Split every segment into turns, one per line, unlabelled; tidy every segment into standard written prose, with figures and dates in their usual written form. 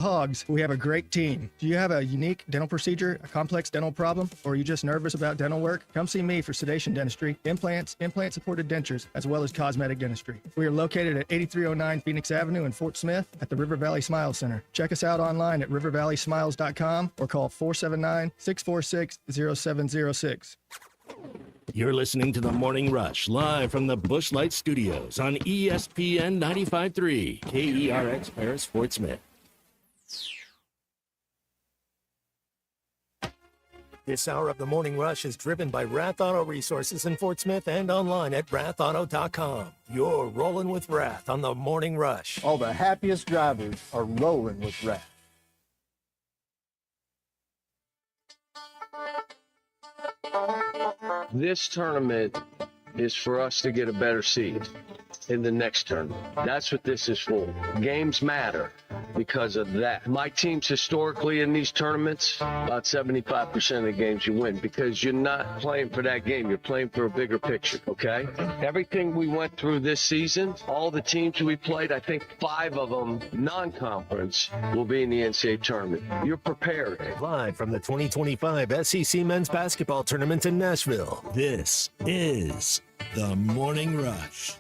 Hogs, we have a great team. Do you have a unique dental procedure, a complex dental problem, or are you just nervous about dental work? Come see me for sedation dentistry, implants, implant-supported dentures, as well as cosmetic dentistry. We are located at 8309 Phoenix Avenue in Fort Smith at the River Valley Smile Center. Check us out online at rivervalleysmiles.com or call 479-646-0706.
You're listening to The Morning Rush, live from the Busch Light Studios on ESPN 95.3, KERX Paris, Fort Smith.
This hour of the Morning Rush is driven by Rath Auto Resources in Fort Smith and online at rathauto.com. You're rolling with Rath on the Morning Rush.
All the happiest drivers are rolling with Rath.
This tournament is for us to get a better seed in the next tournament. That's what this is for. Games matter because of that. My team's historically in these tournaments, about 75% of the games you win because you're not playing for that game. You're playing for a bigger picture, okay? Everything we went through this season, all the teams we played, I think 5 of them non-conference will be in the NCAA tournament. You're prepared.
Live from the 2025 SEC Men's Basketball Tournament in Nashville.
This is The Morning Rush.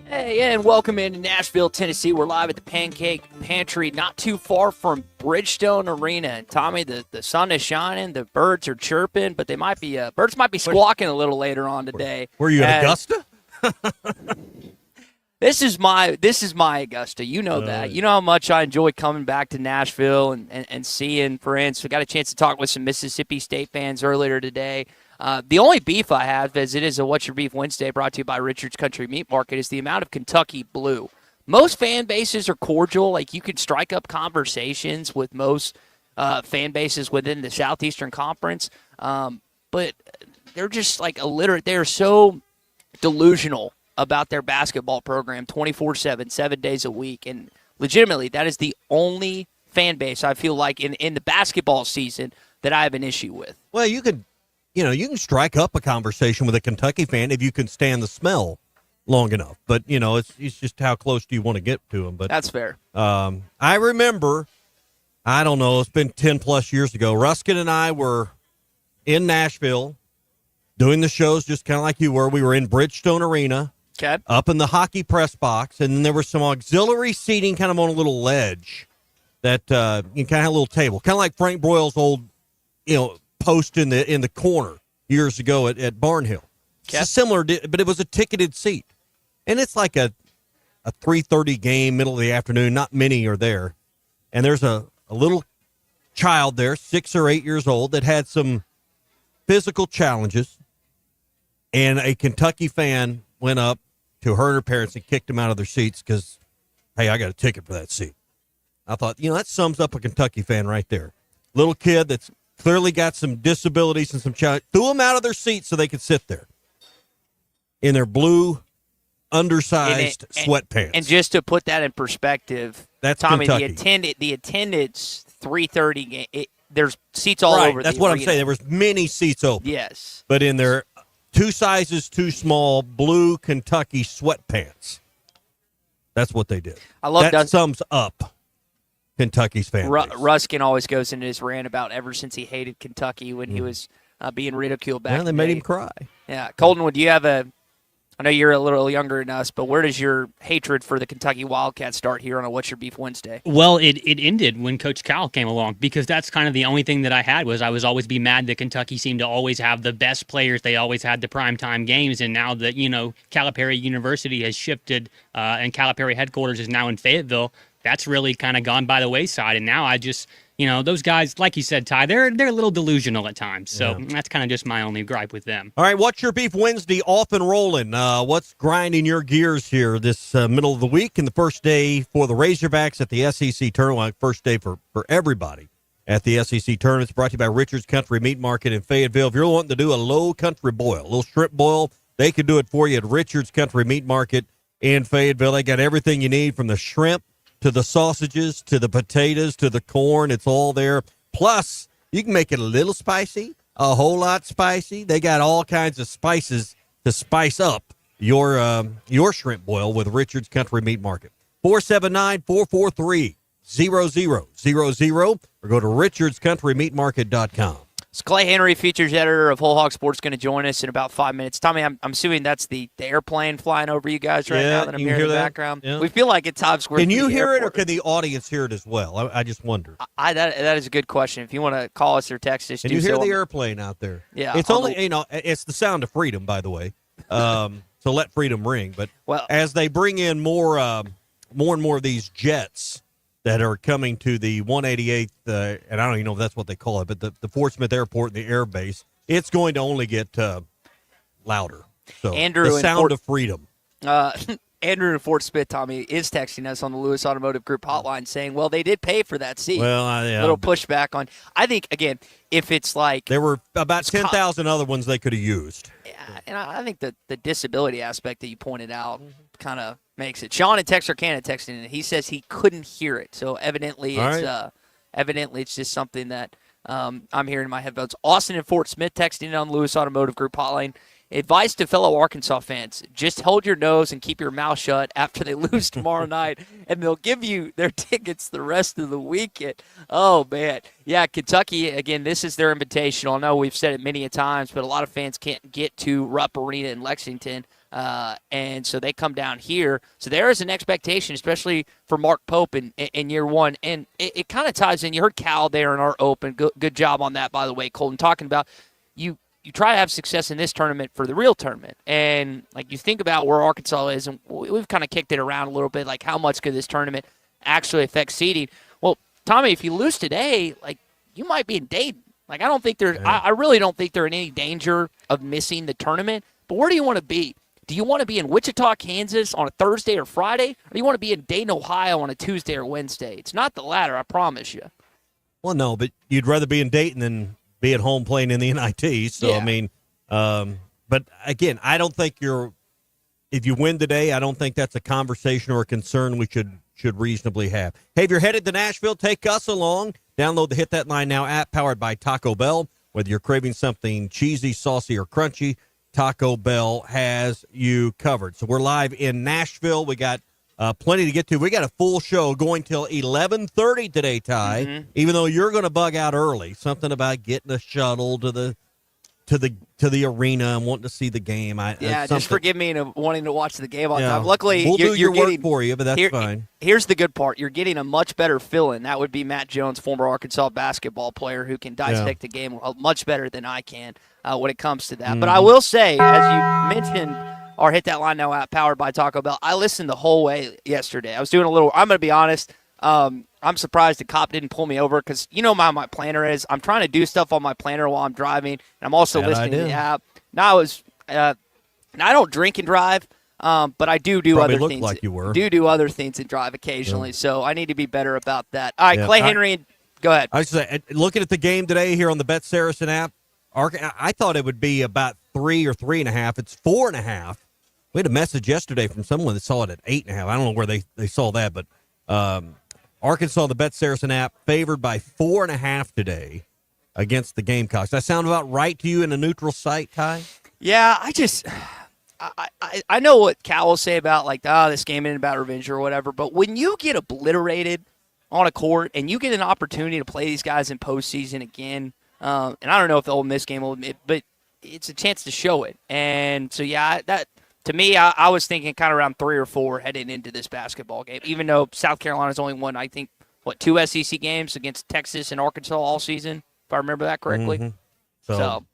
Hey, and welcome into Nashville, Tennessee. We're live at the Pancake Pantry, not too far from Bridgestone Arena. And Tommy, the sun is shining, the birds are chirping, but they might be birds might be squawking a little later on today.
Were you at Augusta?
This is my Augusta. You know that. You know how much I enjoy coming back to Nashville and seeing friends. We got a chance to talk with some Mississippi State fans earlier today. The only beef I have, as it is a What's Your Beef Wednesday brought to you by Richard's Country Meat Market, is the amount of Kentucky blue. Most fan bases are cordial. Like, you can strike up conversations with most fan bases within the Southeastern Conference. But they're just like illiterate. They're so delusional about their basketball program 24/7, 7 days a week. And legitimately, that is the only fan base I feel like in the basketball season that I have an issue with.
Well, you can strike up a conversation with a Kentucky fan if you can stand the smell long enough. But, it's just how close do you want to get to them. But
that's fair.
I remember, I don't know, it's been 10-plus years ago. Ruskin and I were in Nashville doing the shows just kind of like you were. We were in Bridgestone Arena.
Okay.
Up in the hockey press box, and then there was some auxiliary seating kind of on a little ledge that you kind of had a little table, kind of like Frank Broyle's old, post in the corner years ago at Barnhill.
Okay.
It's similar, but it was a ticketed seat, and it's like a 3:30 game, middle of the afternoon. Not many are there, and there's a little child there, 6 or 8 years old, that had some physical challenges, and a Kentucky fan went up to her and her parents and kicked them out of their seats because, hey, I got a ticket for that seat. I thought, that sums up a Kentucky fan right there. Little kid that's clearly got some disabilities and some challenge. Threw them out of their seats so they could sit there in their blue, undersized sweatpants.
And just to put that in perspective,
that's
Tommy,
Kentucky.
the attendance 3:30 game. There's seats all over.
That's
the
what
arena.
I'm saying. There was many seats open.
Yes,
but in their 2 sizes too small blue Kentucky sweatpants. That's what they did.
I love
that. Sums up Kentucky's fan base.
Ruskin always goes into his rant about ever since he hated Kentucky when he was being ridiculed back.
Yeah, they made him cry.
Yeah, Colton, do you have I know you're a little younger than us, but where does your hatred for the Kentucky Wildcats start here on a What's Your Beef Wednesday?
Well, it ended when Coach Cal came along, because that's kind of the only thing that I had was I was always be mad that Kentucky seemed to always have the best players. They always had the primetime games, and now that, Calipari University has shifted and Calipari headquarters is now in Fayetteville, that's really kind of gone by the wayside, and now I just – those guys, like you said, Ty, they're a little delusional at times. So That's kind of just my only gripe with them.
All right, What's Your Beef Wednesday off and rolling? What's grinding your gears here this middle of the week and the first day for the Razorbacks at the SEC tournament? First day for everybody at the SEC tournament. It's brought to you by Richard's Country Meat Market in Fayetteville. If you're wanting to do a low country boil, a little shrimp boil, they can do it for you at Richard's Country Meat Market in Fayetteville. They got everything you need from the shrimp to the sausages, to the potatoes, to the corn. It's all there. Plus, you can make it a little spicy, a whole lot spicy. They got all kinds of spices to spice up your shrimp boil with Richard's Country Meat Market. 479-443-0000 or go to richardscountrymeatmarket.com.
So Clay Henry, features editor of Whole Hog Sports, going to join us in about 5 minutes. Tommy, I'm assuming that's the airplane flying over you guys right now that I'm hearing in the background.
Yeah.
We feel like at Times Square.
Can you hear it, or can the audience hear it as well? I just wonder.
That is a good question. If you want to call us or text us,
can you hear the airplane out there?
Yeah.
It's only it's the sound of freedom, by the way. So let freedom ring. But as they bring in more and more of these jets that are coming to the 188th, and I don't even know if that's what they call it, but the Fort Smith Airport and the air base, it's going to only get louder. So
Andrew,
the sound of freedom.
Andrew in Fort Smith, Tommy, is texting us on the Lewis Automotive Group hotline saying, well, they did pay for that seat.
Well,
little pushback on. I think, again, if it's like.
There were about 10,000 other ones they could have used.
Yeah, and I think the disability aspect that you pointed out kind of makes it. Sean in Texarkana texting in. He says he couldn't hear it. So evidently it's just something that I'm hearing in my headphones. Austin and Fort Smith texting in on the Lewis Automotive Group hotline. Advice to fellow Arkansas fans, just hold your nose and keep your mouth shut after they lose tomorrow night, and they'll give you their tickets the rest of the weekend. Oh, man. Yeah, Kentucky, again, this is their invitational. I know we've said it many a times, but a lot of fans can't get to Rupp Arena in Lexington, and so they come down here. So there is an expectation, especially for Mark Pope in year one, and it kind of ties in. You heard Cal there in our open. Good job on that, by the way, Colton, talking about you try to have success in this tournament for the real tournament. And, like, you think about where Arkansas is, and we've kind of kicked it around a little bit, like how much could this tournament actually affect seeding? Well, Tommy, if you lose today, like, you might be in Dayton. Like, I don't think I really don't think they're in any danger of missing the tournament. But where do you want to be? Do you want to be in Wichita, Kansas on a Thursday or Friday? Or do you want to be in Dayton, Ohio on a Tuesday or Wednesday? It's not the latter, I promise you.
Well, no, but you'd rather be in Dayton than be at home playing in the NIT. So, yeah. I mean, but again, I don't think if you win today, I don't think that's a conversation or a concern we should reasonably have. Hey, if you're headed to Nashville, take us along. Download the Hit That Line Now app powered by Taco Bell. Whether you're craving something cheesy, saucy, or crunchy, Taco Bell has you covered. So we're live in Nashville. We got plenty to get to. We got a full show going till 11:30 today, Ty. Mm-hmm. Even though you're going to bug out early, something about getting a shuttle to the arena and wanting to see the game.
Just forgive me wanting to watch the game on time. Luckily,
we'll do your
work
for you, but that's fine.
Here's the good part: you're getting a much better fill-in. That would be Matt Jones, former Arkansas basketball player, who can dissect the game much better than I can when it comes to that. Mm-hmm. But I will say, as you mentioned, our Hit That Line Now app powered by Taco Bell, I listened the whole way yesterday. I was doing I'm going to be honest, I'm surprised the cop didn't pull me over because you know my planner is. I'm trying to do stuff on my planner while I'm driving, and I'm also listening to the app. Now I don't drink and drive, but I do
Probably
other things.
Like you were.
Do other things and drive occasionally, so I need to be better about that. All right, Clay Henry, go ahead.
I was looking at the game today here on the Bet Saracen app. I thought it would be about 3 or 3.5. It's 4.5. We had a message yesterday from someone that saw it at 8.5. I don't know where they saw that, but Arkansas, the Bet Saracen app, favored by 4.5 today against the Gamecocks. Does that sound about right to you in a neutral site, Ty?
Yeah, I know what Cal will say about this game isn't about revenge or whatever, but when you get obliterated on a court and you get an opportunity to play these guys in postseason again, and I don't know if the Ole Miss game will admit, but it's a chance to show it. And so, that to me, I was thinking kind of around 3 or 4 heading into this basketball game, even though South Carolina's only won, I think, 2 SEC games against Texas and Arkansas all season, if I remember that correctly.
Mm-hmm. So,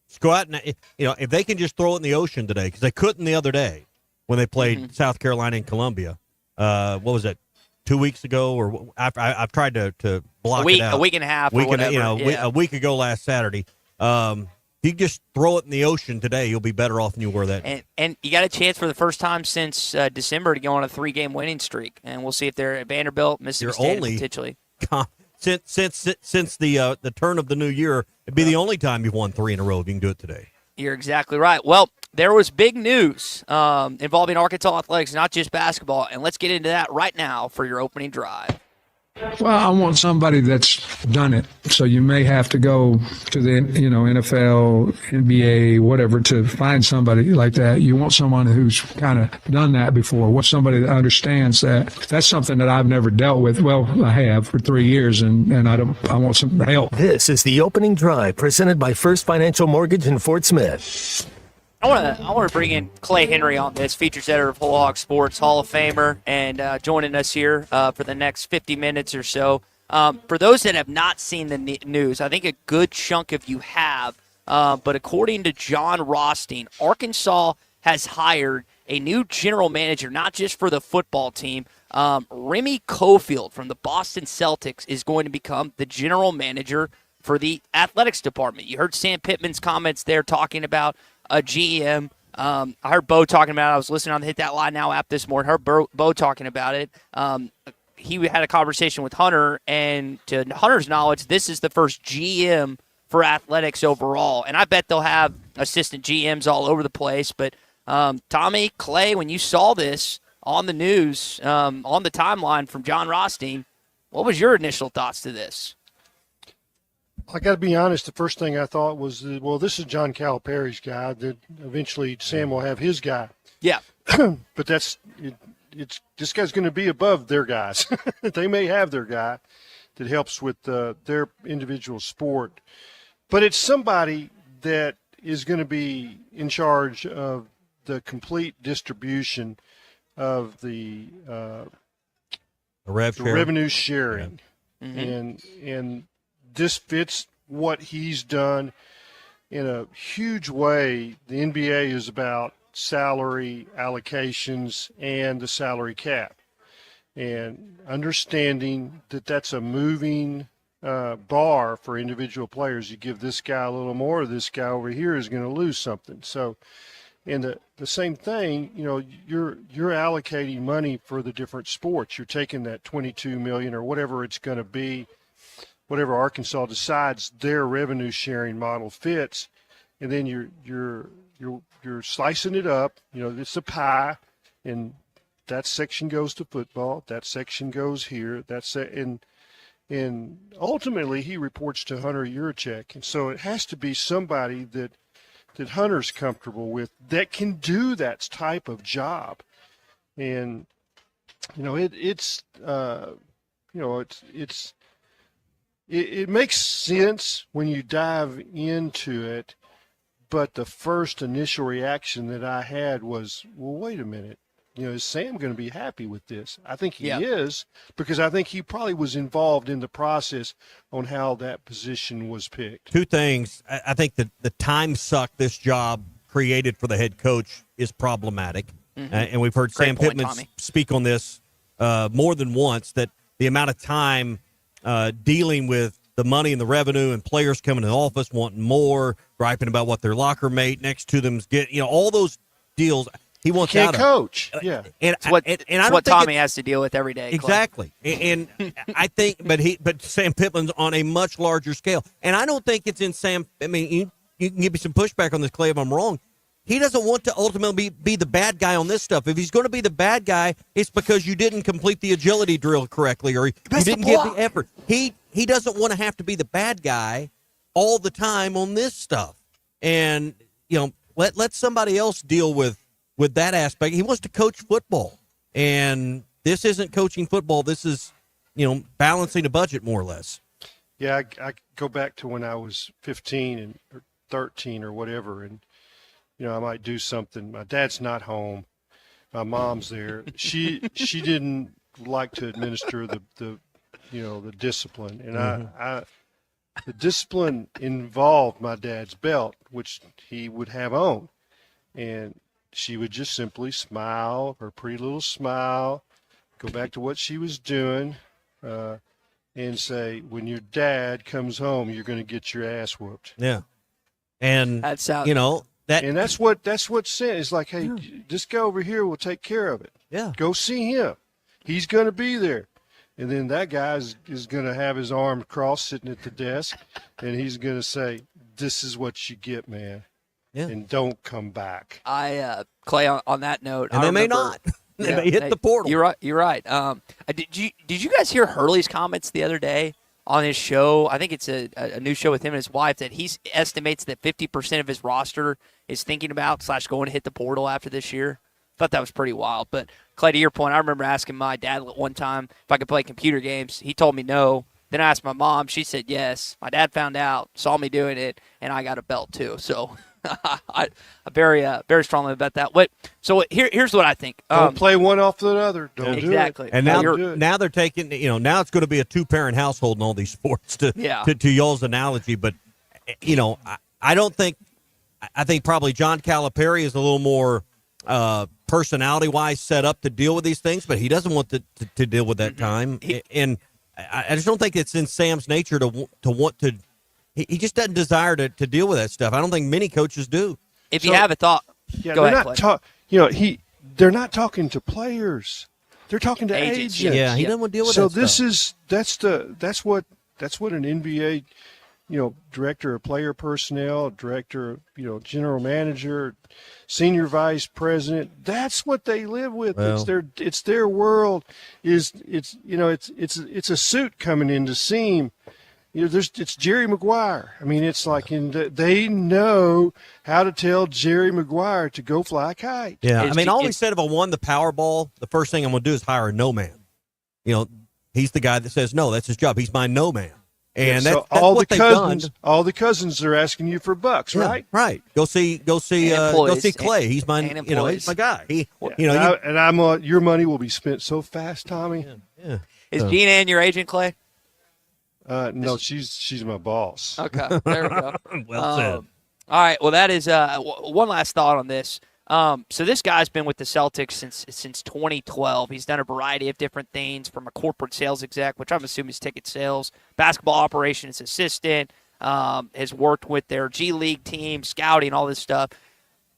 just go out and, if they can just throw it in the ocean today, because they couldn't the other day when they played South Carolina and Columbia. What was it, 2 weeks ago? Or I've tried to block it out.
A week and a half or whatever.
A week ago last Saturday. If you just throw it in the ocean today, you'll be better off than you were that.
And you got a chance for the first time since December to go on a 3-game winning streak, and we'll see if they're at Vanderbilt, Mississippi State, potentially.
Since the turn of the new year, it'd be the only time you've won 3 in a row. If you can do it today.
You're exactly right. Well, there was big news involving Arkansas athletics, not just basketball, and let's get into that right now for your opening drive.
Well, I want somebody that's done it. So you may have to go to the, NFL, NBA, whatever, to find somebody like that. You want someone who's kind of done that before. Want somebody that understands that. That's something that I've never dealt with. Well, I have for 3 years, and I want some help.
This is the opening drive presented by First Financial Mortgage in Fort Smith.
I want to bring in Clay Henry on this, features editor of Whole Hog Sports, Hall of Famer, and joining us here for the next 50 minutes or so. For those that have not seen the news, I think a good chunk of you have, but according to John Rothstein, Arkansas has hired a new general manager, not just for the football team. Remy Cofield from the Boston Celtics is going to become the general manager for the athletics department. You heard Sam Pittman's comments there talking about a GM. I heard Bo talking about it. I was listening on the Hit That Line Now app this morning. Heard Bo talking about it. He had a conversation with Hunter, and to Hunter's knowledge, this is the first GM for athletics overall. And I bet they'll have assistant GMs all over the place. But Tommy, Clay, when you saw this on the news, on the timeline from John Rothstein, what was your initial thoughts to this?
I got to be honest. The first thing I thought was, this is John Calipari's guy. That eventually Sam will have his guy.
Yeah,
but it's this guy's going to be above their guys. They may have their guy that helps with their individual sport, but it's somebody that is going to be in charge of the complete distribution of the revenue sharing, and this fits what he's done in a huge way. The NBA is about salary allocations and the salary cap, and understanding that that's a moving bar for individual players. You give this guy a little more, this guy over here is going to lose something. So, and the same thing, you're allocating money for the different sports. You're taking that $22 million or whatever it's going to be, whatever Arkansas decides their revenue sharing model fits, and then you're slicing it up. It's a pie, and that section goes to football, that section goes here, and ultimately he reports to Hunter Yurachek, and so it has to be somebody that Hunter's comfortable with that can do that type of job, and it makes sense when you dive into it, but the first initial reaction that I had was, well, wait a minute. Is Sam going to be happy with this? I think he is, because I think he probably was involved in the process on how that position was picked.
Two things. I think that the time suck this job created for the head coach is problematic. Mm-hmm. And we've heard Sam Pittman speak on this more than once, that the amount of time dealing with the money and the revenue and players coming to the office wanting more, griping about what their locker mate next to them's getting, all those deals he wants out of.
Coach. Yeah.
And
it's what Tommy has to deal with every day.
Exactly. And I think, but Sam Pittman's on a much larger scale. And I don't think it's in Sam. I mean, you can give me some pushback on this, Clay, if I'm wrong. He doesn't want to ultimately be the bad guy on this stuff. If he's going to be the bad guy, it's because you didn't complete the agility drill correctly, or you didn't give the effort. He doesn't want to have to be the bad guy all the time on this stuff. And, let somebody else deal with that aspect. He wants to coach football. And this isn't coaching football. This is, balancing a budget more or less.
Yeah, I go back to when I was 15 or 13 or whatever, and I might do something. My dad's not home. My mom's there. She didn't like to administer the discipline, and I the discipline involved my dad's belt, which he would have on, and she would just simply smile, her pretty little smile, go back to what she was doing, and say, "When your dad comes home, you're going to get your ass whooped."
Yeah, and
that's
and that's what's said. It's like, hey, this guy over here will take care of it.
Yeah,
go see him. He's going to be there. And then that guy is going to have his arm crossed sitting at the desk, and he's going to say, "This is what you get, man." Yeah. And don't come back.
Clay, on that note,
and they may not. and they hit the portal.
You're right. Did you guys hear Hurley's comments the other day on his show? I think it's a new show with him and his wife that he estimates that 50% of his roster is thinking about / going to hit the portal after this year. Thought that was pretty wild. But Clay, to your point, I remember asking my dad one time if I could play computer games. He told me no. Then I asked my mom. She said yes. My dad found out, saw me doing it, and I got a belt too. So I very strongly about that. So here's what I think.
Don't play one off the other. Don't
exactly.
do it.
And now they're taking, now it's going to be a 2-parent household in all these sports to y'all's analogy. But, I don't think – I think probably John Calipari is a little more personality-wise set up to deal with these things, but he doesn't want to deal with that time. And I just don't think it's in Sam's nature to want to – he just doesn't desire to deal with that stuff. I don't think many coaches do.
If you have a thought – go ahead,
they're not talking to players. They're talking to agents.
Yeah, he doesn't want to deal with that stuff.
That's what an NBA – director of player personnel, director, general manager, senior vice president. That's what they live with.
Well,
it's their world. It's a suit coming in to seam. It's Jerry Maguire. I mean, it's like they know how to tell Jerry Maguire to go fly a kite.
Yeah, I always said if I won the Powerball, the first thing I'm going to do is hire a no man. He's the guy that says no. That's his job. He's my no man. And that's what they've done.
All the cousins are asking you for bucks, right?
Right. Go see Clay. He's my, he's my guy.
Your money will be spent so fast, Tommy.
Yeah.
Is Gina Ann your agent, Clay?
No, she's my boss.
Okay, there we go.
Well said.
All right. Well, that is one last thought on this. So this guy's been with the Celtics since 2012. He's done a variety of different things, from a corporate sales exec, which I'm assuming is ticket sales, basketball operations assistant, has worked with their G League team, scouting, all this stuff.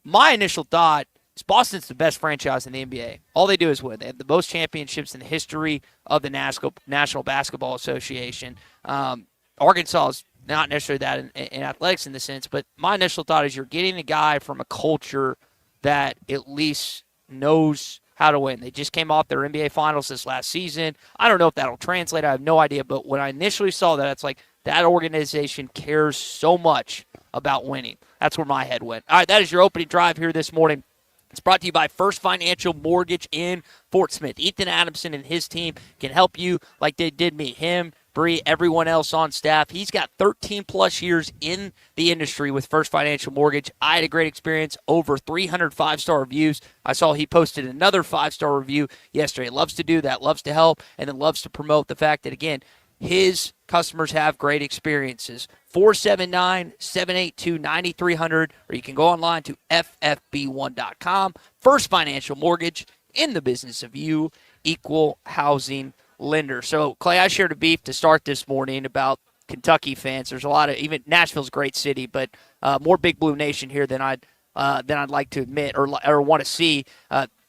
My initial thought is Boston's the best franchise in the NBA. All they do is win. They have the most championships in the history of the National Basketball Association. Arkansas is not necessarily that in athletics in the sense, but my initial thought is you're getting a guy from a culture that at least knows how to win. They just came off their NBA Finals this last season. I don't know if that'll translate. I have no idea. But when I initially saw that, it's like that organization cares so much about winning. That's where my head went. All right, that is your opening drive here this morning. It's brought to you by First Financial Mortgage in Fort Smith. Ethan Adamson and his team can help you like they did me. Him, Bree, everyone else on staff. He's got 13-plus years in the industry with First Financial Mortgage. I had a great experience, over 300 5-star reviews. I saw he posted another 5-star review yesterday. Loves to do that, loves to help, and then loves to promote the fact that, again, his customers have great experiences. 479-782-9300, or you can go online to ffb1.com. First Financial Mortgage, in the business of you, equal housing lender. So, Clay, I shared a beef to start this morning about Kentucky fans. There's a lot of, even Nashville's a great city, but more Big Blue Nation here than I'd like to admit or want to see.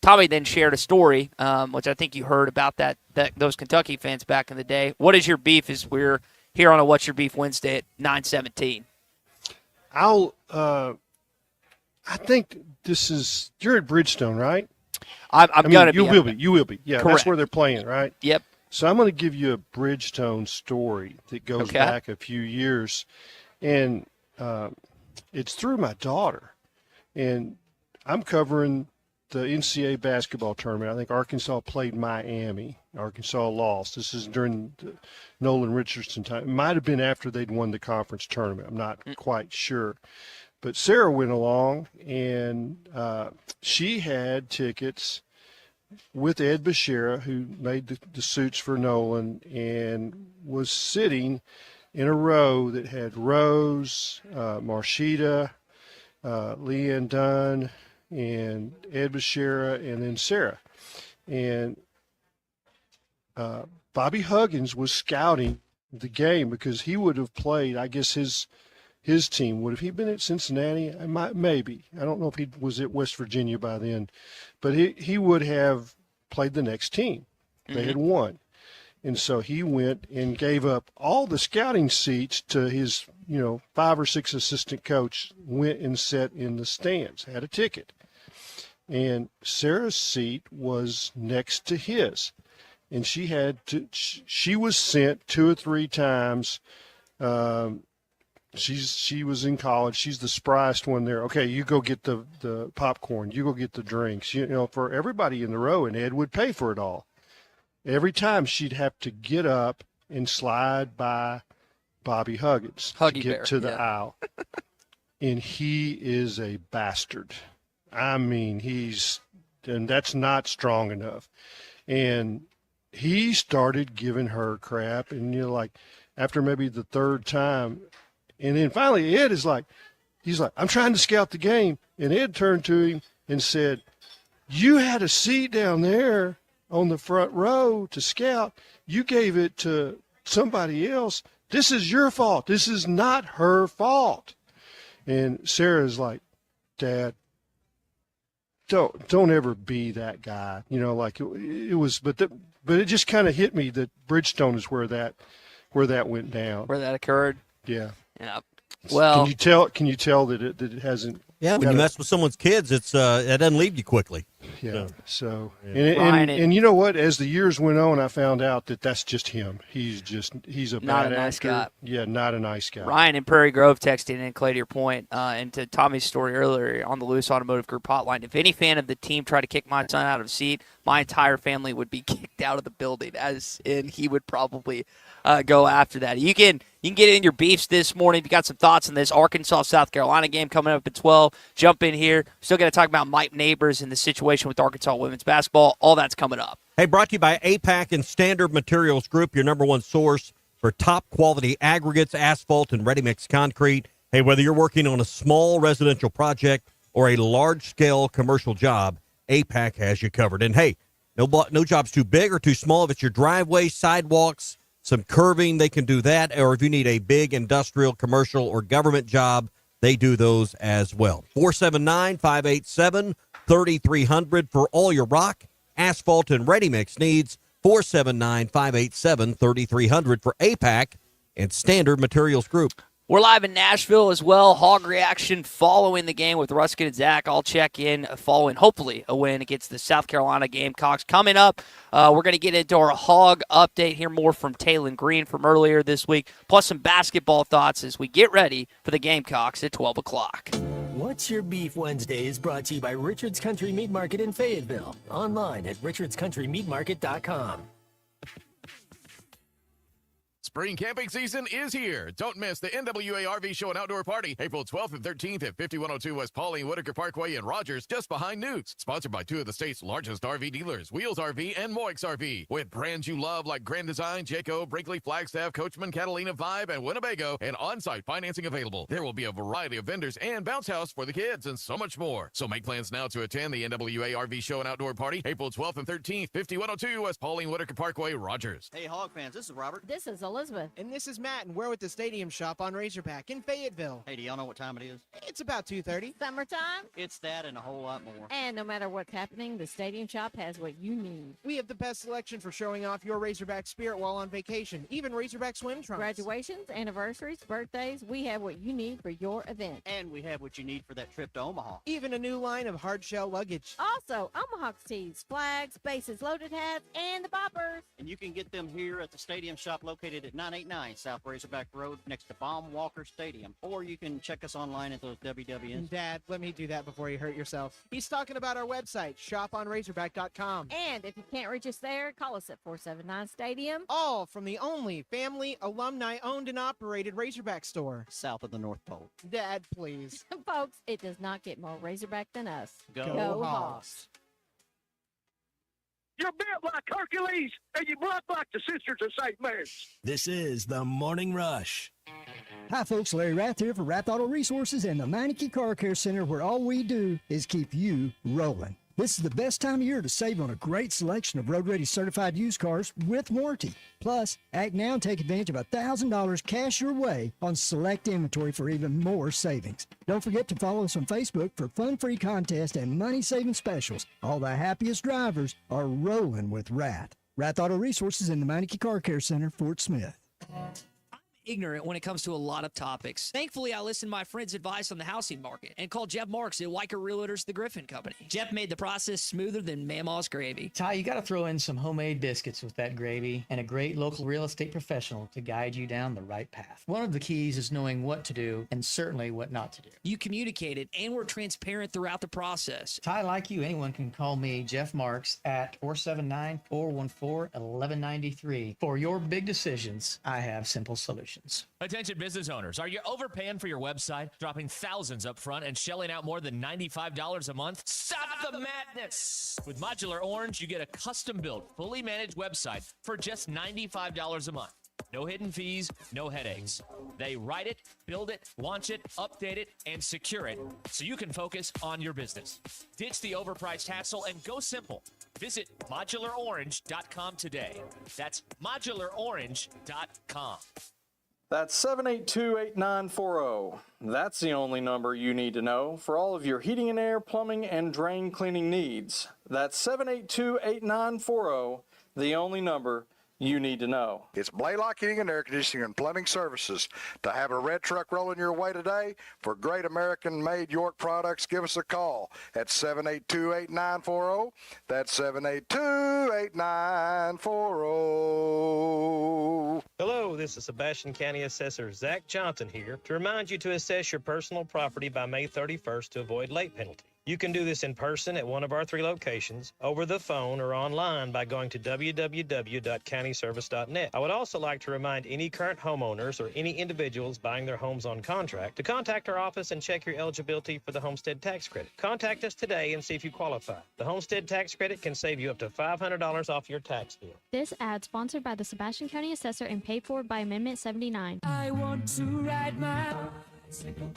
Tommy then shared a story, which I think you heard about those Kentucky fans back in the day. What is your beef? As we're here on a What's Your Beef Wednesday at 9:17.
I think this is, you're at Bridgestone, right?
I'm going to be.
You will be. Yeah,
correct.
That's where they're playing, right?
Yep.
So I'm going to give you a Bridgestone story that goes back a few years, and it's through my daughter. And I'm covering the NCAA basketball tournament. I think Arkansas played Miami. Arkansas lost. This is during the Nolan Richardson time. It might have been after they'd won the conference tournament. I'm not quite sure. But Sarah went along, and she had tickets with Ed Bashira, who made the suits for Nolan, and was sitting in a row that had Rose, Marshita, Leanne Dunn, and Ed Bashira, and then Sarah. And Bobby Huggins was scouting the game because he would have played, I guess his team. Would have he been at Cincinnati? Maybe. I don't know if he was at West Virginia by then. But he would have played the next team. They had won. And so he went and gave up all the scouting seats to his, 5 or 6 assistant coach, went and sat in the stands, had a ticket. and Sarah's seat was next to his. And she was sent 2 or 3 times. She was in college. She's the spryest one there. Okay, you go get the popcorn. You go get the drinks. For everybody in the row, and Ed would pay for it all. Every time she'd have to get up and slide by Bobby Huggins to get to the aisle. And he is a bastard. I mean, and that's not strong enough. And he started giving her crap, and after maybe the 3rd time, and then finally Ed he's like, I'm trying to scout the game, and Ed turned to him and said, you had a seat down there on the front row to scout. You gave it to somebody else. This is your fault. This is not her fault. And Sarah's like, Dad, don't ever be that guy. It was, but it just kind of hit me that Bridgestone is where that went down.
Where that occurred.
Yeah.
Yeah. Well,
can you tell that it hasn't?
Yeah, when you mess with someone's kids, it doesn't leave you quickly.
Yeah. So,
Ryan,
and you know what? As the years went on, I found out that that's just him. He's a
not
bad
a nice
actor.
guy.
Yeah, not a nice guy.
Ryan in Prairie Grove texting in, Clay, to your point, and to Tommy's story earlier on the Lewis Automotive Group hotline. If any fan of the team tried to kick my son out of a seat, my entire family would be kicked out of the building, as in he would probably go after that. You can get in your beefs this morning. If you got some thoughts on this Arkansas-South Carolina game coming up at 12, jump in here. Still got to talk about Mike Neighbors and the situation with Arkansas women's basketball. All that's coming up.
Hey, brought to you by APAC and Standard Materials Group, your number one source for top-quality aggregates, asphalt, and ready-mix concrete. Hey, whether you're working on a small residential project or a large-scale commercial job, APAC has you covered. And, hey, no job's too big or too small. If it's your driveway, sidewalks, some curving, they can do that. Or if you need a big industrial, commercial, or government job, they do those as well. 479-587-3300 for all your rock, asphalt, and ready-mix needs. 479-587-3300 for APAC and Standard Materials Group.
We're live in Nashville as well. Hog reaction following the game with Ruskin and Zach. I'll check in following, hopefully, a win against the South Carolina Gamecocks. Coming up, we're going to get into our Hog update, hear more from Taylon Green from earlier this week, plus some basketball thoughts as we get ready for the Gamecocks at 12 o'clock.
What's Your Beef Wednesday is brought to you by Richard's Country Meat Market in Fayetteville. Online at richardscountrymeatmarket.com.
Spring camping season is here. Don't miss the NWA RV Show and Outdoor Party, April 12th and 13th at 5102 West Pauline Whitaker Parkway in Rogers, just behind Newt's. Sponsored by 2 of the state's largest RV dealers, Wheels RV and Moix RV. With brands you love like Grand Design, Jayco, Brinkley, Flagstaff, Coachman, Catalina, Vibe, and Winnebago, and on-site financing available. There will be a variety of vendors and bounce house for the kids and so much more. So make plans now to attend the NWA RV Show and Outdoor Party, April 12th and 13th, 5102 West Pauline Whitaker Parkway, Rogers.
Hey, Hog fans, this is Robert.
This is Elizabeth.
And this is Matt, and we're at the Stadium Shop on Razorback in Fayetteville.
Hey, do y'all know what time it is?
It's about 2:30.
Summertime?
It's that and a whole lot more.
And no matter what's happening, the Stadium Shop has what you need.
We have the best selection for showing off your Razorback spirit while on vacation, even Razorback swim trunks.
Graduations, anniversaries, birthdays, we have what you need for your event.
And we have what you need for that trip to Omaha. Even a new line of hard shell luggage.
Also, Omaha tees, flags, bases, loaded hats, and the boppers.
And you can get them here at the Stadium Shop located at 989 South Razorback Road next to Baum Walker Stadium. Or you can check us online at those WWNs. Dad, let me do that before you hurt yourself. He's talking about our website, shoponrazorback.com.
And if you can't reach us there, call us at 479 Stadium.
All from the only family, alumni-owned and operated Razorback store. South of the North Pole. Dad, please.
Folks, it does not get more Razorback than us.
Go Hawks.
You're built like Hercules, and you blood like the Sisters of St. Mary's.
This is the Morning Rush.
Hi, folks. Larry Rath here for Rath Auto Resources and the Meineke Car Care Center, where all we do is keep you rolling. This is the best time of year to save on a great selection of road-ready certified used cars with warranty. Plus, act now and take advantage of $1,000 cash your way on select inventory for even more savings. Don't forget to follow us on Facebook for fun-free contests and money-saving specials. All the happiest drivers are rolling with Rath. Rath Auto Resources in the Meineke Car Care Center, Fort Smith.
ignorant when it comes to a lot of topics. Thankfully, I listened to my friend's advice on the housing market and called Jeff Marks at Weicker Realtors, the Griffin Company. Jeff made the process smoother than Mamaw's gravy.
Ty, you got to throw in some homemade biscuits with that gravy and a great local real estate professional to guide you down the right path. One of the keys is knowing what to do and certainly what not to do.
You communicated and were transparent throughout the process.
Ty, like you, anyone can call me, Jeff Marks, at 479-414-1193. For your big decisions, I have simple solutions.
Attention business owners, are you overpaying for your website, dropping thousands up front and shelling out more than $95 a month? Stop the madness! With Modular Orange, you get a custom-built, fully managed website for just $95 a month. No hidden fees, no headaches. They write it, build it, launch it, update it, and secure it so you can focus on your business. Ditch the overpriced hassle and go simple. Visit modularorange.com today. That's modularorange.com.
That's 782-8940. That's the only number you need to know for all of your heating and air, plumbing, and drain cleaning needs. That's 782-8940, the only number you need to know.
It's Blaylock Heating and Air Conditioning and Plumbing Services. To have a red truck rolling your way today for great American-made York products, give us a call at 782-8940. That's 782-8940.
Hello, this is Sebastian County Assessor Zach Johnson here to remind you to assess your personal property by May 31st to avoid late penalty. You can do this in person at one of our 3 locations, over the phone, or online by going to www.countyservice.net. I would also like to remind any current homeowners or any individuals buying their homes on contract to contact our office and check your eligibility for the homestead tax credit. Contact us today and see if you qualify. The homestead tax credit can save you up to $500 off your tax bill.
This ad sponsored by the Sebastian County Assessor and paid for by Amendment 79.
I want to ride my bicycle.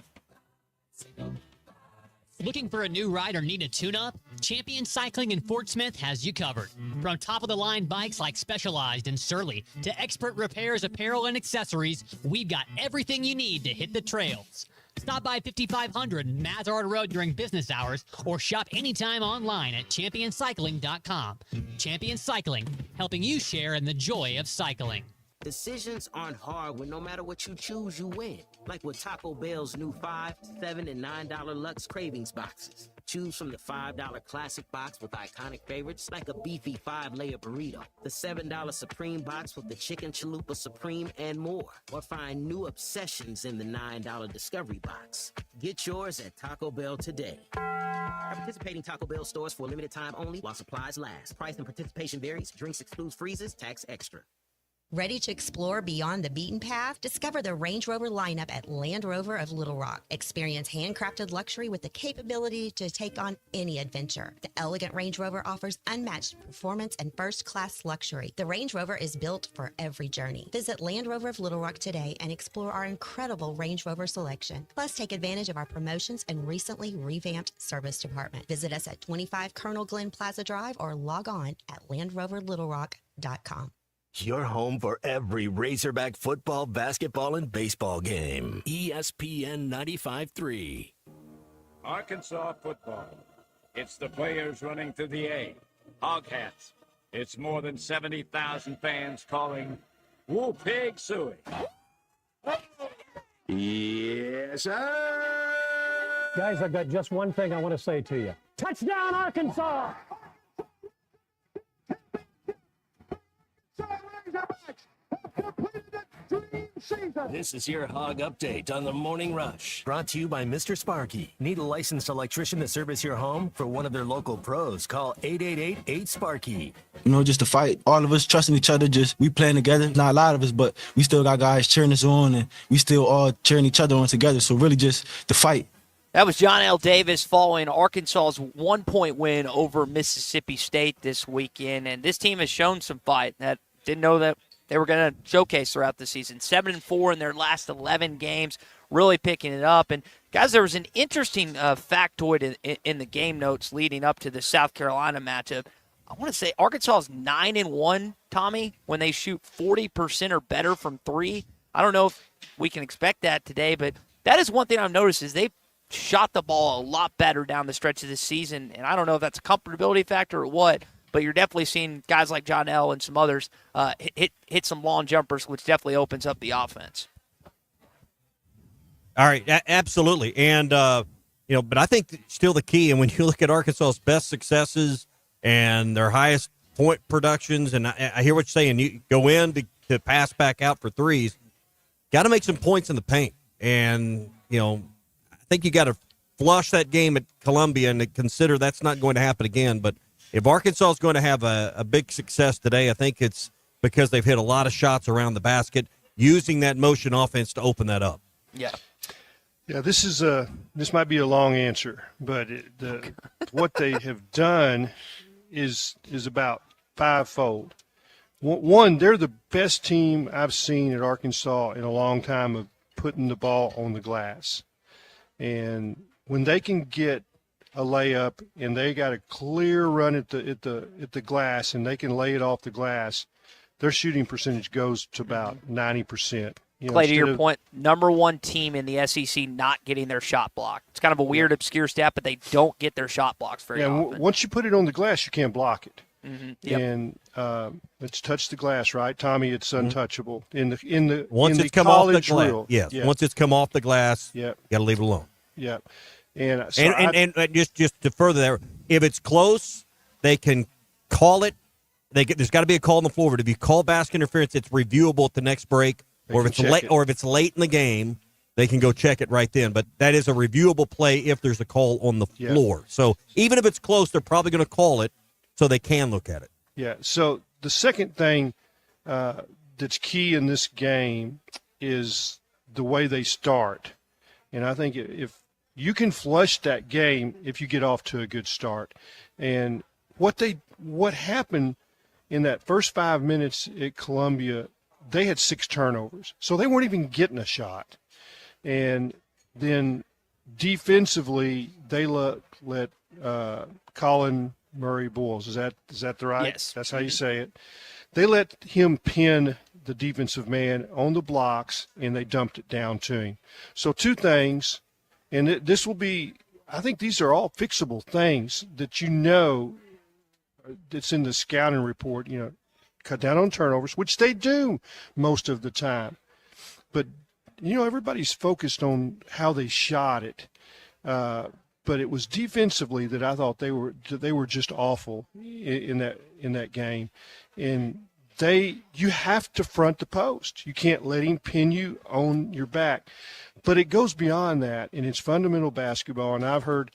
Looking for a new ride or need a tune-up? Champion Cycling in Fort Smith has you covered. From top-of-the-line bikes like Specialized and Surly to expert repairs, apparel, and accessories, we've got everything you need to hit the trails. Stop by 5500 Mazard Road during business hours or shop anytime online at championcycling.com. Champion Cycling, helping you share in the joy of cycling.
Decisions aren't hard when no matter what you choose, you win. Like with Taco Bell's new $5, $7, and $9 Lux Cravings boxes. Choose from the $5 classic box with iconic favorites like a beefy 5-layer burrito, the $7 Supreme box with the chicken chalupa Supreme, and more. Or find new obsessions in the $9 Discovery box. Get yours at Taco Bell today. At participating Taco Bell stores for a limited time only while supplies last. Price and participation varies. Drinks excludes freezes. Tax extra.
Ready to explore beyond the beaten path? Discover the Range Rover lineup at Land Rover of Little Rock. Experience handcrafted luxury with the capability to take on any adventure. The elegant Range Rover offers unmatched performance and first-class luxury. The Range Rover is built for every journey. Visit Land Rover of Little Rock today and explore our incredible Range Rover selection. Plus, take advantage of our promotions and recently revamped service department. Visit us at 25 Colonel Glenn Plaza Drive or log on at LandRoverLittleRock.com.
Your home for every Razorback football, basketball, and baseball game. ESPN 95.3.
Arkansas football. It's the players running through the A. Hog hats. It's more than 70,000 fans calling Woo Pig Suey.
Yes, sir.
Guys, I've got just one thing I want to say to you. Touchdown, Arkansas!
This is your Hog Update on the Morning Rush. Brought to you by Mr. Sparky. Need a licensed electrician to service your home? For one of their local pros, call 888-8-SPARKY.
You know, just to fight. All of us trusting each other, we playing together. Not a lot of us, but we still got guys cheering us on, and we still all cheering each other on together. So really just the fight.
That was John L. Davis following Arkansas's 1-point win over Mississippi State this weekend. And this team has shown some fight. That didn't know that they were going to showcase throughout the season. 7-4 in their last 11 games, really picking it up. And, guys, there was an interesting factoid in the game notes leading up to the South Carolina matchup. I want to say Arkansas is 9-1, Tommy, when they shoot 40% or better from three. I don't know if we can expect that today, but that is one thing I've noticed is they've shot the ball a lot better down the stretch of this season. And I don't know if that's a comfortability factor or what, but you're definitely seeing guys like John L. and some others hit some long jumpers, which definitely opens up the offense.
All right, absolutely. And, but I think still the key, and when you look at Arkansas's best successes and their highest point productions, and I hear what you're saying, you go in to pass back out for threes, got to make some points in the paint. And, I think you got to flush that game at Columbia and to consider that's not going to happen again. But if Arkansas is going to have a big success today, I think it's because they've hit a lot of shots around the basket, using that motion offense to open that up.
Yeah.
Yeah, this might be a long answer, but what they have done is about fivefold. One, they're the best team I've seen at Arkansas in a long time of putting the ball on the glass. And when they can get a layup and they got a clear run at the glass and they can lay it off the glass, their shooting percentage goes to about 90%.
Clay, to your point, number one team in the SEC not getting their shot block. It's kind of a weird, obscure stat, but they don't get their shot blocks very often.
Once you put it on the glass, you can't block it.
Mm-hmm. Yep.
And it's touch the glass, right, Tommy? It's untouchable
Once
in
it's come off the glass,
rule.
yes. Yeah. Once it's come off the glass,
you
got to leave it alone.
Yeah, and
just to further that, if it's close, they can call it. There's got to be a call on the floor. But if you call basket interference, it's reviewable at the next break. Or if it's late in the game, they can go check it right then. But that is a reviewable play if there's a call on the floor. So even if it's close, they're probably going to call it so they can look at it.
Yeah. So the second thing that's key in this game is the way they start. And I think if you can flush that game if you get off to a good start. And what happened in that first 5 minutes at Columbia, they had 6 turnovers. So they weren't even getting a shot. And then defensively, they let Colin Murray Boyles. Is that the right?
Yes.
That's how you say it. They let him pin the defensive man on the blocks, and they dumped it down to him. So 2 things, and this will be – I think these are all fixable things that that's in the scouting report, cut down on turnovers, which they do most of the time. But, everybody's focused on how they shot it. But it was defensively that I thought they were just awful in that game. And you have to front the post. You can't let him pin you on your back. But it goes beyond that, and it's fundamental basketball. And I've heard,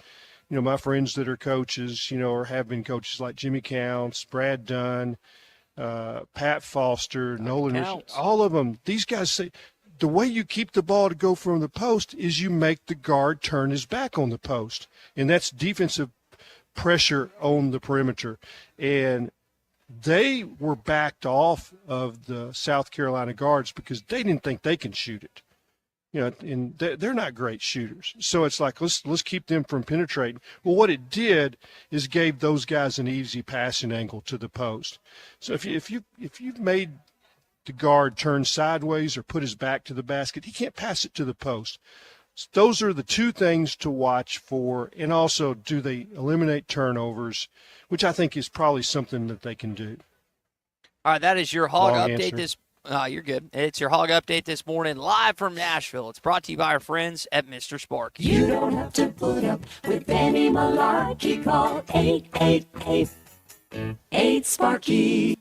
my friends that are coaches, or have been coaches like Jimmy Counts, Brad Dunn, Pat Foster, Nolan, all of them. These guys say the way you keep the ball to go from the post is you make the guard turn his back on the post, and that's defensive pressure on the perimeter. And they were backed off of the South Carolina guards because they didn't think they can shoot it. And they're not great shooters. So it's like, let's keep them from penetrating. Well, what it did is gave those guys an easy passing angle to the post. So if you've made the guard turn sideways or put his back to the basket, he can't pass it to the post. So those are the 2 things to watch for. And also, do they eliminate turnovers, which I think is probably something that they can do.
All right, that is your Hog
Long
Update
answer.
You're good. It's your Hog Update this morning, live from Nashville. It's brought to you by our friends at Mr. Sparky.
You don't have to put up with any malarkey. Call 888-8-SPARKY.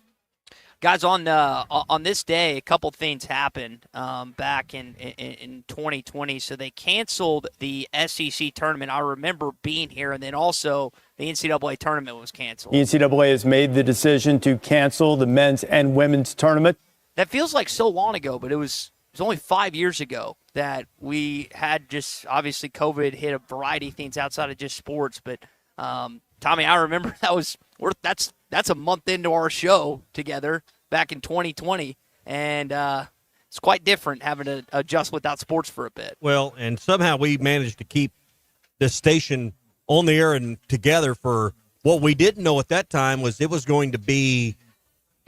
Guys, on this day, a couple things happened back in 2020. So they canceled the SEC tournament. I remember being here, and then also the NCAA tournament was canceled.
The NCAA has made the decision to cancel the men's and women's tournament.
That feels like so long ago, but it was only 5 years ago that we had just, obviously COVID hit a variety of things outside of just sports. But, Tommy, I remember that's a month into our show together back in 2020. And it's quite different having to adjust without sports for a bit.
Well, and somehow we managed to keep this station on the air and together for what we didn't know at that time was it was going to be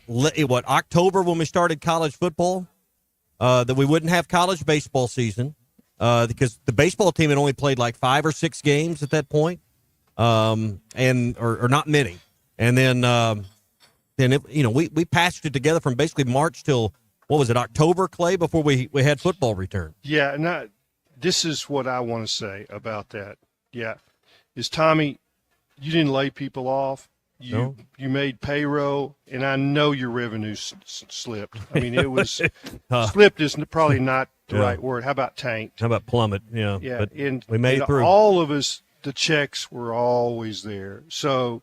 October when we started college football, that we wouldn't have college baseball season because the baseball team had only played like 5 or 6 games at that point, or not many. And then we patched it together from basically March till, October, Clay, before we had football return.
Yeah, and this is what I want to say about that. Yeah, is Tommy, you didn't lay people off. You made payroll, and I know your revenue slipped. I mean, it was slipped is probably not the right word. How about tanked?
How about plummet? Yeah,
yeah.
But
and
we made it through.
All of us, the checks were always there. So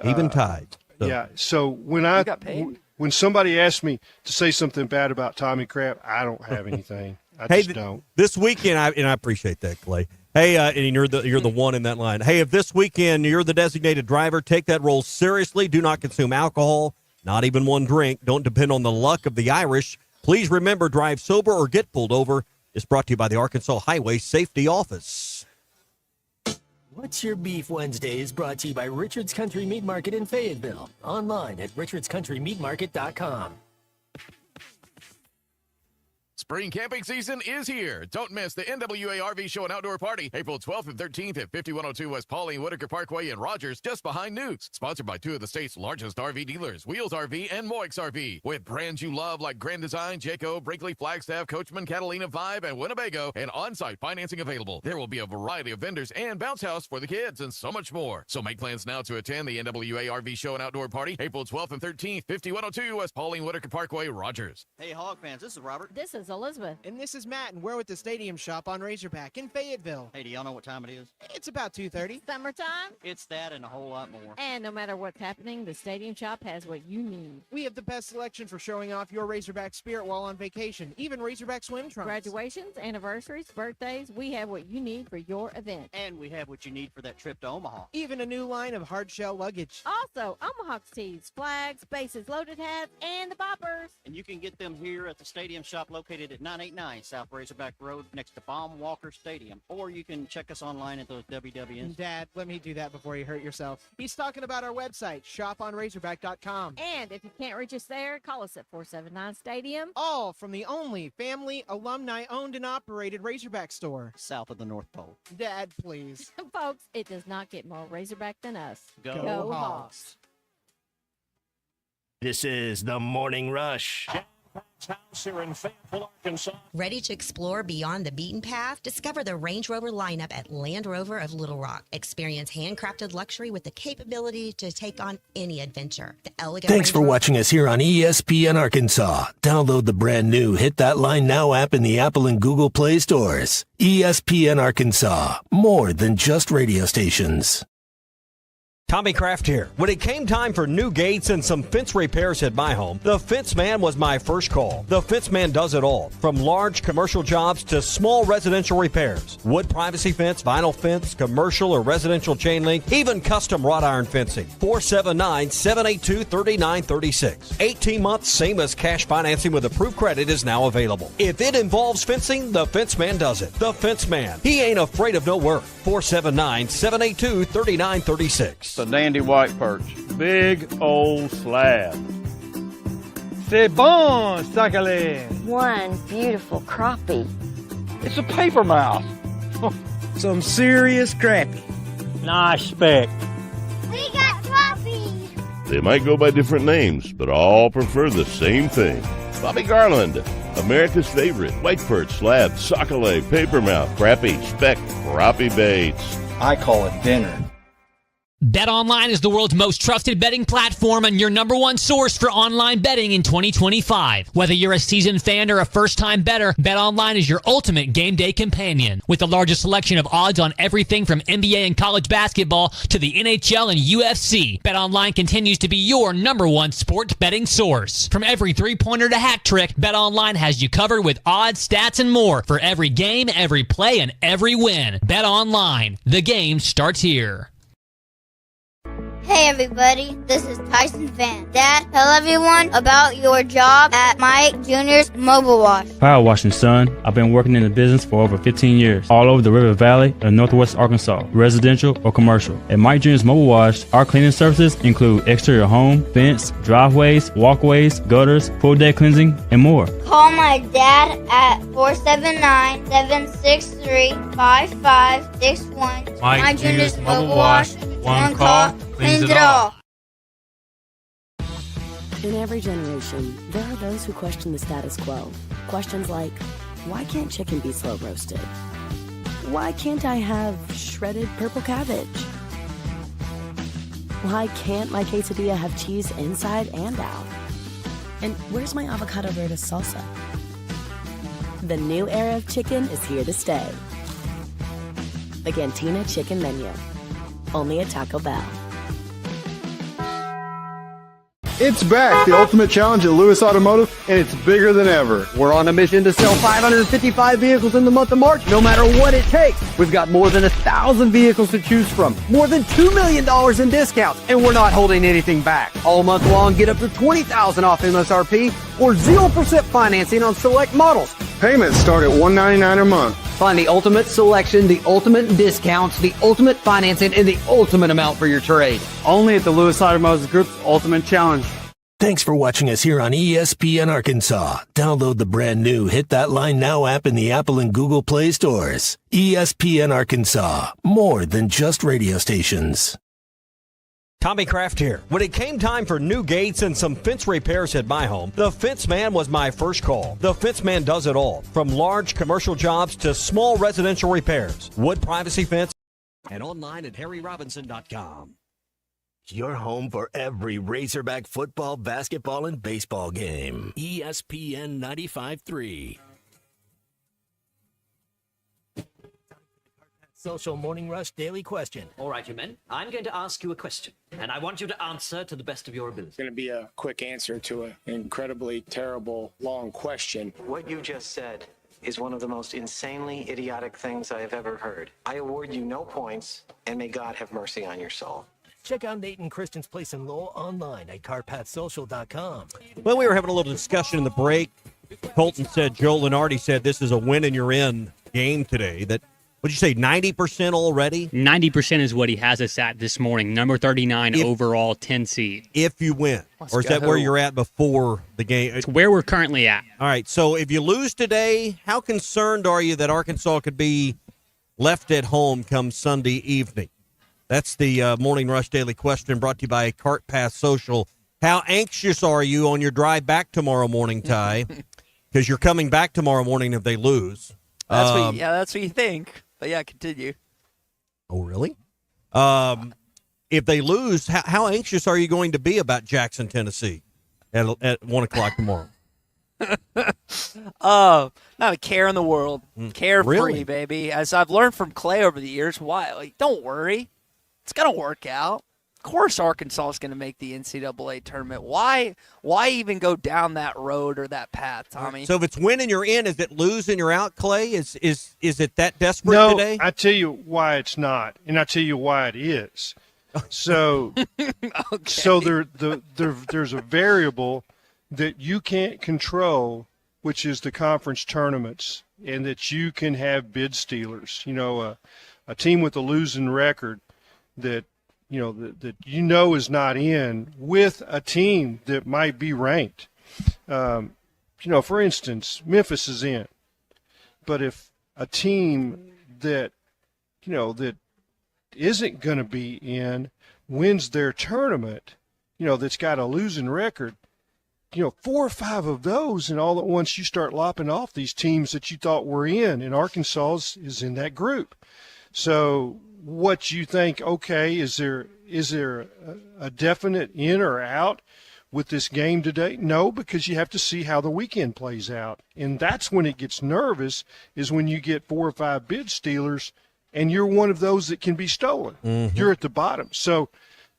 even tied. So.
Yeah. So when somebody asks me to say something bad about Tommy Crab, I don't have anything. I just don't.
This weekend, I appreciate that, Clay. Hey, and you're the one in that line. Hey, if this weekend you're the designated driver, take that role seriously. Do not consume alcohol, not even one drink. Don't depend on the luck of the Irish. Please remember, drive sober or get pulled over. It's brought to you by the Arkansas Highway Safety Office.
What's Your Beef Wednesday is brought to you by Richard's Country Meat Market in Fayetteville. Online at richardscountrymeatmarket.com.
Spring camping season is here. Don't miss the NWA RV Show and Outdoor Party, April 12th and 13th at 5102 West Pauline Whitaker Parkway in Rogers, just behind Newt's. Sponsored by two of the state's largest RV dealers, Wheels RV and Moix RV. With brands you love like Grand Design, Jayco, Brinkley, Flagstaff, Coachman, Catalina, Vibe, and Winnebago, and on-site financing available. There will be a variety of vendors and bounce house for the kids and so much more. So make plans now to attend the NWA RV Show and Outdoor Party, April 12th and 13th, 5102 West Pauline Whitaker Parkway, Rogers.
Hey, Hog fans, this is Robert.
This is Elizabeth.
And this is Matt, and we're with the Stadium Shop on Razorback in Fayetteville.
Hey, do y'all know what time it is?
It's about 2:30.
Summertime?
It's that and a whole lot more.
And no matter what's happening, the Stadium Shop has what you need.
We have the best selection for showing off your Razorback spirit while on vacation, even Razorback swim trunks.
Graduations, anniversaries, birthdays, we have what you need for your event.
And we have what you need for that trip to Omaha.
Even a new line of hard shell luggage.
Also, Omaha tees, flags, bases, loaded hats, and the boppers.
And you can get them here at the Stadium Shop located at 989 South Razorback Road next to Baum Walker Stadium. Or you can check us online at those WWNs.
Dad, let me do that before you hurt yourself. He's talking about our website, shoponrazorback.com.
And if you can't reach us there, call us at 479-STADIUM.
All from the only family, alumni-owned and operated Razorback store.
South of the North Pole.
Dad, please.
Folks, it does not get more Razorback than us.
Go Hawks.
This is the Morning Rush.
Here in Fayetteville, Arkansas.
Ready to explore beyond the beaten path? Discover the Range Rover lineup at Land Rover of Little Rock. Experience handcrafted luxury with the capability to take on any adventure. The elegant
Thanks for watching us here on ESPN Arkansas. Download the brand new Hit That Line Now app in the Apple and Google Play stores. ESPN Arkansas, more than just radio stations.
Tommy Kraft here. When it came time for new gates and some fence repairs at my home, the Fence Man was my first call. The Fence Man does it all, from large commercial jobs to small residential repairs. Wood privacy fence, vinyl fence, commercial or residential chain link, even custom wrought iron fencing. 479-782-3936. 18 months, same as cash financing with approved credit is now available. If it involves fencing, the Fence Man does it. The Fence Man. He ain't afraid of no work. 479-782-3936.
A dandy white perch. Big old slab. C'est bon, sacalé.
One beautiful crappie.
It's a paper mouth. Some serious crappie. Nice speck.
We got crappie.
They might go by different names, but all prefer the same thing. Bobby Garland, America's favorite. White perch, slab, sockeye, papermouth, crappie, speck, crappie baits.
I call it dinner.
BetOnline is the world's most trusted betting platform and your number one source for online betting in 2025. Whether you're a seasoned fan or a first-time bettor, BetOnline is your ultimate game day companion. With the largest selection of odds on everything from NBA and college basketball to the NHL and UFC, BetOnline continues to be your number one sports betting source. From every three-pointer to hat trick, BetOnline has you covered with odds, stats, and more for every game, every play, and every win. BetOnline. The game starts here.
Hey everybody, this is Tyson Van. Dad, tell everyone about your job at Mike Jr.'s Mobile Wash.
Power washing, son. I've been working in the business for over 15 years, all over the River Valley and Northwest Arkansas, residential or commercial. At Mike Jr.'s Mobile Wash, our cleaning services include exterior home, fence, driveways, walkways, gutters, full deck cleansing, and more.
Call my dad at 479-763-5561.
Mike Jr.'s Mobile Wash.
One call, cleans it all.
In every generation, there are those who question the status quo. Questions like, why can't chicken be slow roasted? Why can't I have shredded purple cabbage? Why can't my quesadilla have cheese inside and out? And where's my avocado verde salsa? The new era of chicken is here to stay. The Cantina Chicken Menu. Only at Taco Bell.
It's back, the Ultimate Challenge at Lewis Automotive, and it's bigger than ever.
We're on a mission to sell 555 vehicles in the month of March, no matter what it takes. We've got more than 1,000 vehicles to choose from, more than $2 million in discounts, and we're not holding anything back. All month long, get up to $20,000 off MSRP or 0% financing on select models.
Payments start at $199 a month.
Find the ultimate selection, the ultimate discounts, the ultimate financing, and the ultimate amount for your trade. Only at the Lewis Automotive Group's Ultimate Challenge.
Thanks for watching us here on ESPN Arkansas. Download the brand new Hit That Line Now app in the Apple and Google Play stores. ESPN Arkansas, more than just radio stations.
Tommy Kraft here. When it came time for new gates and some fence repairs at my home, the Fence Man was my first call. The Fence Man does it all, from large commercial jobs to small residential repairs, wood privacy fence, and online at harryrobinson.com.
Your home for every Razorback football, basketball, and baseball game. ESPN 95.3. Social Morning Rush Daily Question.
All right, you men. I'm going to ask you a question, and I want you to answer to the best of your ability.
It's going to be a quick answer to an incredibly terrible, long question.
What you just said is one of the most insanely idiotic things I have ever heard. I award you no points, and may God have mercy on your soul.
Check out Nate and Christian's Place in Lowell online at carpathsocial.com.
Well, we were having a little discussion in the break. Colton said, Joe Lenardi said this is a win and you're in game today. That, what'd you say, 90% already?
90% is what he has us at this morning. Number 39 overall, 10 seed.
If you win. Or is that where you're at before the game?
It's where we're currently at.
All right, so if you lose today, how concerned are you that Arkansas could be left at home come Sunday evening? That's the Morning Rush Daily Question brought to you by Cart Path Social. How anxious are you on your drive back tomorrow morning, Ty? Because you're coming back tomorrow morning if they lose.
That's what you think. But yeah, continue.
Oh, really? If they lose, how anxious are you going to be about Jackson, Tennessee at 1 o'clock tomorrow?
Not a care in the world. Carefree,
Really?
baby. As I've learned from Clay over the years, why? Like, don't worry. It's going to work out. Of course Arkansas is going to make the NCAA tournament. Why even go down that road or that path, Tommy?
So if it's win and you're in, is it lose and you're out, Clay? Is it that desperate today?
No, I tell you why it's not, and I tell you why it is. So, so there's a variable that you can't control, which is the conference tournaments, and that you can have bid stealers. You know, a team with a losing record that is not in with a team that might be ranked. For instance, Memphis is in, but if a team that isn't going to be in wins their tournament, that's got a losing record, 4 or 5 of those, and all at once you start lopping off these teams that you thought were in, and Arkansas is in that group. So what you think, okay, is there a definite in or out with this game today? No, because you have to see how the weekend plays out. And that's when it gets nervous, is when you get 4 or 5 bid stealers and you're one of those that can be stolen. Mm-hmm. You're at the bottom. So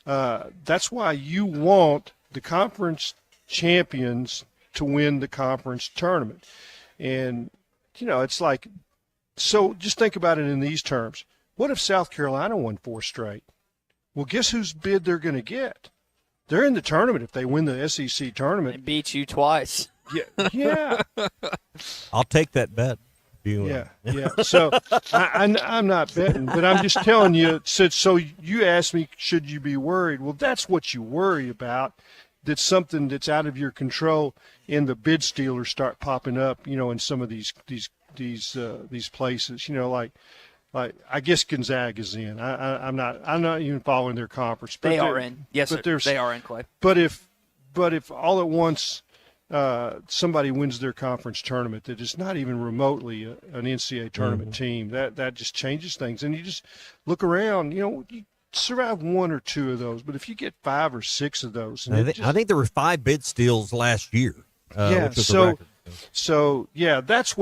that's why you want the conference champions to win the conference tournament. And, it's like, so just think about it in these terms. What if South Carolina won 4 straight? Well, guess whose bid they're going to get? They're in the tournament if they win the SEC tournament.
They beat you twice.
Yeah.
I'll take that bet.
Yeah. So I'm not betting, but I'm just telling you. So you asked me, should you be worried? Well, that's what you worry about. That's something that's out of your control, and the bid stealers start popping up, in some of these places. Like I guess Gonzaga's in. I'm not even following their conference. But
they are in. Yes, sir. They are in, Clay.
But if all at once somebody wins their conference tournament that is not even remotely an NCAA tournament team, that just changes things. And you just look around, you survive one or two of those, but if you get 5 or 6 of those, and
I think there were 5 bid steals last year. Which was a record.
So that's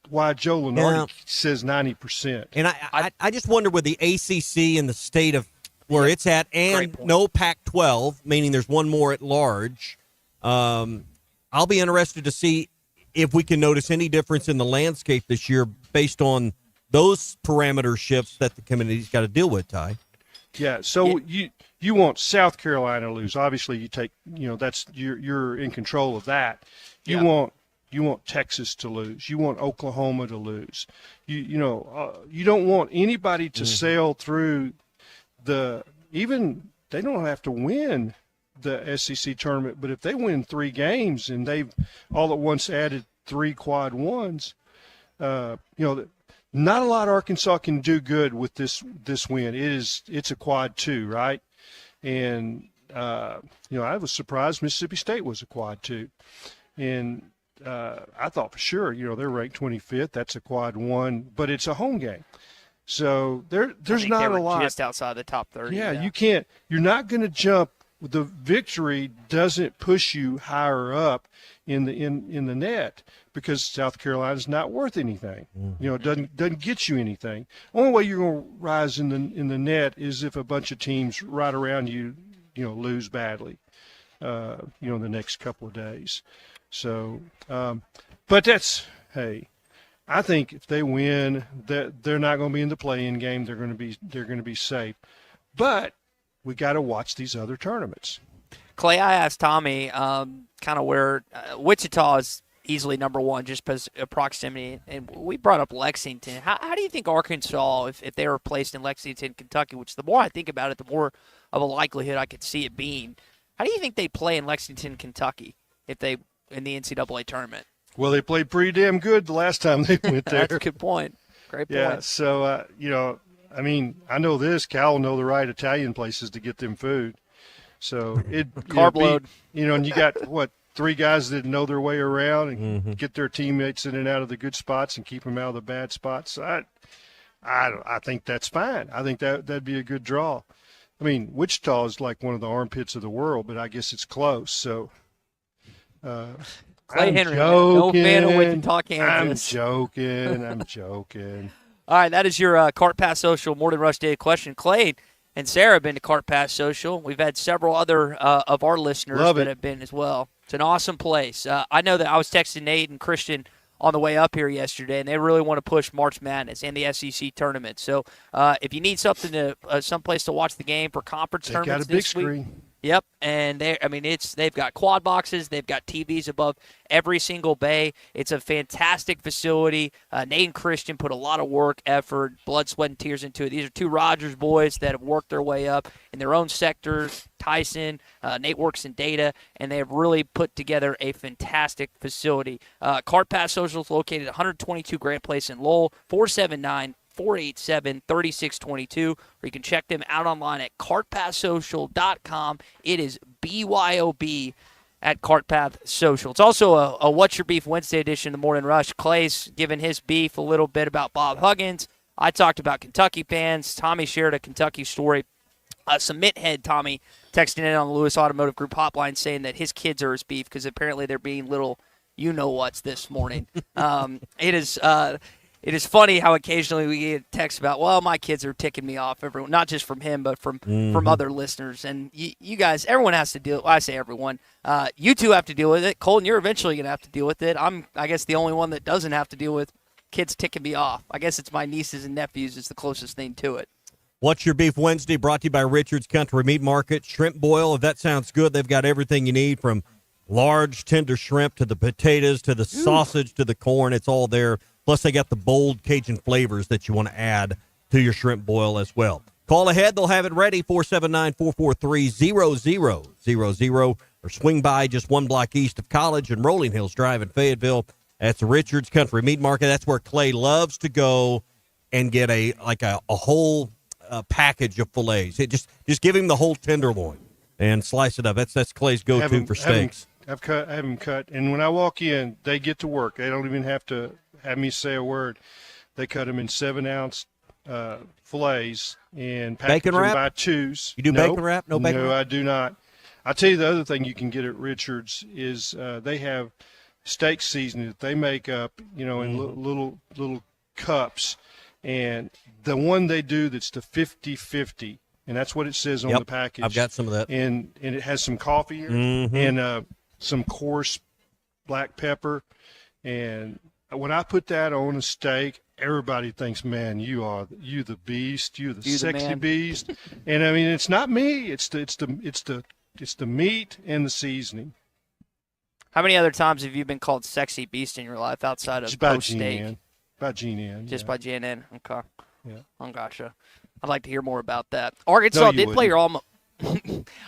why Joe Lenardi says 90%.
And I just wonder with the ACC and the state of where it's at, and no Pac-12, meaning there's one more at large. I'll be interested to see if we can notice any difference in the landscape this year based on those parameter shifts that the community's got to deal with, Ty.
Yeah, so you want South Carolina to lose. Obviously, you take that's you're in control of that. You want Texas to lose. You want Oklahoma to lose. You don't want anybody to sail through even they don't have to win the SEC tournament, but if they win 3 games and they've all at once added 3 quad ones, not a lot Arkansas can do good with this win. It's a quad 2, right? And I was surprised Mississippi State was a quad 2, and I thought for sure they're ranked 25th. That's a quad 1, but it's a home game, so there's not a lot
just outside the top 30.
Yeah, you can't. You're not going to jump. The victory doesn't push you higher up in the net because South Carolina's not worth anything. It doesn't get you anything. Only way you're going to rise in the net is if a bunch of teams right around you, lose badly, the next couple of days. So, but I think if they win, that they're not going to be in the play-in game. They're going to be safe, but we got to watch these other tournaments.
Clay, I asked Tommy kind of where Wichita is easily number 1 just because of proximity, and we brought up Lexington. How do you think Arkansas, if they were placed in Lexington, Kentucky, which the more I think about it, the more of a likelihood I could see it being, how do you think they play in Lexington, Kentucky in the NCAA tournament?
Well, they played pretty damn good the last time they went there.
That's a good point. Great point.
Yeah, so, I know this. Cal will know the right Italian places to get them food. So
carb load.
And you got 3 guys that know their way around and get their teammates in and out of the good spots and keep them out of the bad spots. So I think that's fine. I think that'd be a good draw. I mean, Wichita is like one of the armpits of the world, but I guess it's close. So,
Clay Henry, no fan of Wichita, Kansas.
I'm joking.
All right, that is your Cart Pass Social Morning Rush Day question. Clay and Sarah have been to Cart Pass Social. We've had several other of our listeners that have been as well. It's an awesome place. I know that I was texting Nate and Christian on the way up here yesterday, and they really want to push March Madness and the SEC tournament. So if you need something to someplace to watch the game for conference tournaments this week.
Got a big screen.
Yep, and they've got quad boxes, they've got TVs above every single bay. It's a fantastic facility. Nate and Christian put a lot of work, effort, blood, sweat, and tears into it. These are 2 Rogers boys that have worked their way up in their own sectors. Tyson, Nate works in data, and they have really put together a fantastic facility. Cart Pass Social is located at 122 Grant Place in Lowell, 479-487-3622, or you can check them out online at cartpathsocial.com. It is BYOB at Cartpath Social. It's also a What's Your Beef Wednesday edition of the Morning Rush. Clay's given his beef a little bit about Bob Huggins. I talked about Kentucky fans. Tommy shared a Kentucky story. Some Mithead Tommy texting in on the Lewis Automotive Group hotline saying that his kids are his beef because apparently they're being little you-know-whats this morning. It is funny how occasionally we get texts about, well, my kids are ticking me off. Everyone, not just from him, but from other listeners. And you guys, everyone has to deal. I say everyone. You two have to deal with it. Colton, you're eventually going to have to deal with it. I guess, the only one that doesn't have to deal with kids ticking me off. I guess it's my nieces and nephews is the closest thing to it.
What's Your Beef Wednesday, brought to you by Richard's Country Meat Market. Shrimp boil, if that sounds good, they've got everything you need, from large, tender shrimp to the potatoes to the sausage to the corn. It's all there. Plus, they got the bold Cajun flavors that you want to add to your shrimp boil as well. Call ahead. They'll have it ready, 479-443-0000, or swing by just 1 block east of College and Rolling Hills Drive in Fayetteville. That's Richard's Country Meat Market. That's where Clay loves to go and get a whole package of fillets. Just give him the whole tenderloin and slice it up. That's Clay's go-to for steaks.
I have them cut, and when I walk in, they get to work. They don't even have to have me say a word. They cut them in 7-ounce fillets and package
Bacon
them
wrap?
by twos.
You do
No,
bacon wrap? No bacon
No,
wrap?
I do not. I'll tell you the other thing you can get at Richard's is they have steak seasoning that they make up, in little cups. And the one they do that's the 50-50, and that's what it says on
Yep,
the package.
I've got some of that.
And it has some coffee in it and some coarse black pepper. And when I put that on a steak, everybody thinks, man, you the beast, you the sexy beast. And I mean, it's not me. It's the meat and the seasoning.
How many other times have you been called sexy beast in your life outside of
Just by
post steak?
GNN. By GNN.
Just by GNN. Okay.
Yeah.
Oh, gotcha. I'd like to hear more about that. Arkansas did play your alma.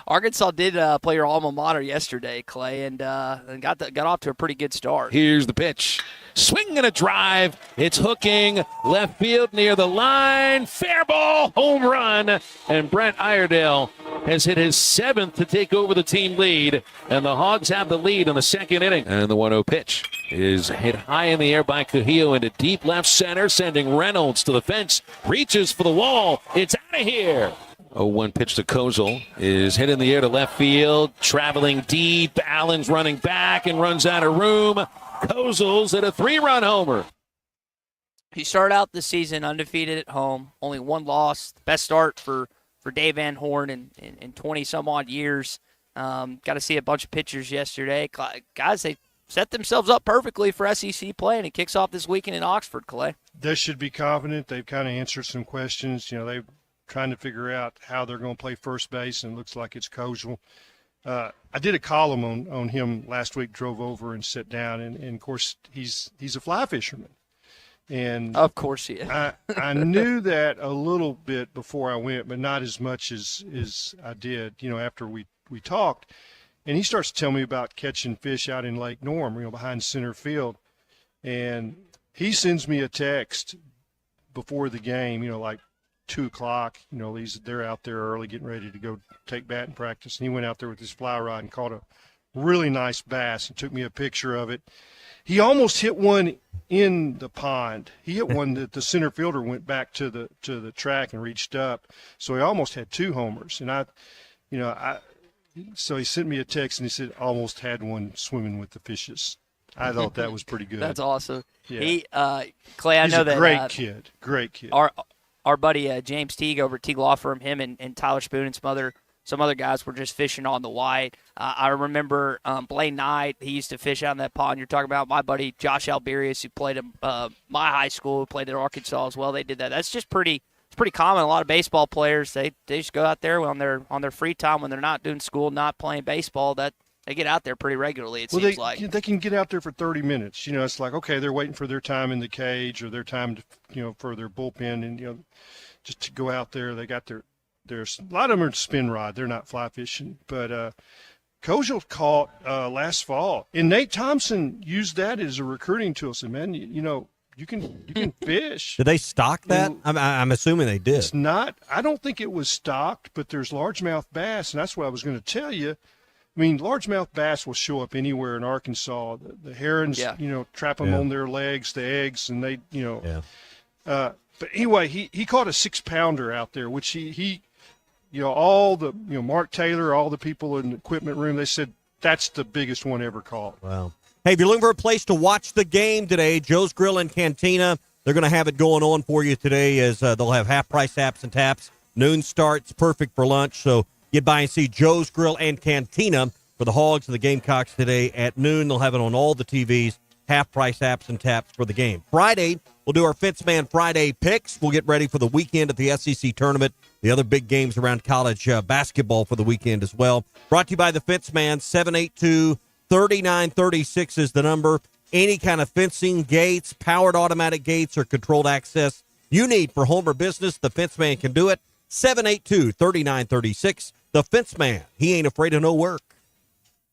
Arkansas did play your alma mater yesterday, Clay, and got off to a pretty good start.
Here's the pitch. Swing and a drive. It's hooking left field near the line. Fair ball, home run. And Brent Iredale has hit his 7th to take over the team lead. And the Hogs have the lead in the second inning. And the 1-0 pitch is hit high in the air by Cahillo into deep left center, sending Reynolds to the fence. Reaches for the wall. It's out of here. 0-1 pitch to Kozel is hit in the air to left field, traveling deep. Allen's running back and runs out of room. Kozel's at a 3-run homer.
He started out the season undefeated at home, only one loss. Best start for Dave Van Horn in 20-some-odd years. Got to see a bunch of pitchers yesterday. Guys, they set themselves up perfectly for SEC play, and it kicks off this weekend in Oxford, Clay.
They should be confident. They've kind of answered some questions. They've trying to figure out how they're going to play first base, and it looks like it's Kozel. I did a column on him last week, drove over and sat down, and of course, he's a fly fisherman. And
of course he is.
I knew that a little bit before I went, but not as much as I did, after we talked. And he starts to tell me about catching fish out in Lake Norm, behind center field. And he sends me a text before the game, like 2 o'clock, they're out there early getting ready to go take batting practice. And he went out there with his fly rod and caught a really nice bass and took me a picture of it. He almost hit one in the pond. He hit one that the center fielder went back to the track and reached up. So he almost had 2 homers. And so he sent me a text and he said, almost had one swimming with the fishes. I thought that was pretty good.
That's awesome.
Yeah.
Clay,
He's
know
a
that
great kid.
Our buddy James Teague over at Teague Law Firm, him and Tyler Spoon and some other guys were just fishing on the white. I remember Blaine Knight, he used to fish out in that pond you're talking about. My buddy Josh Alberius, who played at my high school, who played at Arkansas as well, they did that. That's just pretty common. A lot of baseball players, they just go out there on their free time when they're not doing school, not playing baseball. That they get out there pretty regularly, it seems like.
They can get out there for 30 minutes. It's like, okay, they're waiting for their time in the cage or their time to, for their bullpen and, just to go out there. They got their a lot of them are spin rod. They're not fly fishing. But Kozel caught last fall. And Nate Thompson used that as a recruiting tool. Said, man, you can fish.
Did they stock that? I'm assuming they did.
It's not. I don't think it was stocked, but there's largemouth bass, and that's what I was going to tell you. I mean, largemouth bass will show up anywhere in Arkansas. The herons, trap them on their legs, the eggs, and they, but anyway, he caught a 6-pounder out there, which he all the, Mark Taylor, all the people in the equipment room, they said that's the biggest one ever caught.
Wow. Hey, if you're looking for a place to watch the game today, Joe's Grill and Cantina, they're going to have it going on for you today as they'll have half-price apps and taps. Noon starts, perfect for lunch, so get by and see Joe's Grill and Cantina for the Hogs and the Gamecocks today at noon. They'll have it on all the TVs, half-price apps and taps for the game. Friday, we'll do our Fence Man Friday picks. We'll get ready for the weekend at the SEC tournament, the other big games around college basketball for the weekend as well. Brought to you by the Fence Man, 782-3936 is the number. Any kind of fencing, gates, powered automatic gates, or controlled access you need for home or business, the Fence Man can do it. 782-3936. The Fence Man. He ain't afraid of no work.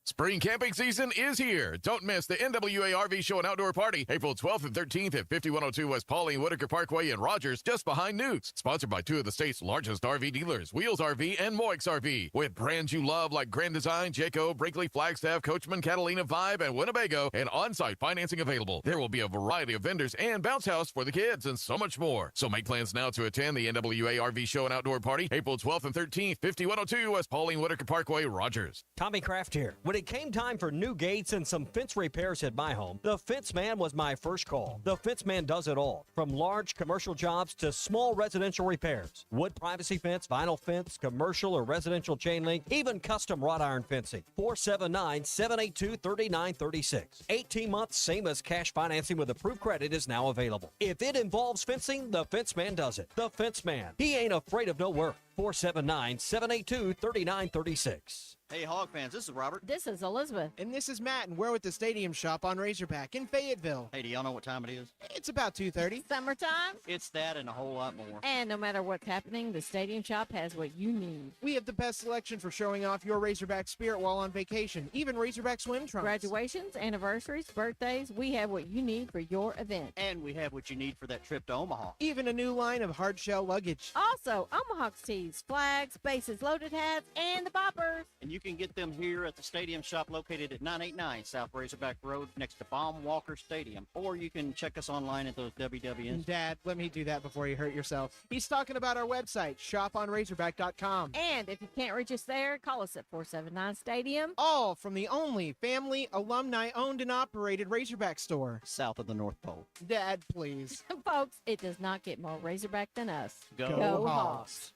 Spring camping season is here. Don't miss the NWA RV Show and Outdoor Party, April 12th and 13th at 5102 West Pauline Whitaker Parkway in Rogers, just behind Newt's. Sponsored by two of the state's largest RV dealers, Wheels RV and Moix RV. With brands you love like Grand Design, Jayco, Brinkley, Flagstaff, Coachman, Catalina, Vibe, and Winnebago, and on-site financing available. There will be a variety of vendors and bounce house for the kids and so much more. So make plans now to attend the NWA RV Show and Outdoor Party, April 12th and 13th, 5102 West Pauline Whitaker Parkway, Rogers.
Tommy Kraft here. When it came time for new gates and some fence repairs at my home, the Fence Man was my first call. The Fence Man does it all, from large commercial jobs to small residential repairs. Wood privacy fence, vinyl fence, commercial or residential chain link, even custom wrought iron fencing. 479-782-3936. 18 months, same as cash financing with approved credit is now available. If it involves fencing, the Fence Man does it. The Fence Man. He ain't afraid of no work. 479-782-3936.
Hey, Hog fans, this is Robert.
This is Elizabeth. And this is Matt, and we're with the Stadium Shop on Razorback in Fayetteville.
Hey, do y'all know what time it is?
It's about 2:30.
Summertime.
It's that and a whole lot more.
And no matter what's happening, the Stadium Shop has what you need.
We have the best selection for showing off your Razorback spirit while on vacation, even Razorback swim trunks.
Graduations, anniversaries, birthdays, we have what you need for your event.
And we have what you need for that trip to Omaha.
Even a new line of hard shell luggage.
Also, Omaha's tees, flags, bases, loaded hats, and the boppers.
And you can get them here at the Stadium Shop located at 989 South Razorback Road next to Baum Walker Stadium. Or you can check us online at those WWNs.
Dad, let me do that before you hurt yourself. He's talking about our website, shoponrazorback.com.
And if you can't reach us there, call us at 479-STADIUM.
All from the only family, alumni-owned and operated Razorback store.
South of the North Pole.
Dad, please.
Folks, it does not get more Razorback than us.
Go
Hawks.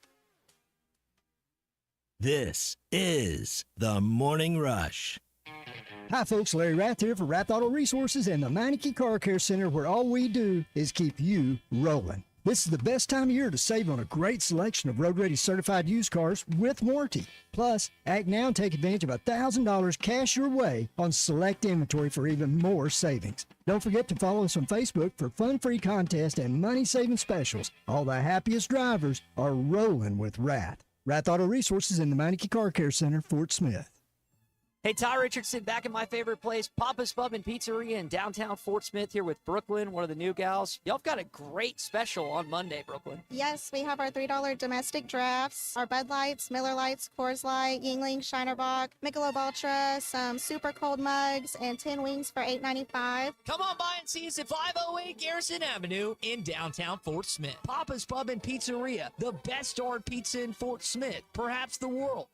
This is the Morning Rush.
Hi folks, Larry Rath here for Rath Auto Resources and the Meineke Car Care Center, where all we do is keep you rolling. This is the best time of year to save on a great selection of road-ready certified used cars with warranty. Plus, act now and take advantage of $1,000 cash your way on select inventory for even more savings. Don't forget to follow us on Facebook for fun-free contests and money-saving specials. All the happiest drivers are rolling with Rath. Rath Auto Resources in the Meineke Car Care Center, Fort Smith.
Hey, Ty Richardson back in my favorite place, Papa's Pub and Pizzeria in downtown Fort Smith here with Brooklyn, one of the new gals. Y'all have got a great special on Monday, Brooklyn.
Yes, we have our $3 domestic drafts, our Bud Lights, Miller Lights, Coors Light, Yingling, Shiner Bock, Michelob Ultra, some super cold mugs, and 10 wings for $8.95.
Come on by and see us at 508 Garrison Avenue in downtown Fort Smith. Papa's Pub and Pizzeria, the best darn pizza in Fort Smith, perhaps the world.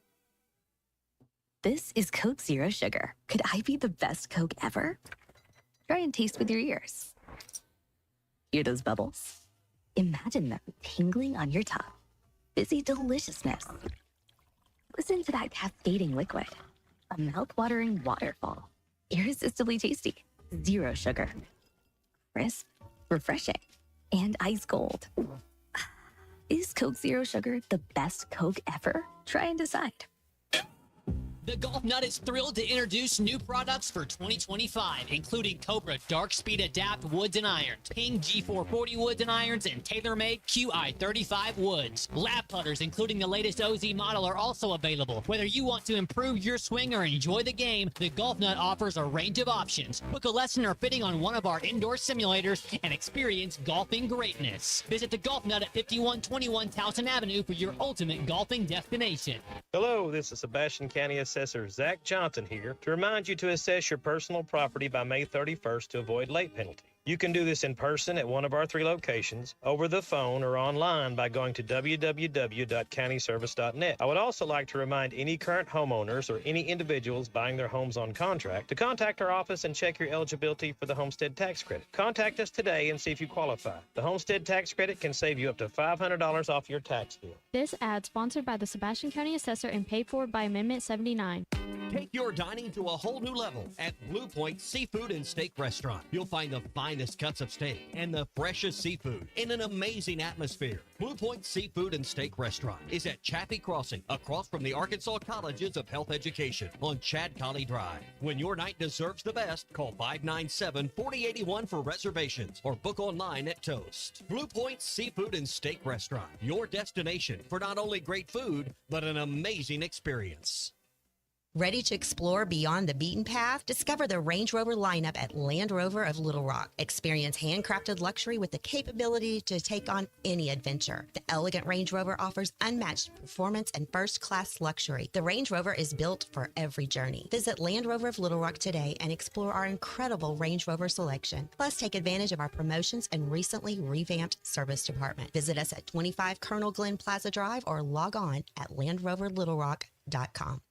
This is Coke Zero Sugar. Could I be the best Coke ever? Try and taste with your ears. Hear those bubbles? Imagine them tingling on your tongue. Fizzy deliciousness. Listen to that cascading liquid. A mouth-watering waterfall. Irresistibly tasty. Zero sugar. Crisp, refreshing, and ice cold. Is Coke Zero Sugar the best Coke ever? Try and decide.
The Golf Nut is thrilled to introduce new products for 2025, including Cobra Dark Speed Adapt Woods and Irons, Ping G440 Woods and Irons, and TaylorMade QI35 Woods. Lap putters, including the latest OZ model, are also available. Whether you want to improve your swing or enjoy the game, the Golf Nut offers a range of options. Book a lesson or fitting on one of our indoor simulators and experience golfing greatness. Visit the Golf Nut at 5121 Towson Avenue for your ultimate golfing destination.
Hello, this is Sebastian County Assessor Zach Johnson here to remind you to assess your personal property by May 31st to avoid late penalty. You can do this in person at one of our 3 locations, over the phone, or online by going to www.countyservice.net. I would also like to remind any current homeowners or any individuals buying their homes on contract to contact our office and check your eligibility for the homestead tax credit. Contact us today and see if you qualify. The homestead tax credit can save you up to $500 off your tax bill.
This ad sponsored by the Sebastian County Assessor and paid for by Amendment 79.
Take your dining to a whole new level at Blue Point Seafood and Steak Restaurant. You'll find the finest cuts of steak and the freshest seafood in an amazing atmosphere. Blue Point Seafood and Steak Restaurant is at Chaffee Crossing, across from the Arkansas Colleges of Health Education on Chad Colley Drive. When your night deserves the best, call 597-4081 for reservations or book online at Toast. Blue Point Seafood and Steak Restaurant, your destination for not only great food, but an amazing experience.
Ready to explore beyond the beaten path? Discover the Range Rover lineup at Land Rover of Little Rock. Experience handcrafted luxury with the capability to take on any adventure. The elegant Range Rover offers unmatched performance and first-class luxury. The Range Rover is built for every journey. Visit Land Rover of Little Rock today and explore our incredible Range Rover selection. Plus, take advantage of our promotions and recently revamped service department. Visit us at 25 Colonel Glenn Plaza Drive or log on at LandRoverLittleRock.com.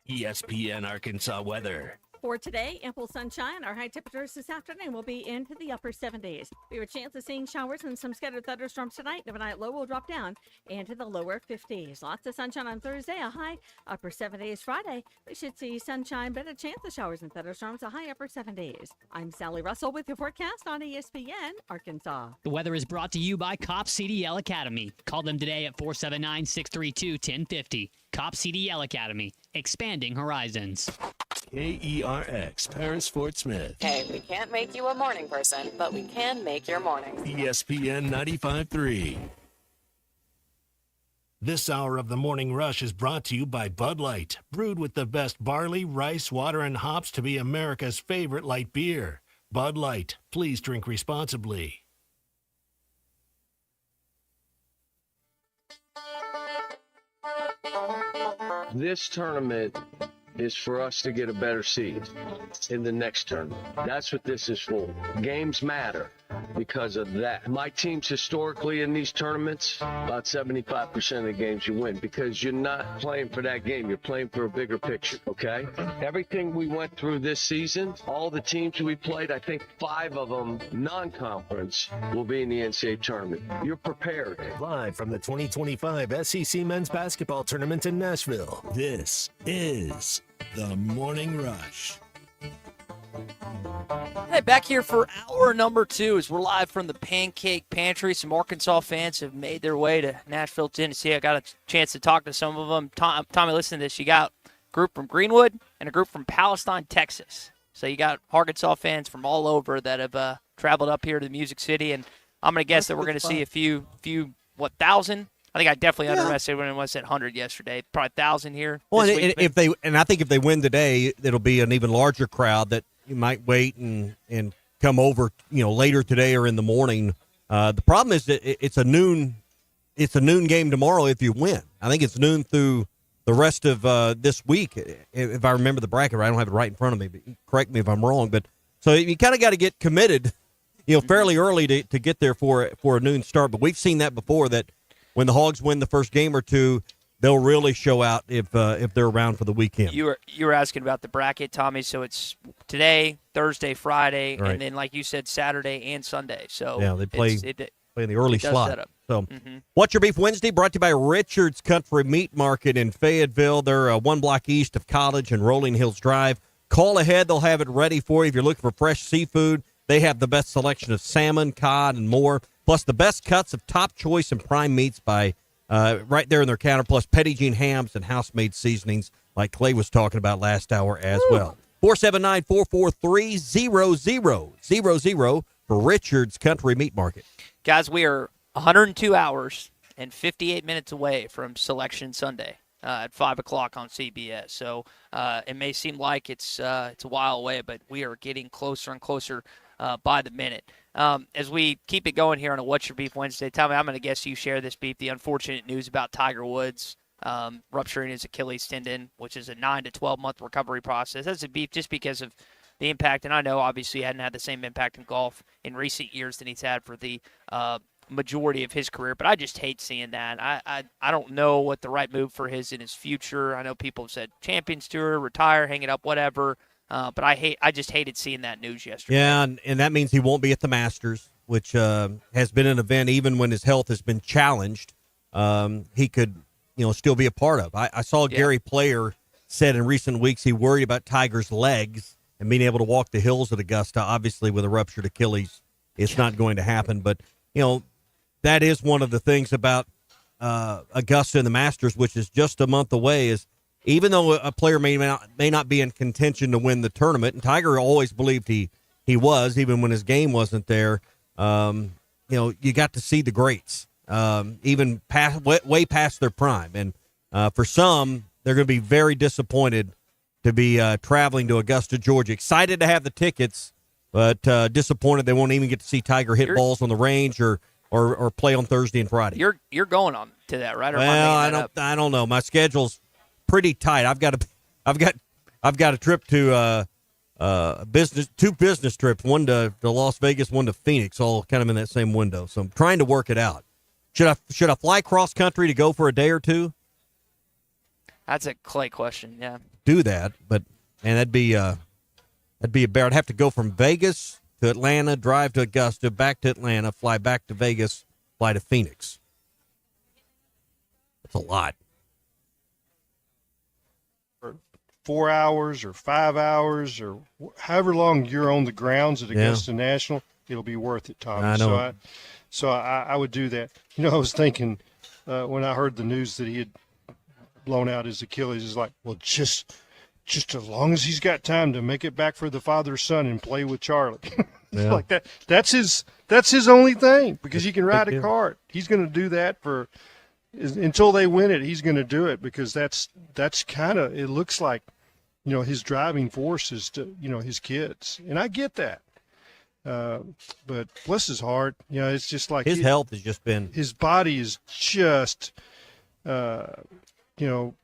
ESPN Arkansas weather.
For today, ample sunshine. Our high temperatures this afternoon will be into the upper 70s. We have a chance of seeing showers and some scattered thunderstorms tonight. The overnight low will drop down into the lower 50s. Lots of sunshine on Thursday, a high upper 70s. Friday, we should see sunshine, but a chance of showers and thunderstorms, a high upper 70s. I'm Sally Russell with your forecast on ESPN Arkansas.
The weather is brought to you by Cop CDL Academy. Call them today at 479-632-1050. Cop CDL Academy, expanding horizons.
KERX, Paris Fort Smith.
Hey, we can't make you a morning person, but we can make your mornings.
ESPN 95.3. This hour of the Morning Rush is brought to you by Bud Light, brewed with the best barley, rice, water, and hops to be America's favorite light beer. Bud Light, please drink responsibly.
This tournament is for us to get a better seed in the next tournament. That's what this is for. Games matter because of that. My teams historically in these tournaments, about 75% of the games you win because you're not playing for that game. You're playing for a bigger picture, okay? Everything we went through this season, all the teams we played, I think 5 of them non-conference will be in the NCAA tournament. You're prepared.
Live from the 2025 SEC Men's Basketball Tournament in Nashville, this is The Morning Rush.
Hey, back here for hour number 2 as we're live from the Pancake Pantry. Some Arkansas fans have made their way to Nashville, Tennessee. I got a chance to talk to some of them. Tommy, listen to this. You got a group from Greenwood and a group from Palestine, Texas. So you got Arkansas fans from all over that have traveled up here to the Music City, and I'm going to guess that we're going to see a few, 1,000? I think I definitely underestimated when I said 100 yesterday. Probably 1,000 here.
Well, and I think if they win today, it'll be an even larger crowd that you might wait and come over, later today or in the morning. The problem is that it's a noon game tomorrow if you win. I think it's noon through the rest of this week, if I remember the bracket right. I don't have it right in front of me, but correct me if I'm wrong. But so you kind of got to get committed, fairly early to get there for a noon start. But we've seen that before, that when the Hogs win the first game or two, they'll really show out if they're around for the weekend.
You were asking about the bracket, Tommy. So it's today, Thursday, Friday,
right,
and then like you said, Saturday and Sunday. So
yeah, they play in the early slot. So,
Mm-hmm.
What's Your Beef Wednesday? Brought to you by Richard's Country Meat Market in Fayetteville. They're 1 block east of College and Rolling Hills Drive. Call ahead; they'll have it ready for you. If you're looking for fresh seafood, they have the best selection of salmon, cod, and more. Plus the best cuts of top choice and prime meats by right there in their counter, plus Petit hams and house-made seasonings like Clay was talking about last hour as well. 479-443-0000 for Richard's Country Meat Market.
Guys, we are 102 hours and 58 minutes away from Selection Sunday at 5 o'clock on CBS. So it may seem like it's a while away, but we are getting closer and closer by the minute. As we keep it going here on a What's Your Beef Wednesday, Tommy, I'm going to guess you share this beef, the unfortunate news about Tiger Woods rupturing his Achilles tendon, which is a 9 to 12-month recovery process. That's a beef just because of the impact, and I know obviously he hadn't had the same impact in golf in recent years than he's had for the majority of his career, but I just hate seeing that. I don't know what the right move for his in his future. I know people have said Champions Tour, retire, hang it up, whatever. But I just hated seeing that news yesterday.
Yeah, and that means he won't be at the Masters, which has been an event even when his health has been challenged. He could, still be a part of. I saw Gary Player said in recent weeks he worried about Tiger's legs and being able to walk the hills at Augusta. Obviously, with a ruptured Achilles, it's not going to happen. But that is one of the things about Augusta and the Masters, which is just a month away, is even though a player may not be in contention to win the tournament, and Tiger always believed he was, even when his game wasn't there, you got to see the greats, even way past their prime. And for some, they're going to be very disappointed to be traveling to Augusta, Georgia. Excited to have the tickets, but disappointed they won't even get to see Tiger hit balls on the range or play on Thursday and Friday.
You're going on to that, right? Or
Well, I don't know. My schedule's pretty tight. I've got a trip to two business trips, one to Las Vegas, one to Phoenix, all kind of in that same window. So I'm trying to work it out. Should I fly cross country to go for a day or two?
That's a Clay question. Yeah.
Do that, but that'd be a bear. I'd have to go from Vegas to Atlanta, drive to Augusta, back to Atlanta, fly back to Vegas, fly to Phoenix. That's a lot.
4 hours or 5 hours or however long you're on the grounds at Augusta National, it'll be worth it, Tommy.
I know.
So I would do that. You know, I was thinking when I heard the news that he had blown out his Achilles, is like, well, just as long as he's got time to make it back for the father son and play with Charlie.
Yeah.
Like that. That's his only thing, because he can ride a kart. He's going to do that until they win it. He's going to do it, because that's kind of, it looks like, you know, his driving force is to, you know, his kids. And I get that. But bless his heart, you know, it's just like
his health has just been,
his body is just, you know,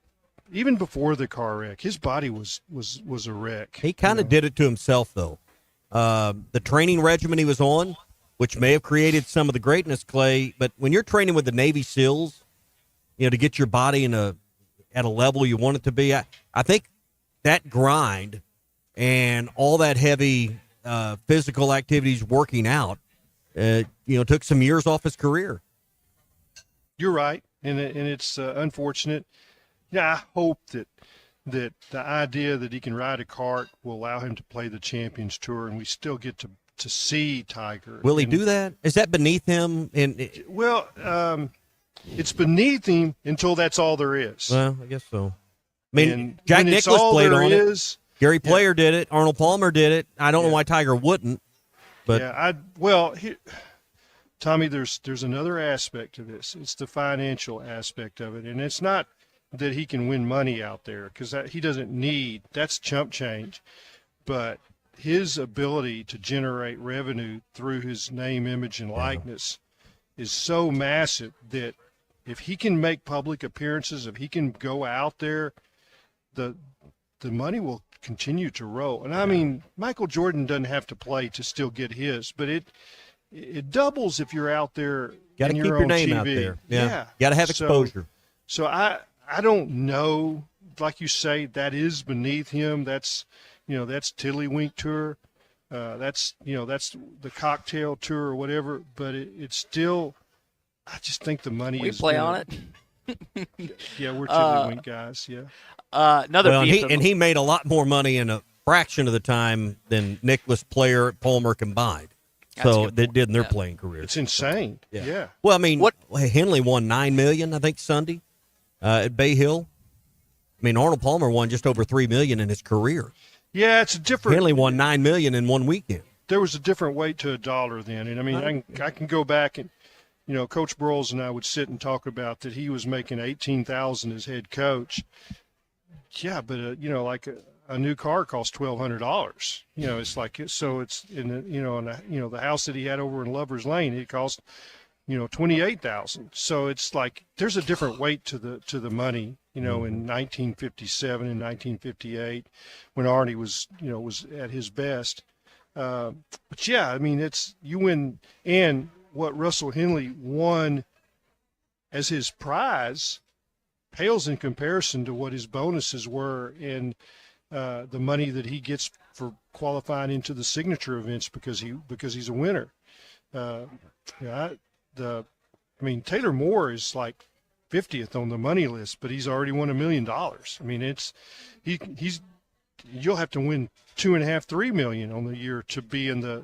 even before the car wreck, his body was a wreck.
He kind of did it to himself, though. The training regimen he was on, which may have created some of the greatness, Clay, but when you're training with the Navy SEALs, you know, to get your body at a level you want it to be, I think that grind and all that heavy physical activities, working out, you know, took some years off his career.
You're right, and it's unfortunate. Yeah, I hope that the idea that he can ride a kart will allow him to play the Champions Tour, and we still get to see Tiger.
Will he do that? Is that beneath him?
Well, it's beneath him until that's all there is.
Well, I guess so. I mean,
And
Jack
when it's
Nicklaus
all
played
there
on
is,
it. Gary Player did it. Arnold Palmer did it. I don't know why Tiger wouldn't. But
Tommy, there's another aspect to this. It's the financial aspect of it, and it's not that he can win money out there, because he doesn't need, that's chump change, but his ability to generate revenue through his name, image, and likeness is so massive that if he can make public appearances, if he can go out there, the money will continue to roll. And I mean, Michael Jordan doesn't have to play to still get his, but it doubles if you're out there.
Got to keep your name
TV.
out there.
Yeah.
Got to have exposure.
So I don't know. Like you say, that is beneath him. That's, you know, that's Tiddlywink Tour. That's, you know, that's the Cocktail Tour or whatever. But it's still, I just think the money is.
We play on it.
Yeah, we're Tiddlywink guys. Yeah.
He made a lot more money in a fraction of the time than Nicklaus, Player, Palmer combined. So they did in their playing careers.
It's insane. Yeah.
Well, I mean, Henley won $9 million, I think, Sunday at Bay Hill. I mean, Arnold Palmer won just over $3 million in his career.
Yeah, it's a different.
Henley won $9 million in one weekend.
There was a different weight to a dollar then, and I mean, I can go back and, you know, Coach Broyles and I would sit and talk about that he was making $18,000 as head coach. Yeah, but you know, like a new car costs $1,200. You know, it's like, so it's in the house that he had over in Lovers Lane, it cost, you know, $28,000. So it's like there's a different weight to the money. You know, in 1957 and 1958, when Arnie was at his best. But yeah, I mean, it's you win, and what Russell Henley won as his prize pales in comparison to what his bonuses were and the money that he gets for qualifying into the signature events because he's a winner. I mean, Taylor Moore is like 50th on the money list, but he's already won $1 million. I mean, you'll have to win $2.5–3 million on the year to be in the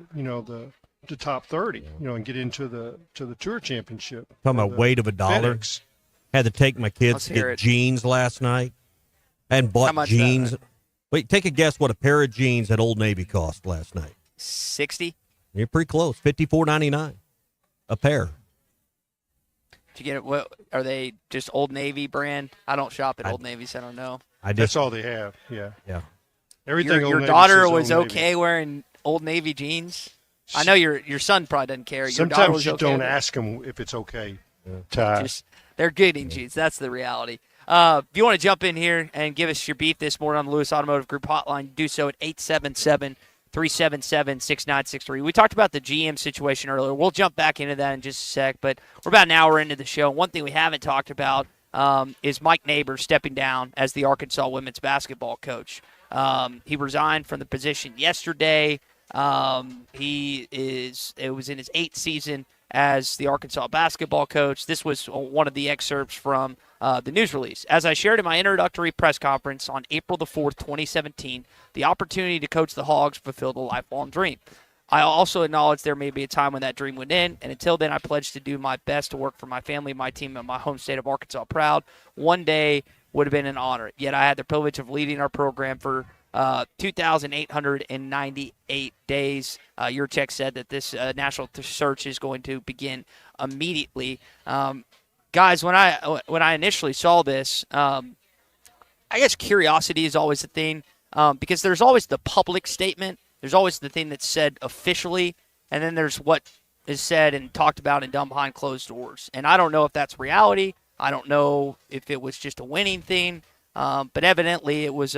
top 30, and get into the Tour Championship.
Talking about weight of a dollar.
FedEx.
Had to take my kids to get jeans last night. I hadn't bought jeans. Wait, take a guess what a pair of jeans at Old Navy cost last night.
$60.
You're pretty close. $54.99 a pair.
Did you get it? What are they? Just Old Navy brand? I don't shop at Old Navy, so I don't know.
That's all they have. Yeah.
Yeah.
Everything.
Your
Old Navy
daughter
says
was
Old Navy.
okay wearing Old Navy jeans. I know your son probably doesn't care. Your daughter
Sometimes
was
you
okay
don't
with it?
ask them if it's okay. Ty.
They're good in jeans. That's the reality. If you want to jump in here and give us your beef this morning on the Lewis Automotive Group hotline, do so at 877-377-6963. We talked about the GM situation earlier. We'll jump back into that in just a sec, but we're about an hour into the show. One thing we haven't talked about is Mike Neighbors stepping down as the Arkansas women's basketball coach. He resigned from the position yesterday. It was in his 8th season as the Arkansas basketball coach. This was one of the excerpts from the news release. As I shared in my introductory press conference on April the 4th, 2017, the opportunity to coach the Hogs fulfilled a lifelong dream. I also acknowledge there may be a time when that dream would end, and until then, I pledge to do my best to work for my family, my team, and my home state of Arkansas proud. One day would have been an honor, yet I had the privilege of leading our program for 2,898 days. Your check said that this national search is going to begin immediately. Guys, when I initially saw this, I guess curiosity is always a thing because there's always the public statement. There's always the thing that's said officially, and then there's what is said and talked about and done behind closed doors. And I don't know if that's reality. I don't know if it was just a winning thing, but evidently it was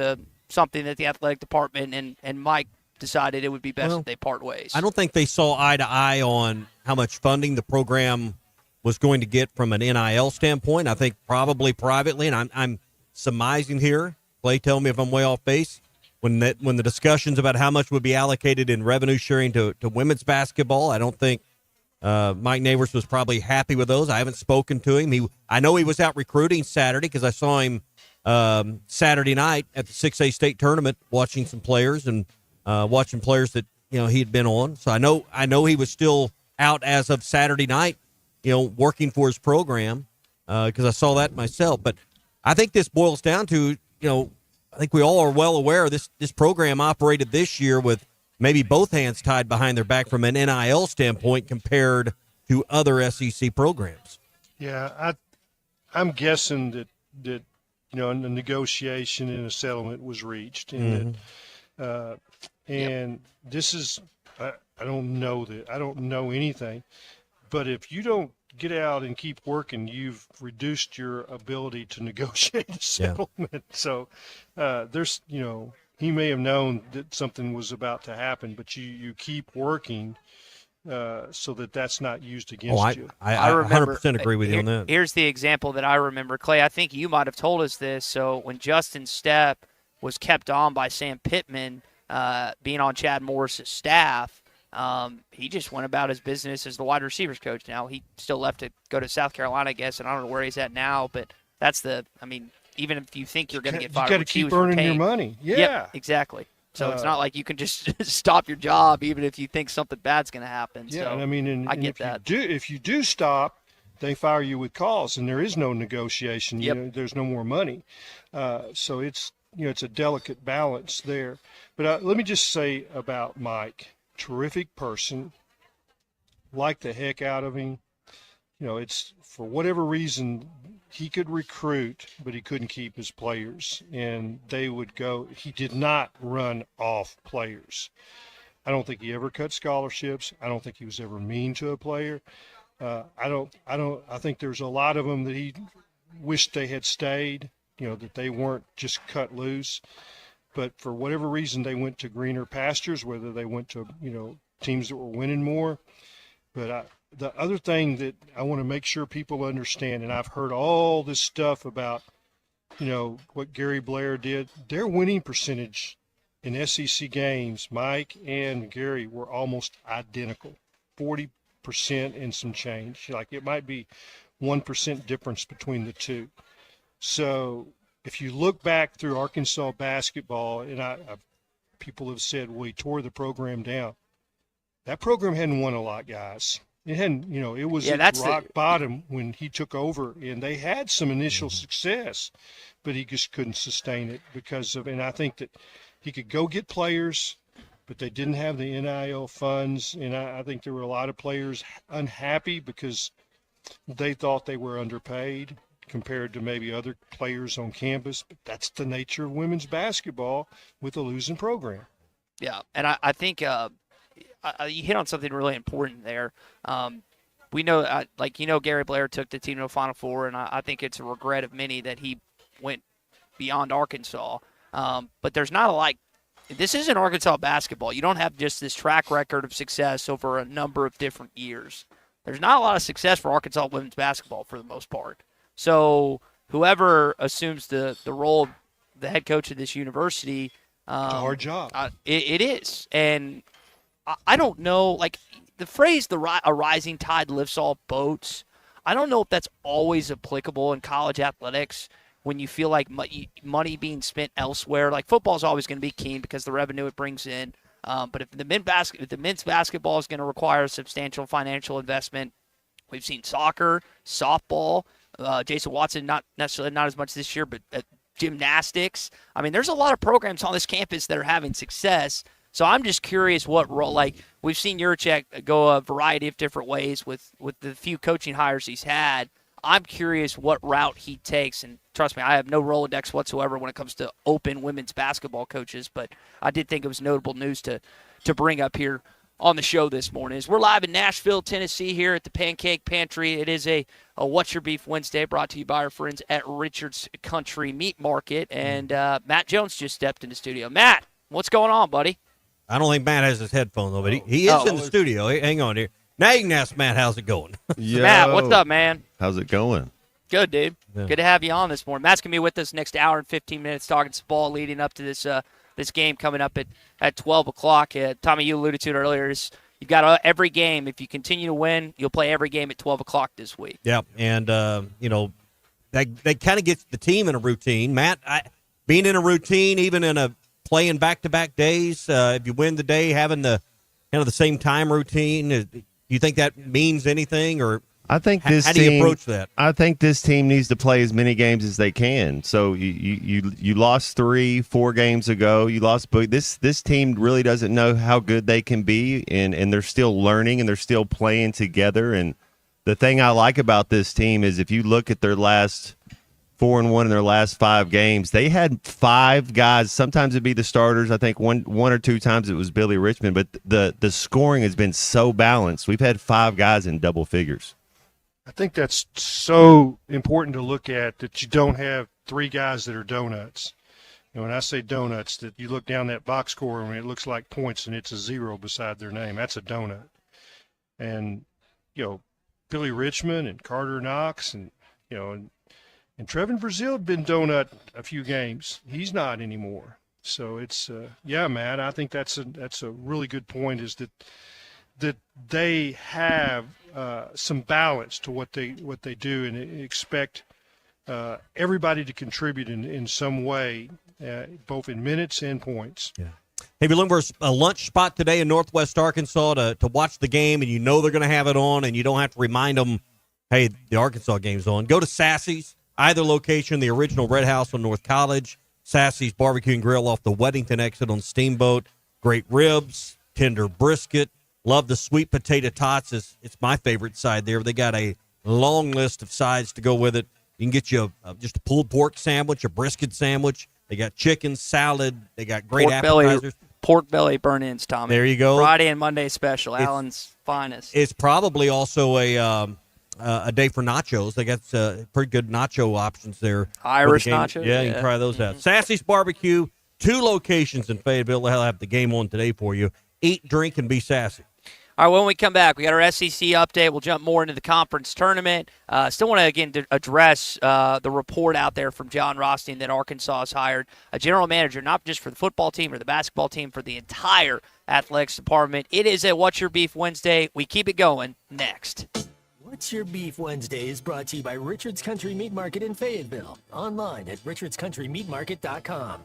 something that the athletic department and Mike decided it would be best if they part ways.
I don't think they saw eye to eye on how much funding the program was going to get from an NIL standpoint. I think probably privately, and I'm surmising here. Clay, tell me if I'm way off base. When the discussions about how much would be allocated in revenue sharing to women's basketball, I don't think Mike Neighbors was probably happy with those. I haven't spoken to him. I know he was out recruiting Saturday because I saw him Saturday night at the 6A state tournament watching some players and watching players that he had been on. So I know he was still out as of Saturday night, working for his program because I saw that myself. But I think this boils down to I think we all are well aware this program operated this year with maybe both hands tied behind their back from an NIL standpoint compared to other SEC programs.
Yeah, I'm guessing that a negotiation and a settlement was reached, and this is I don't know anything, but if you don't get out and keep working, you've reduced your ability to negotiate a settlement. Yeah. So there's, he may have known that something was about to happen, but you keep working so that's not used against you.
I remember, 100% agree with you on that.
Here's the example that I remember. Clay, I think you might have told us this. So when Justin Stepp was kept on by Sam Pittman being on Chad Morris's staff, he just went about his business as the wide receivers coach. Now, he still left to go to South Carolina, I guess, and I don't know where he's at now, but that's even if you think you're going to get fired,
you got to keep earning your money. Yeah.
Yep, exactly. So it's not like you can just stop your job even if you think something bad's going to happen.
Yeah,
so
and
I get that.
If you do stop, they fire you with cause, and there is no negotiation.
Yep.
There's no more money. So it's a delicate balance there. But let me just say about Mike. Terrific person, like the heck out of him. It's for whatever reason he could recruit, but he couldn't keep his players, and they would go. He did not run off players. I don't think he ever cut scholarships. I don't think he was ever mean to a player. I think there's a lot of them that he wished they had stayed. That they weren't just cut loose. But for whatever reason, they went to greener pastures, whether they went to, teams that were winning more. But the other thing that I want to make sure people understand, and I've heard all this stuff about, what Gary Blair did, their winning percentage in SEC games, Mike and Gary, were almost identical, 40% and some change. Like it might be 1% difference between the two. So if you look back through Arkansas basketball, and people have said, well, he tore the program down. That program hadn't won a lot, guys. It hadn't, it was at rock bottom when he took over, and they had some initial success, but he just couldn't sustain it because of, and I think that he could go get players, but they didn't have the NIL funds, and I think there were a lot of players unhappy because they thought they were underpaid compared to maybe other players on campus. But that's the nature of women's basketball with a losing program.
Yeah, and I think you hit on something really important there. We know, Gary Blair took the team to a Final Four, and I think it's a regret of many that he went beyond Arkansas. But there's not a lot. This isn't Arkansas basketball. You don't have just this track record of success over a number of different years. There's not a lot of success for Arkansas women's basketball for the most part. So whoever assumes the role of the head coach of this university,
it's a hard job.
It is. And I don't know, like the phrase a rising tide lifts all boats, I don't know if that's always applicable in college athletics when you feel like money being spent elsewhere. Like football is always going to be keen because the revenue it brings in. But if the men's basketball is going to require a substantial financial investment, we've seen soccer, softball, Jason Watson, not necessarily not as much this year, but gymnastics. I mean, there's a lot of programs on this campus that are having success. So I'm just curious what role, like we've seen Yurchek go a variety of different ways with the few coaching hires he's had. I'm curious what route he takes, and trust me, I have no Rolodex whatsoever when it comes to open women's basketball coaches, but I did think it was notable news to bring up here on the show this morning. As we're live in Nashville, Tennessee here at the Pancake Pantry. It is a What's Your Beef Wednesday brought to you by our friends at Richard's Country Meat Market, and Matt Jones just stepped in the studio. Matt, what's going on, buddy?
I don't think Matt has his headphones on, but he is in the studio. Hang on here. Now you can ask Matt, how's it going?
Yo.
Matt, what's up, man?
How's it going?
Good, dude.
Yeah.
Good to have you on this morning. Matt's going to be with us next hour and 15 minutes talking some ball leading up to this game coming up at 12 o'clock. Tommy, you alluded to it earlier. You've got every game. If you continue to win, you'll play every game at 12 o'clock this week.
Yeah, and, they kind of get the team in a routine. Matt, being in a routine, even in playing back-to-back days, if you win the day, having the kind of the same time routine, do you think that means anything, or
I think
how do you approach that?
I think this team needs to play as many games as they can. So you lost 3-4 games ago. You lost, but this team really doesn't know how good they can be, and they're still learning and they're still playing together. And the thing I like about this team is if you look at their last 4-1 in their last 5 games, they had 5 guys. Sometimes it'd be the starters. I think one or two times it was Billy Richmond, but the scoring has been so balanced. We've had 5 guys in double figures.
I think that's so important to look at, that you don't have 3 guys that are donuts. And when I say donuts, that you look down that box score and it looks like points and it's a 0 beside their name. That's a donut. And, Billy Richmond and Carter Knox and Trevin Brazil had been donut a few games. He's not anymore. So it's, Matt, I think that's a really good point, is that they have some balance to what they do, and expect everybody to contribute in some way, both in minutes and points.
Yeah. Hey, if you're looking for a lunch spot today in Northwest Arkansas to watch the game, and you know they're going to have it on, and you don't have to remind them, hey, the Arkansas game's on, go to Sassy's. Either location, the original Red House on North College, Sassy's Barbecue and Grill off the Weddington exit on Steamboat. Great ribs, tender brisket. Love the sweet potato tots. It's my favorite side there. They got a long list of sides to go with it. You can get you just a pulled pork sandwich, a brisket sandwich. They got chicken, salad. They got great appetizers.
Pork belly burn-ins, Tommy.
There you go.
Friday and Monday special, Allen's finest.
It's probably also a day for nachos. They got pretty good nacho options there.
Irish nachos?
Yeah, you can try those out. Sassy's Barbecue, 2 locations in Fayetteville. They'll have the game on today for you. Eat, drink, and be sassy.
All right, when we come back, we got our SEC update. We'll jump more into the conference tournament. Still want to, again, address the report out there from John Rothstein that Arkansas has hired a general manager, not just for the football team or the basketball team, for the entire athletics department. It is a What's Your Beef Wednesday. We keep it going next.
What's Your Beef Wednesday is brought to you by Richard's Country Meat Market in Fayetteville. Online at richardscountrymeatmarket.com.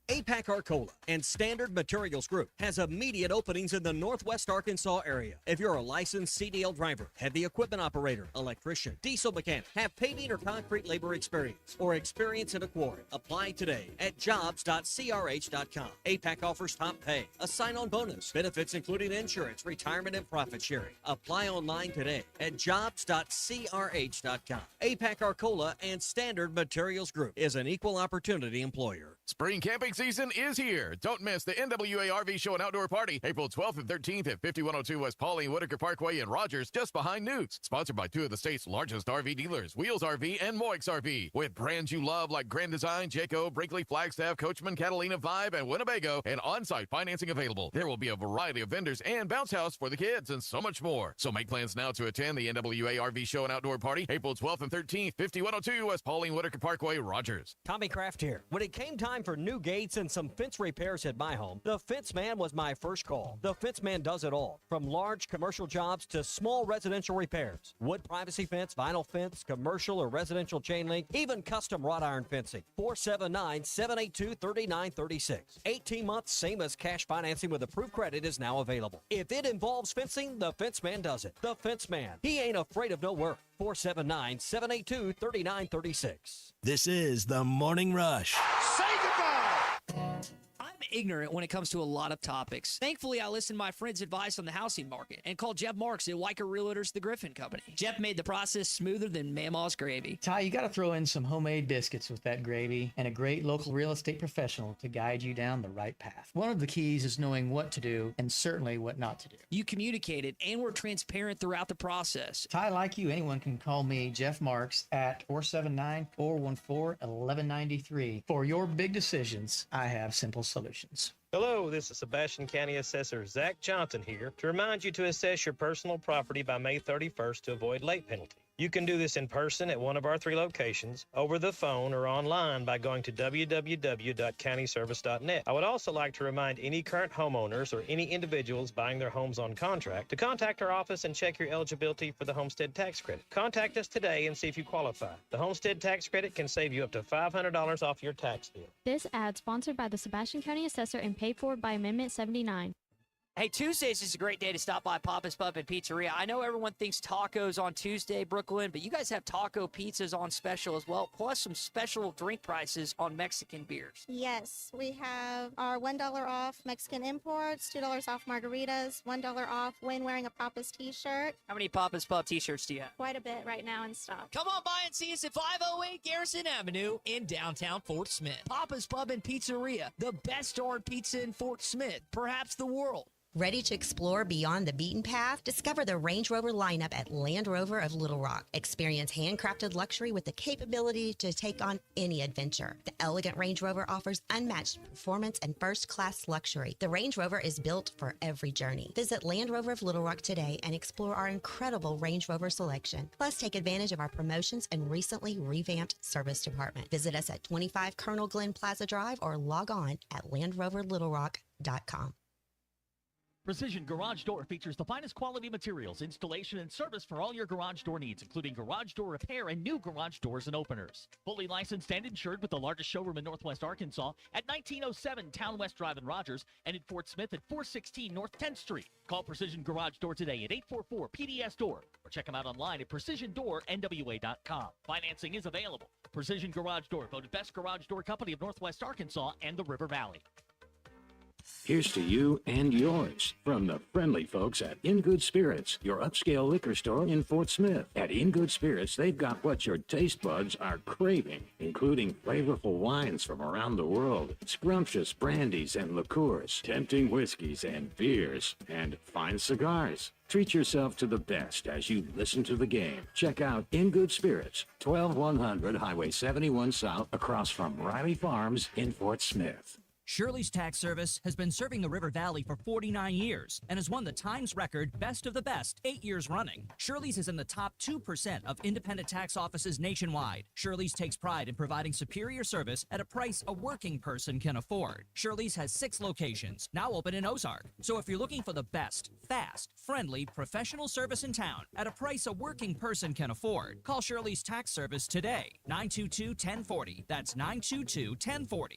APAC Arcola and Standard Materials Group has immediate openings in the Northwest Arkansas area. If you're a licensed CDL driver, heavy equipment operator, electrician, diesel mechanic, have paving or concrete labor experience, or experience in a quarry, apply today at jobs.crh.com. APAC offers top pay, a sign-on bonus, benefits including insurance, retirement, and profit sharing. Apply online today at jobs.crh.com. APAC Arcola and Standard Materials Group is an equal opportunity employer.
Spring camping season is here. Don't miss the NWA RV Show and Outdoor Party, April 12th and 13th at 5102 West Pauline Whitaker Parkway in Rogers, just behind Newt's. Sponsored by two of the state's largest RV dealers, Wheels RV and Moix RV. With brands you love like Grand Design, Jayco, Brinkley, Flagstaff, Coachman, Catalina, Vibe, and Winnebago, and on-site financing available. There will be a variety of vendors and bounce house for the kids and so much more. So make plans now to attend the NWA RV Show and Outdoor Party, April 12th and 13th, 5102 West Pauline Whitaker Parkway, Rogers.
Tommy Kraft here. When it came time for new gates and some fence repairs at my home, the Fence Man was my first call. The Fence Man does it all, from large commercial jobs to small residential repairs. Wood privacy fence, vinyl fence, commercial or residential chain link, even custom wrought iron fencing. 479-782-3936. 18 months, same as cash financing with approved credit is now available. If it involves fencing, the Fence Man does it. The Fence Man. He ain't afraid of no work. 479-782-3936.
This is the Morning Rush.
Say goodbye! I'm ignorant when it comes to a lot of topics. Thankfully, I listened to my friend's advice on the housing market and called Jeff Marks at Weicker Realtors, the Griffin Company. Jeff made the process smoother than Mamaw's gravy.
Ty, you got to throw in some homemade biscuits with that gravy and a great local real estate professional to guide you down the right path. One of the keys is knowing what to do and certainly what not to do.
You communicated and were transparent throughout the process.
Ty, like you, anyone can call me, Jeff Marks, at 479-414-1193. For your big decisions, I have simple solutions.
Hello, this is Sebastian County Assessor Zach Johnson here to remind you to assess your personal property by May 31st to avoid late penalty. You can do this in person at one of our 3 locations, over the phone, or online by going to www.countyservice.net. I would also like to remind any current homeowners or any individuals buying their homes on contract to contact our office and check your eligibility for the homestead tax credit. Contact us today and see if you qualify. The homestead tax credit can save you up to $500 off your tax bill.
This ad sponsored by the Sebastian County Assessor and paid for by Amendment 79.
Hey, Tuesdays is a great day to stop by Papa's Pub and Pizzeria. I know everyone thinks tacos on Tuesday, Brooklyn, but you guys have taco pizzas on special as well, plus some special drink prices on Mexican beers.
Yes, we have our $1 off Mexican imports, $2 off margaritas, $1 off when wearing a Papa's t-shirt.
How many Papa's Pub t-shirts do you have?
Quite a bit right now in stock.
Come on by and see us at 508 Garrison Avenue in downtown Fort Smith.
Papa's Pub and Pizzeria, the best darn pizza in Fort Smith, perhaps the world.
Ready to explore beyond the beaten path? Discover the Range Rover lineup at Land Rover of Little Rock. Experience handcrafted luxury with the capability to take on any adventure. The elegant Range Rover offers unmatched performance and first-class luxury. The Range Rover is built for every journey. Visit Land Rover of Little Rock today and explore our incredible Range Rover selection. Plus, take advantage of our promotions and recently revamped service department. Visit us at 25 Colonel Glenn Plaza Drive or log on at LandRoverLittleRock.com.
Precision Garage Door features the finest quality materials, installation, and service for all your garage door needs, including garage door repair and new garage doors and openers. Fully licensed and insured with the largest showroom in Northwest Arkansas at 1907 Town West Drive in Rogers and in Fort Smith at 416 North 10th Street. Call Precision Garage Door today at 844-PDS-DOOR or check them out online at PrecisionDoorNWA.com. Financing is available. Precision Garage Door, voted best garage door company of Northwest Arkansas and the River Valley.
Here's to you and yours from the friendly folks at In Good Spirits, your upscale liquor store in Fort Smith. At In Good Spirits, they've got what your taste buds are craving, including flavorful wines from around the world, scrumptious brandies and liqueurs, tempting whiskeys and beers, and fine cigars. Treat yourself to the best as you listen to the game. Check out In Good Spirits, 12100 Highway 71 South, across from Riley Farms in Fort Smith.
Shirley's Tax Service has been serving the River Valley for 49 years and has won the Times record Best of the Best 8 years running. Shirley's is in the top 2% of independent tax offices nationwide. Shirley's takes pride in providing superior service at a price a working person can afford. Shirley's has 6 locations, now open in Ozark. So if you're looking for the best, fast, friendly, professional service in town at a price a working person can afford, call Shirley's Tax Service today, 922-1040. That's 922-1040.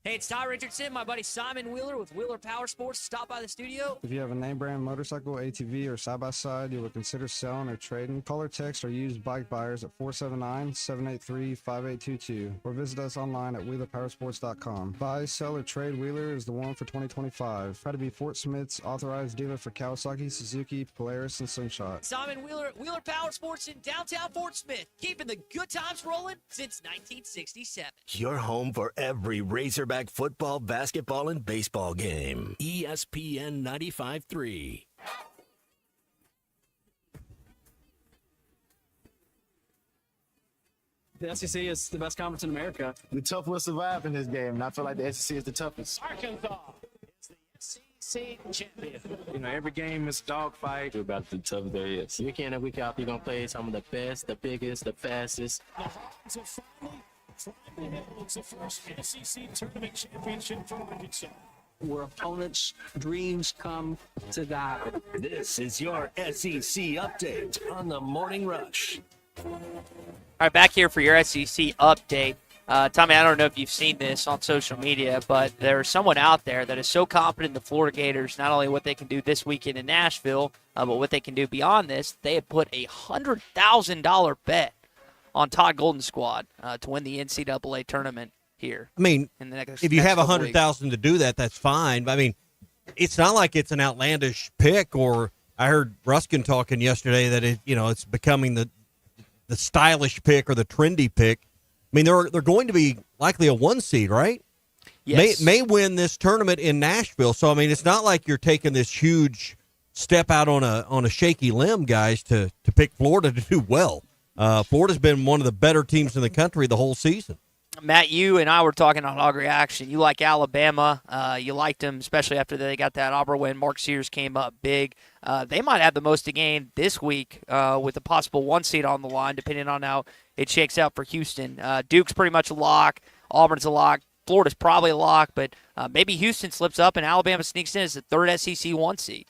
Hey, it's Ty Richardson, my buddy Simon Wheeler with Wheeler Power Sports. Stop by the studio.
If you have a name brand motorcycle, ATV, or side-by-side you would consider selling or trading, call or text or use bike buyers at 479-783-5822 or visit us online at wheelerpowersports.com. Buy, sell, or trade Wheeler is the one for 2025. Try to be Fort Smith's authorized dealer for Kawasaki, Suzuki, Polaris, and Slingshot.
Simon Wheeler at Wheeler Power Sports in downtown Fort Smith, keeping the good times rolling since 1967.
Your home for every Razorback football, basketball, and baseball game. ESPN 95.3.
The SEC is the best conference in America.
The tough will survive in this game, and I feel like the SEC is the toughest.
Arkansas is the SEC champion. You know, every game is a dogfight.
We're about the tough there is. Week in and week out, you're going to play some of the best, the biggest, the fastest.
The Hogs are finally holds the first SEC tournament championship for Arkansas.
Where opponents' dreams come to die.
This is your SEC update on the Morning Rush.
All right, back here for your SEC update. Tommy, I don't know if you've seen this on social media, but there's someone out there that is so confident in the Florida Gators, not only what they can do this weekend in Nashville, but what they can do beyond this. They have put a $100,000 bet on Todd Golden's squad to win the NCAA tournament here.
I mean,
in the next,
if you have
couple
$100,000 to do that, that's fine. But I mean, it's not like it's an outlandish pick. Or I heard Ruskin talking yesterday that it's becoming the stylish pick or the trendy pick. I mean, they're going to be likely a 1 seed, right?
Yes.
May win this tournament in Nashville. So I mean, it's not like you're taking this huge step out on a shaky limb, guys, to pick Florida to do well. Florida's been one of the better teams in the country the whole season.
Matt, you and I were talking on Hog Reaction. You like Alabama. You liked them, especially after they got that Auburn win. Mark Sears came up big. They might have the most to gain this week with a possible 1 seed on the line, depending on how it shakes out for Houston. Duke's pretty much a lock. Auburn's a lock. Florida's probably a lock, but maybe Houston slips up and Alabama sneaks in as the third SEC 1 seed.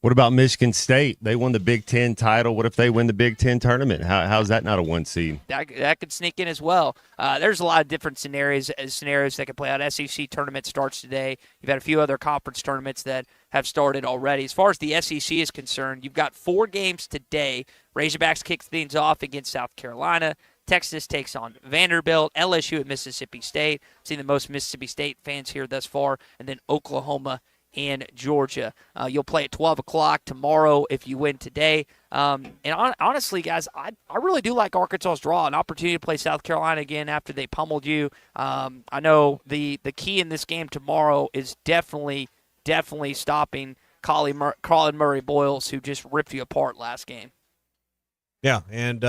What about Michigan State? They won the Big Ten title. What if they win the Big Ten tournament? How's that not a 1 seed?
That could sneak in as well. There's a lot of different scenarios that could play out. SEC tournament starts today. You've had a few other conference tournaments that have started already. As far as the SEC is concerned, you've got 4 games today. Razorbacks kick things off against South Carolina. Texas takes on Vanderbilt. LSU at Mississippi State. I've seen the most Mississippi State fans here thus far. And then Oklahoma and Georgia. You'll play at 12 o'clock tomorrow if you win today. Honestly, guys, I really do like Arkansas's draw. An opportunity to play South Carolina again after they pummeled you. I know the key in this game tomorrow is definitely stopping Colin Murray Boyles, who just ripped you apart last game.
Yeah, and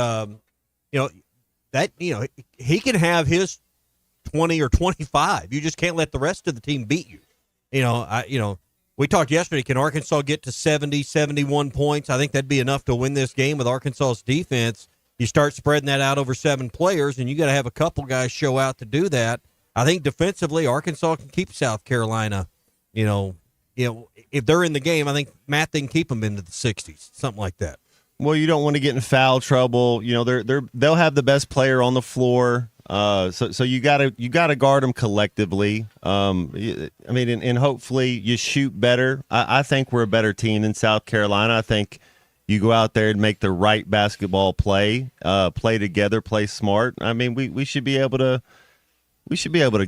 he can have his 20 or 25. You just can't let the rest of the team beat you. We talked yesterday, can Arkansas get to 70, 71 points? I think that'd be enough to win this game with Arkansas's defense. You start spreading that out over 7 players, and you got to have a couple guys show out to do that. I think defensively, Arkansas can keep South Carolina. If they're in the game, I think, Matt, they can keep them into the 60s, something like that.
Well, you don't want to get in foul trouble. They'll have the best player on the floor. So you gotta guard them collectively. And hopefully you shoot better. I think we're a better team than South Carolina. I think you go out there and make the right basketball play together, play smart. I mean, we should be able to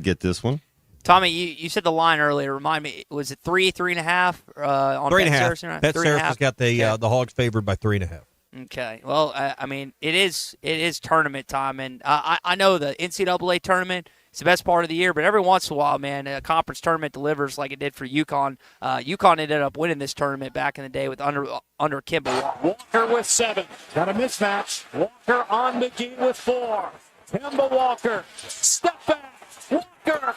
get this one.
Tommy, you said the line earlier. Remind me, was it 3.5 on
3.5? Bet Saracen's got the Hogs favored by 3.5.
Okay. Well, it is tournament time, and I know the NCAA tournament is the best part of the year, but every once in a while, man, a conference tournament delivers like it did for UConn. UConn ended up winning this tournament back in the day with under Kemba
Walker with 7. Got a mismatch. Walker on McGee with 4. Kemba Walker. Step back. Walker.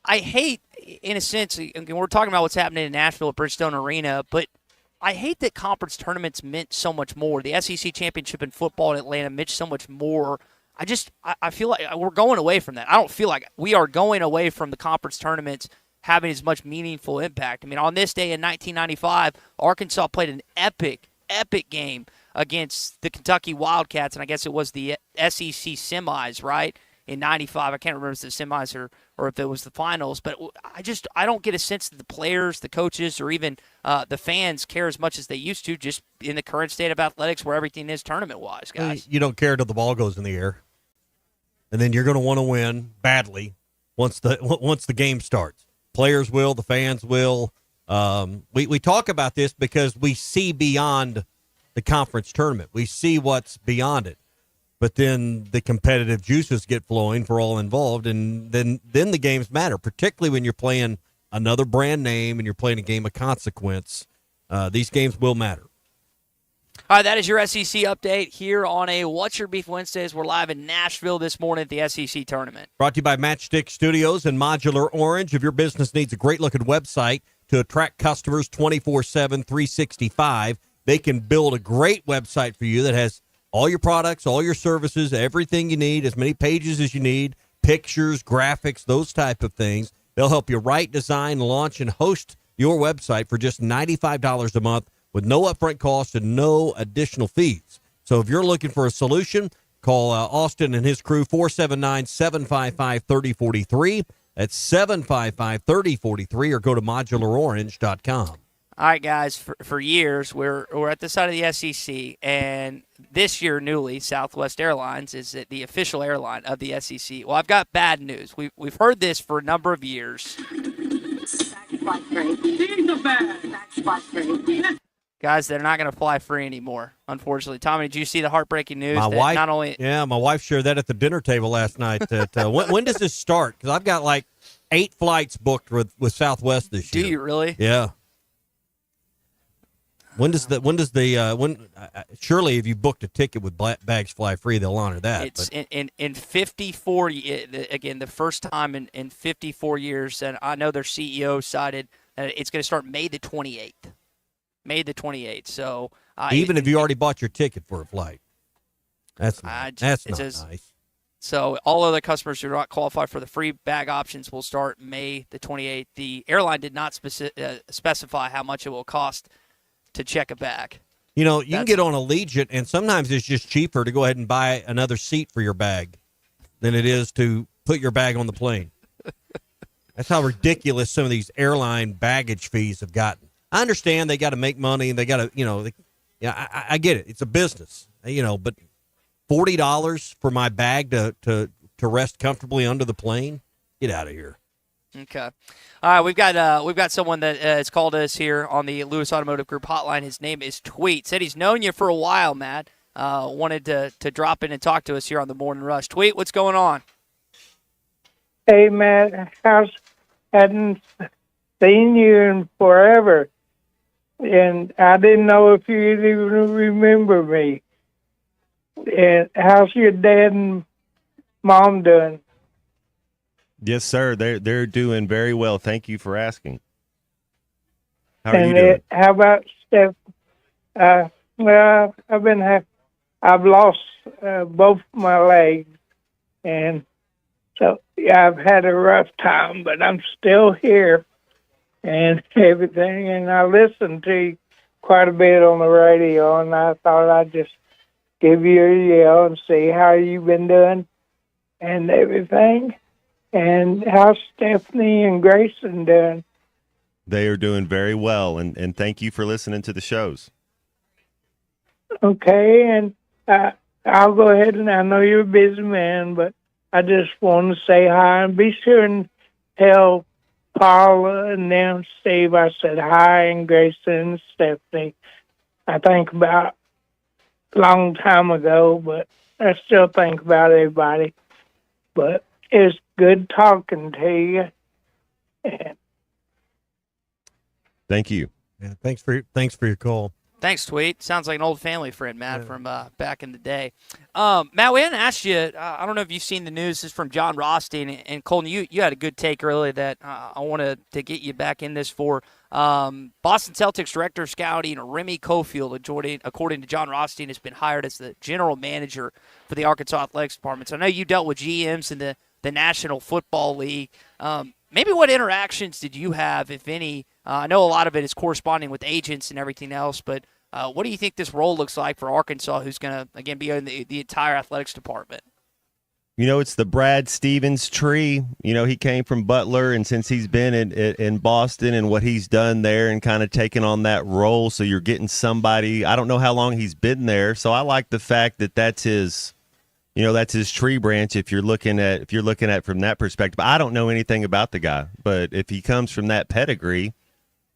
I hate, in a sense, we're talking about what's happening in Nashville at Bridgestone Arena, but I hate that conference tournaments meant so much more. The SEC championship in football in Atlanta meant so much more. I feel like we're going away from that. I don't feel like we are going away from the conference tournaments having as much meaningful impact. I mean, on this day in 1995, Arkansas played an epic game against the Kentucky Wildcats, and I guess it was the SEC semis, right, in 95. I can't remember if it was the semis or if it was the finals, but I don't get a sense that the players, the coaches, or even the fans care as much as they used to just in the current state of athletics where everything is tournament-wise, guys.
You don't care till the ball goes in the air. And then you're going to want to win badly once the game starts. Players will, the fans will. We talk about this because we see beyond the conference tournament. We see what's beyond it. But then the competitive juices get flowing for all involved, and then the games matter, particularly when you're playing another brand name and you're playing a game of consequence. These games will matter.
All right, that is your SEC update here on a What's Your Beef Wednesdays. We're live in Nashville this morning at the SEC tournament.
Brought to you by Matchstick Studios and Modular Orange. If your business needs a great-looking website to attract customers 24/7, 365, they can build a great website for you that has all your products, all your services, everything you need, as many pages as you need, pictures, graphics, those type of things. They'll help you write, design, launch, and host your website for just $95 a month with no upfront cost and no additional fees. So if you're looking for a solution, call Austin and his crew, 479-755-3043. That's 755-3043, or go to modularorange.com.
All right, guys, for years, we're at the side of the SEC, and this year, newly, Southwest Airlines is the official airline of the SEC. Well, I've got bad news. We've heard this for a number of years. Guys, they're not going to fly free anymore, unfortunately. Tommy, did you see the heartbreaking news?
My wife,
not only
my wife shared that at the dinner table last night. That when does this start? Because I've got like 8 flights booked with Southwest this year.
Do you really?
Yeah. Surely if you booked a ticket with bags fly free, they'll honor that.
It's in 54, again, the first time in 54 years, and I know their CEO cited that it's going to start May the 28th. May the 28th. So
even if you already bought your ticket for a flight, that's not nice.
So all other customers who do not qualify for the free bag options will start May the 28th. The airline did not specify how much it will cost to check a bag.
You know, you can get on Allegiant, and sometimes it's just cheaper to go ahead and buy another seat for your bag than it is to put your bag on the plane. That's how ridiculous some of these airline baggage fees have gotten. I understand they got to make money, and they got to, I get it. It's a business, but $40 for my bag to rest comfortably under the plane? Get out of here.
Okay. All right, we've got someone that has called us here on the Lewis Automotive Group hotline. His name is Tweet. Said he's known you for a while, Matt. Wanted to drop in and talk to us here on the Morning Rush. Tweet, what's going on?
Hey, Matt. Hadn't seen you in forever, and I didn't know if you'd even remember me. And how's your dad and mom doing?
Yes, sir. They're doing very well. Thank you for asking. How are you doing?
How about Steph? Well, I've lost both my legs, and so I've had a rough time, but I'm still here and everything. And I listen to you quite a bit on the radio, and I thought I'd just give you a yell and see how you've been doing and everything. And how's Stephanie and Grayson doing?
They are doing very well, and thank you for listening to the shows.
Okay, and I'll go ahead, and I know you're a busy man, but I just want to say hi, and be sure and tell Paula and them, Steve, I said hi, and Grayson and Stephanie. I think about a long time ago, but I still think about everybody. But it's good talking to you. And
thank you.
Yeah, thanks for your call.
Thanks, Tweet. Sounds like an old family friend, Matt, from back in the day. Matt, we hadn't asked you, I don't know if you've seen the news. This is from John Rothstein. And Colton, you had a good take earlier that I wanted to get you back in this for. Boston Celtics director of scouting Remy Cofield, according to John Rothstein, has been hired as the general manager for the Arkansas Athletics Department. So I know you dealt with GMs in the National Football League. Maybe what interactions did you have, if any? I know a lot of it is corresponding with agents and everything else, but What do you think this role looks like for Arkansas, who's going to, again, be in the entire athletics department?
It's the Brad Stevens tree. He came from Butler, and since he's been in Boston and what he's done there and kind of taken on that role, so you're getting somebody. I don't know how long he's been there, so I like the fact that that's his tree branch. If you're looking at from that perspective, I don't know anything about the guy, but if he comes from that pedigree,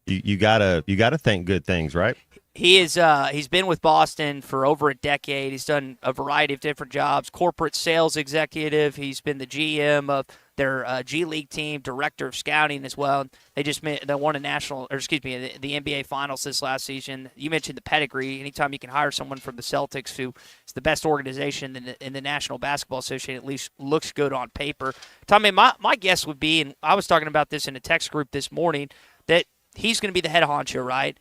you gotta think good things, right?
He's been with Boston for over a decade. He's done a variety of different jobs, corporate sales executive. He's been the GM of their G League team, director of scouting as well. They won the NBA Finals this last season. You mentioned the pedigree. Anytime you can hire someone from the Celtics, who is the best organization in the National Basketball Association, at least looks good on paper. Tommy, my guess would be, and I was talking about this in a text group this morning, that he's going to be the head honcho, right?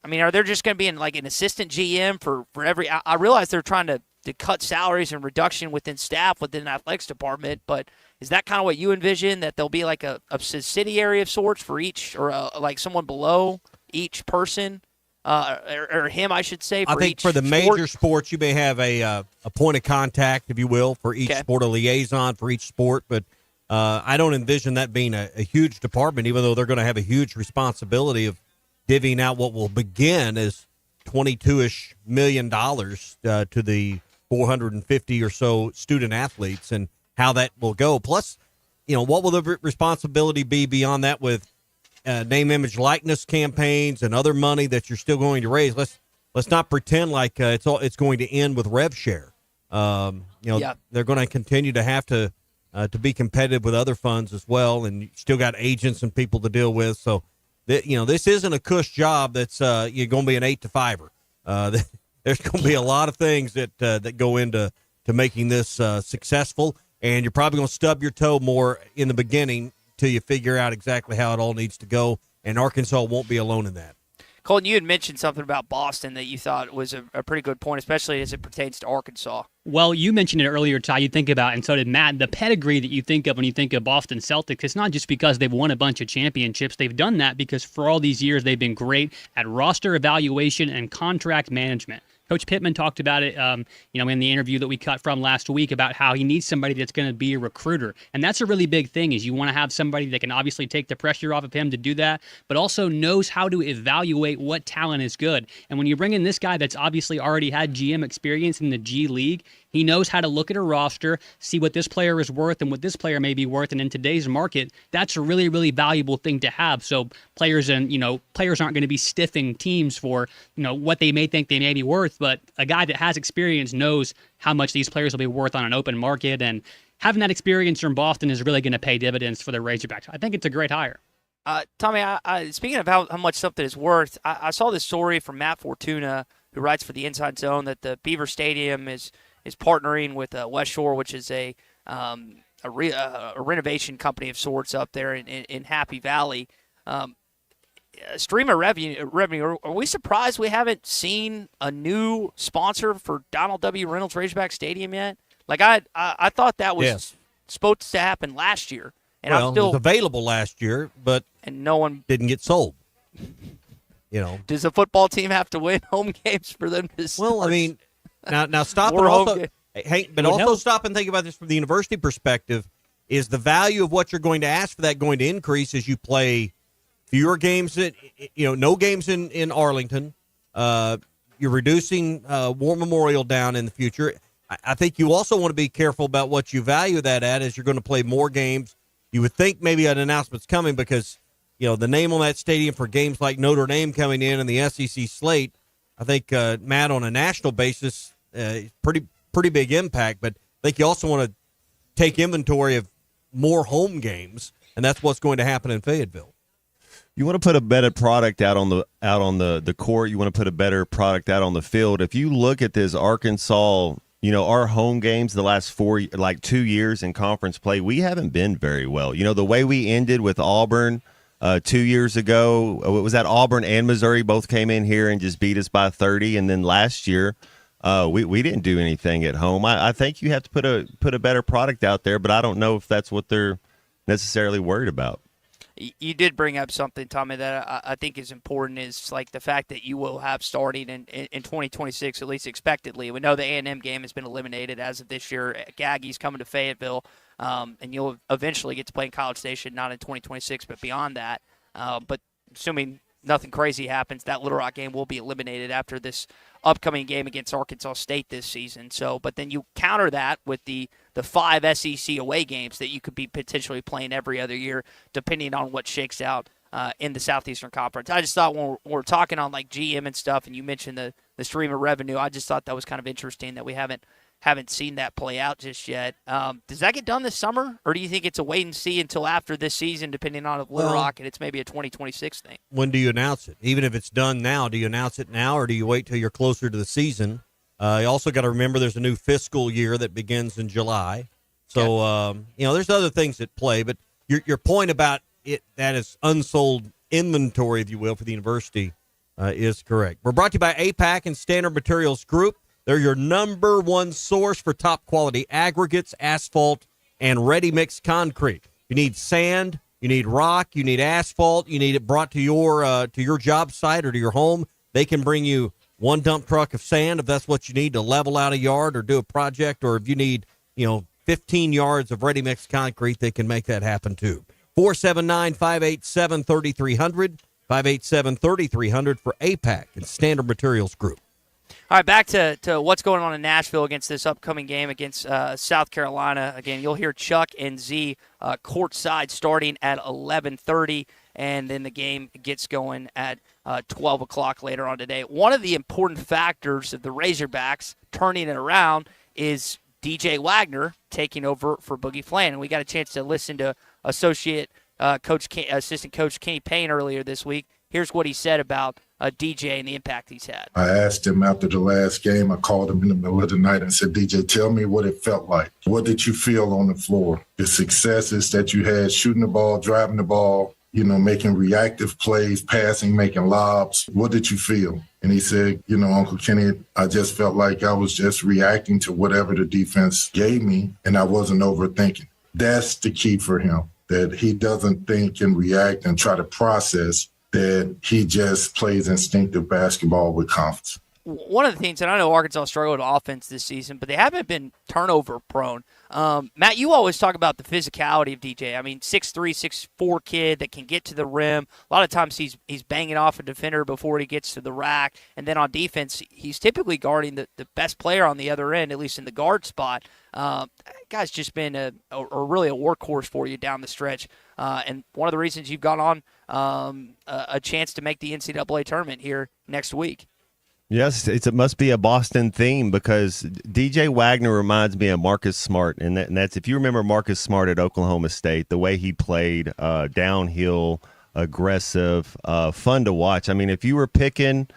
Are there just going to be an assistant GM for every? I realize they're trying to cut salaries and reduction within staff within the athletics department, but is that kind of what you envision, that there'll be like a subsidiary of sorts for each, or like someone below each person, or him, I should say?
I think for the major sports, you may have a point of contact, if you will, for each sport, a liaison for each sport, but I don't envision that being a huge department, even though they're going to have a huge responsibility of divvying out what will begin as $22-ish million to the 450 or so student athletes, and how that will go. Plus, what will the responsibility be beyond that with name, image, likeness campaigns and other money that you're still going to raise? Let's not pretend like it's going to end with rev share. They're going to continue to have to be competitive with other funds as well, and you still got agents and people to deal with. So, this isn't a cush job that's you're going to be an 8 to 5er. There's going to be a lot of things that go into making this successful, and you're probably going to stub your toe more in the beginning till you figure out exactly how it all needs to go, and Arkansas won't be alone in that.
Colton, you had mentioned something about Boston that you thought was a pretty good point, especially as it pertains to Arkansas.
Well, you mentioned it earlier, Ty. You think about, and so did Matt, the pedigree that you think of when you think of Boston Celtics. It's not just because they've won a bunch of championships. They've done that because for all these years they've been great at roster evaluation and contract management. Coach Pittman talked about it, in the interview that we cut from last week, about how he needs somebody that's going to be a recruiter. And that's a really big thing, is you want to have somebody that can obviously take the pressure off of him to do that, but also knows how to evaluate what talent is good. And when you bring in this guy that's obviously already had GM experience in the G League, he knows how to look at a roster, see what this player is worth and what this player may be worth. And in today's market, that's a really, really valuable thing to have. So players aren't going to be stiffing teams for, what they may think they may be worth. But a guy that has experience knows how much these players will be worth on an open market. And having that experience from Boston is really going to pay dividends for the Razorbacks. I think it's a great hire.
Tommy, speaking of how much something is worth, I saw this story from Matt Fortuna, who writes for the Inside Zone, that the Beaver Stadium is partnering with West Shore, which is a renovation company of sorts up there in Happy Valley. Stream of revenue. Are we surprised we haven't seen a new sponsor for Donald W. Reynolds Razorback Stadium yet? Like I thought that was supposed to happen last year, and
it was available last year, and
no one
didn't get sold.
Does the football team have to win home games for them to?
Well, I mean. Now stop and also, stop and think about this from the university perspective. Is the value of what you're going to ask for that going to increase as you play fewer games? No games in Arlington. You're reducing War Memorial down in the future. I think you also want to be careful about what you value that at, as you're going to play more games. You would think maybe an announcement's coming because the name on that stadium for games like Notre Dame coming in and the SEC slate. I think Matt, on a national basis, pretty big impact, but I think you also want to take inventory of more home games, and that's what's going to happen in Fayetteville.
You want to put a better product out on the court. You want to put a better product out on the field. If you look at this Arkansas, our home games the last 2 years in conference play, we haven't been very well. The way we ended with Auburn 2 years ago, it was that Auburn and Missouri both came in here and just beat us by 30, and then last year we didn't do anything at home. I think you have to put a better product out there, but I don't know if that's what they're necessarily worried about.
You did bring up something, Tommy, that I think is important, is like the fact that you will have starting in 2026, at least expectedly. We know the A&M game has been eliminated as of this year. Gaggie's coming to Fayetteville, and you'll eventually get to play in College Station, not in 2026, but beyond that. But assuming nothing crazy happens, that Little Rock game will be eliminated after this upcoming game against Arkansas State this season. So, but then you counter that with the 5 SEC away games that you could be potentially playing every other year, depending on what shakes out in the Southeastern Conference. I just thought when we're talking on like GM and stuff, and you mentioned the stream of revenue, I just thought that was kind of interesting that we haven't seen that play out just yet. Does that get done this summer, or do you think it's a wait and see until after this season, depending on Little Rock, and it's maybe a 2026 thing?
When do you announce it? Even if it's done now, do you announce it now, or do you wait till you're closer to the season? You also got to remember there's a new fiscal year that begins in July. So, there's other things at play, but your point about it, that is unsold inventory, if you will, for the university is correct. We're brought to you by APAC and Standard Materials Group. They're your number one source for top quality aggregates, asphalt, and ready-mix concrete. You need sand, you need rock, you need asphalt, you need it brought to your job site or to your home. They can bring you one dump truck of sand if that's what you need to level out a yard or do a project, or if you need, 15 yards of ready-mix concrete, they can make that happen too. 479-587-3300, 587-3300 for APAC and Standard Materials Group.
All right, back to what's going on in Nashville against this upcoming game against South Carolina. Again, you'll hear Chuck and Z courtside starting at 11:30, and then the game gets going at 12 o'clock later on today. One of the important factors of the Razorbacks turning it around is DJ Wagner taking over for Boogie Flan, and we got a chance to listen to assistant coach Kenny Payne earlier this week. Here's what he said about DJ and the impact he's had.
I asked him after the last game, I called him in the middle of the night and said, DJ, tell me what it felt like. What did you feel on the floor? The successes that you had, shooting the ball, driving the ball, making reactive plays, passing, making lobs. What did you feel? And he said, Uncle Kenny, I just felt like I was just reacting to whatever the defense gave me, and I wasn't overthinking. That's the key for him, that he doesn't think and react and try to process, that he just plays instinctive basketball with confidence.
One of the things, and I know Arkansas struggled with offense this season, but they haven't been turnover prone. Matt, you always talk about the physicality of DJ. I mean, 6'3", 6'4" kid that can get to the rim. A lot of times he's banging off a defender before he gets to the rack. And then on defense, he's typically guarding the best player on the other end, at least in the guard spot. That guy's just been really a workhorse for you down the stretch. And one of the reasons you've gone on a chance to make the NCAA tournament here next week.
Yes, it must be a Boston theme, because DJ Wagner reminds me of Marcus Smart, and that's, if you remember Marcus Smart at Oklahoma State, the way he played, downhill, aggressive, fun to watch. I mean, if you were picking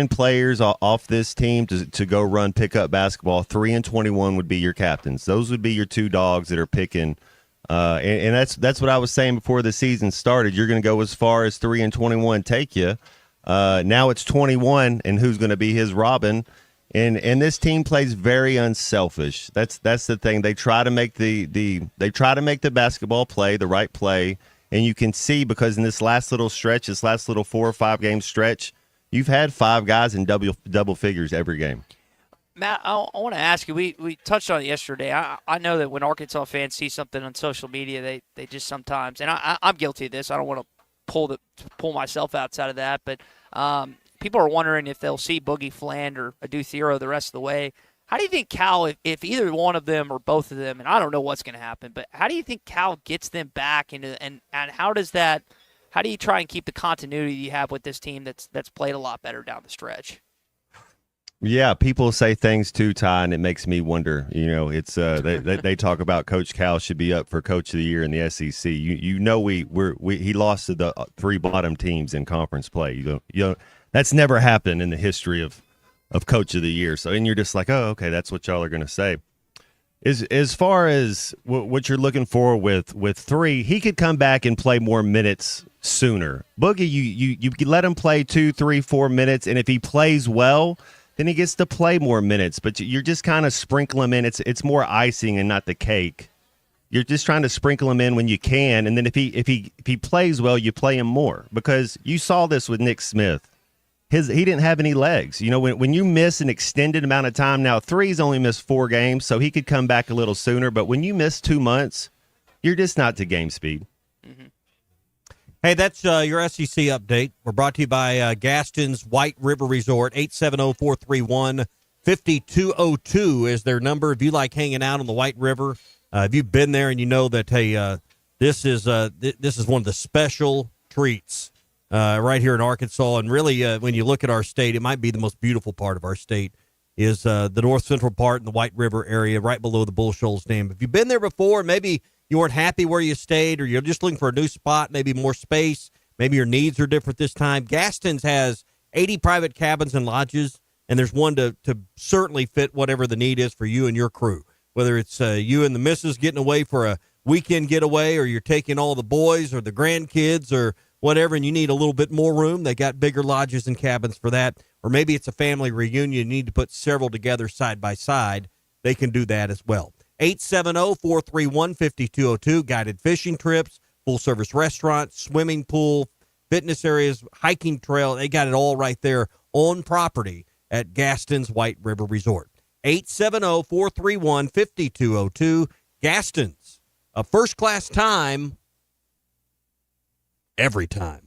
players off this team to go run pickup basketball, 3 and 21 would be your captains. Those would be your two dogs that are picking. And that's what I was saying before the season started. You're going to go as far as 3 and 21 take you. Now it's 21, and who's going to be his Robin? And this team plays very unselfish. That's the thing. They try to make the basketball play, the right play, and you can see, because in this last little 4 or 5 game stretch, you've had 5 guys in double figures every game.
Matt, I want to ask you, we touched on it yesterday. I know that when Arkansas fans see something on social media, they just sometimes, and I'm guilty of this, I don't want to pull myself outside of that, but people are wondering if they'll see Boogie Fland or Adu Thero the rest of the way. How do you think Cal, if either one of them or both of them, and I don't know what's going to happen, but how do you think Cal gets them back into, and how do you try and keep the continuity you have with this team that's played a lot better down the stretch?
Yeah, people say things too, Ty, and it makes me wonder. It's they talk about Coach Cal should be up for Coach of the Year in the SEC. He lost to the 3 bottom teams in conference play. That's never happened in the history of Coach of the Year. So, and you're just like, oh, okay, that's what y'all are going to say. As far as what you're looking for with 3, he could come back and play more minutes sooner. Boogie, you let him play 2, 3, 4 minutes, and if he plays well, then he gets to play more minutes. But you're just kind of sprinkling him in. It's more icing and not the cake You're just trying to sprinkle him in when you can, and then if he plays well, you play him more, because you saw this with Nick Smith. He didn't have any legs. You know, when you miss an extended amount of time, now Three's only missed 4 games, so he could come back a little sooner. But when you miss 2 months, you're just not to game speed.
Mm-hmm.
Hey, that's your SEC update. We're brought to you by Gaston's White River Resort. 870-431-5202 is their number. If you like hanging out on the White River, if you've been there and you know that, hey, this is one of the special treats right here in Arkansas. And really, when you look at our state, it might be the most beautiful part of our state is the north central part in the White River area, right below the Bull Shoals Dam. If you've been there before, maybe you weren't happy where you stayed, or you're just looking for a new spot, maybe more space, maybe your needs are different this time, Gaston's has 80 private cabins and lodges, and there's one to certainly fit whatever the need is for you and your crew. Whether it's you and the missus getting away for a weekend getaway, or you're taking all the boys or the grandkids or whatever, and you need a little bit more room, they got bigger lodges and cabins for that. Or maybe it's a family reunion, you need to put several together side by side. They can do that as well. 870-431-5202, guided fishing trips, full-service restaurant, swimming pool, fitness areas, hiking trail. They got it all right there on property at Gaston's White River Resort. 870-431-5202. Gaston's, a first-class time every time.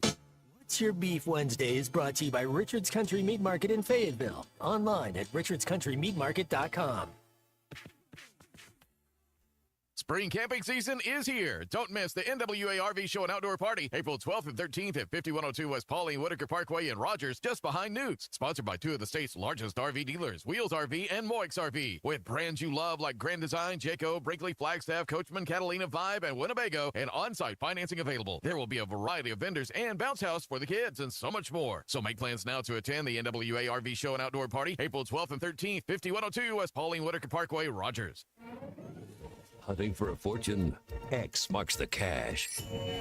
What's Your Beef Wednesday is brought to you by Richard's Country Meat Market in Fayetteville. Online at richardscountrymeatmarket.com.
Spring camping season is here. Don't miss the NWA RV Show and Outdoor Party, April 12th and 13th at 5102 West Pauline Whitaker Parkway in Rogers, just behind Newt's. Sponsored by 2 of the state's largest RV dealers, Wheels RV and Moix RV. With brands you love like Grand Design, Jayco, Brinkley, Flagstaff, Coachman, Catalina, Vibe, and Winnebago, and on-site financing available. There will be a variety of vendors and bounce house for the kids and so much more. So make plans now to attend the NWA RV Show and Outdoor Party, April 12th and 13th, 5102 West Pauline Whitaker Parkway, Rogers.
Hunting for a fortune? X marks the cash.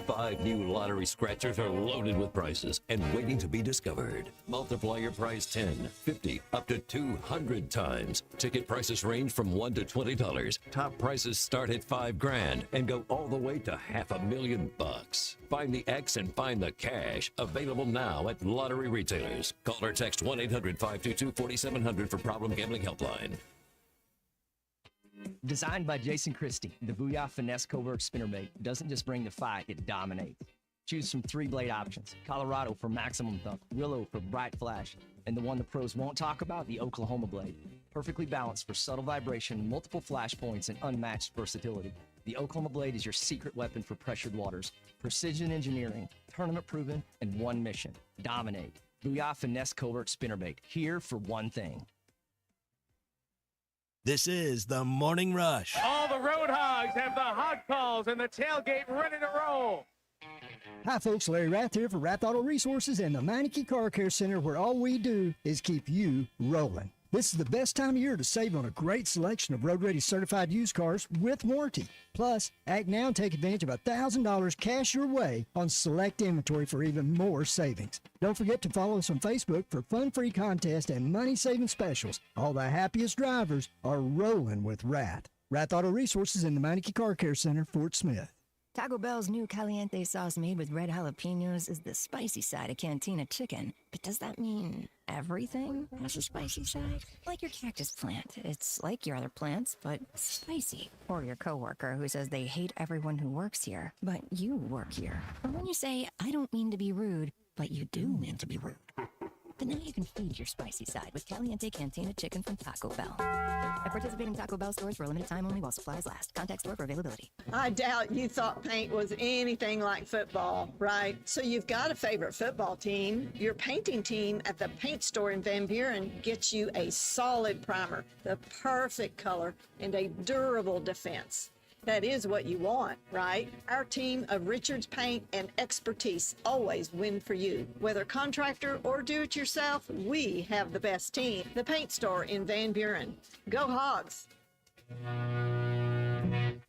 5 new lottery scratchers are loaded with prizes and waiting to be discovered. Multiply your prize 10, 50, up to 200 times. Ticket prices range from $1 to $20. Top prices start at $5,000 and go all the way to $500,000. Find the X and find the cash. Available now at lottery retailers. Call or text 1-800-522-4700 for Problem Gambling Helpline.
Designed by Jason Christie, the Booyah Finesse Covert Spinnerbait doesn't just bring the fight, it dominates. Choose from 3 blade options: Colorado for maximum thump, Willow for bright flash, and the one the pros won't talk about, the Oklahoma blade. Perfectly balanced for subtle vibration, multiple flash points, and unmatched versatility. The Oklahoma blade is your secret weapon for pressured waters. Precision engineering, tournament proven, and one mission: dominate. Booyah Finesse Covert Spinnerbait, here for one thing.
This is the Morning Rush.
All the road hogs have the hog calls and the tailgate ready to roll.
Hi, folks. Larry Rath here for Rath Auto Resources and the Meineke Car Care Center, where all we do is keep you rolling. This is the best time of year to save on a great selection of road-ready certified used cars with warranty. Plus, act now and take advantage of $1,000 cash your way on select inventory for even more savings. Don't forget to follow us on Facebook for fun-free contests and money-saving specials. All the happiest drivers are rolling with Rath. Rath Auto Resources in the Meineke Car Care Center, Fort Smith.
Taco Bell's new caliente sauce made with red jalapenos is the spicy side of Cantina chicken. But does that mean everything has a spicy side? Like your cactus plant. It's like your other plants, but spicy. Or your coworker who says they hate everyone who works here, but you work here. Or when you say, I don't mean to be rude, but you do mean to be rude. But now you can feed your spicy side with Caliente Cantina Chicken from Taco Bell. At participating Taco Bell stores for a limited time only while supplies last. Contact store for availability.
I doubt you thought paint was anything like football, right? So you've got a favorite football team. Your painting team at the paint store in Van Buren gets you a solid primer, the perfect color, and a durable defense. That is what you want, right? Our team of Richards Paint and expertise always win for you. Whether contractor or do-it-yourself, we have the best team. The Paint Store in Van Buren. Go Hogs!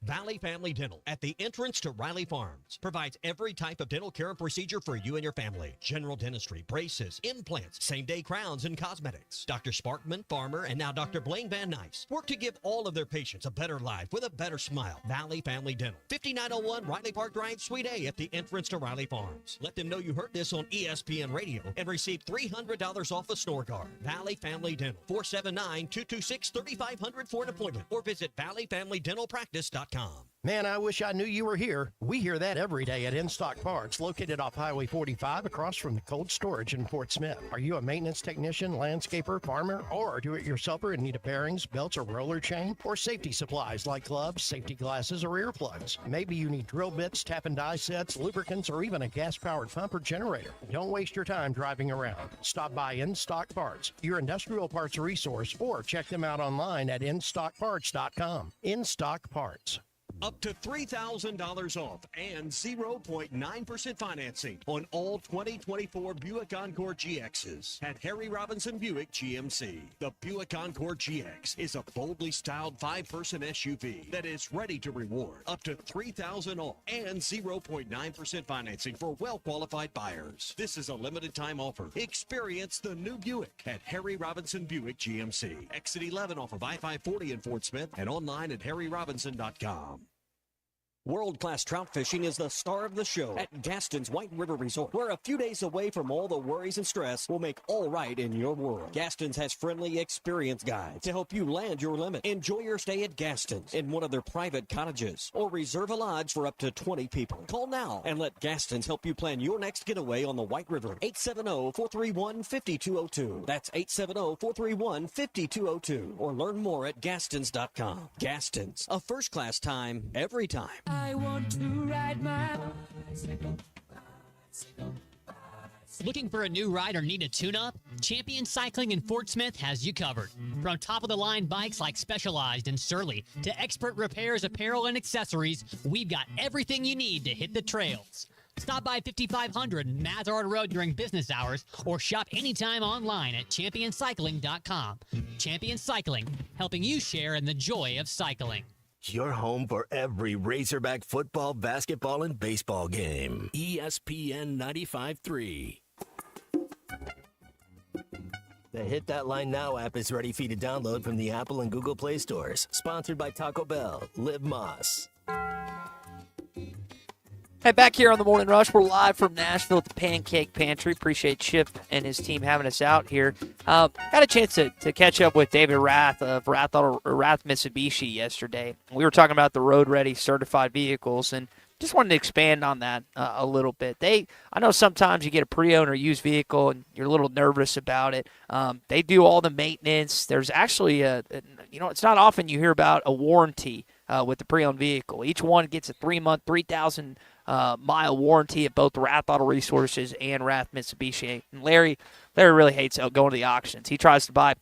Valley Family Dental at the entrance to Riley Farms provides every type of dental care and procedure for you and your family. General dentistry, braces, implants, same-day crowns, and cosmetics. Dr. Sparkman, Farmer, and now Dr. Blaine Van Nice work to give all of their patients a better life with a better smile. Valley Family Dental, 5901 Riley Park Drive, Suite A at the entrance to Riley Farms. Let them know you heard this on ESPN Radio and receive $300 off a store card. Valley Family Dental, 479-226-3500 for an appointment or visit valleyfamilydentalpractice.com.
Man, I wish I knew you were here. We hear that every day at In Stock Parts, located off Highway 45 across from the cold storage in Fort Smith. Are you a maintenance technician, landscaper, farmer, or a do-it-yourselfer in need of bearings, belts, or roller chain? Or safety supplies like gloves, safety glasses, or earplugs? Maybe you need drill bits, tap and die sets, lubricants, or even a gas-powered pump or generator. Don't waste your time driving around. Stop by In Stock Parts, your industrial parts resource, or check them out online at InStockParts.com. In Stock Parts.
Up to $3,000 off and 0.9% financing on all 2024 Buick Encore GXs at Harry Robinson Buick GMC. The Buick Encore GX is a boldly styled 5-person SUV that is ready to reward. Up to $3,000 off and 0.9% financing for well-qualified buyers. This is a limited time offer. Experience the new Buick at Harry Robinson Buick GMC. Exit 11 off of I-540 in Fort Smith and online at harryrobinson.com.
World-class trout fishing is the star of the show at Gaston's White River Resort, where a few days away from all the worries and stress will make all right in your world. Gaston's has friendly, experienced guides to help you land your limit. Enjoy your stay at Gaston's in one of their private cottages or reserve a lodge for up to 20 people. Call now and let Gaston's help you plan your next getaway on the White River. 870-431-5202. That's 870-431-5202. Or learn more at Gastons.com. Gaston's, a first-class time, every time.
I want to ride my bicycle.
Looking for a new ride or need a tune-up? Champion Cycling in Fort Smith has you covered. From top-of-the-line bikes like Specialized and Surly to expert repairs, apparel, and accessories, we've got everything you need to hit the trails. Stop by 5500 Mazard Road during business hours or shop anytime online at championcycling.com. Champion Cycling, helping you share in the joy of cycling.
Your home for every Razorback football, basketball, and baseball game. ESPN 95.3. The Hit That Line Now app is ready for you to download from the Apple and Google Play stores. Sponsored by Taco Bell. Live Moss.
Hey, back here on the Morning Rush, we're live from Nashville at the Pancake Pantry. Appreciate Chip and his team having us out here. Got a chance to catch up with David Rath of Rath Mitsubishi yesterday. We were talking about the road-ready certified vehicles, and just wanted to expand on that a little bit. I know sometimes you get a pre-owned or used vehicle and you're a little nervous about it. They do all the maintenance. There's actually it's not often you hear about a warranty with the pre-owned vehicle. Each one gets a 3-month, 3,000 mile warranty at both Rath Auto Resources and Rath Mitsubishi. And Larry really hates going to the auctions. He tries to buy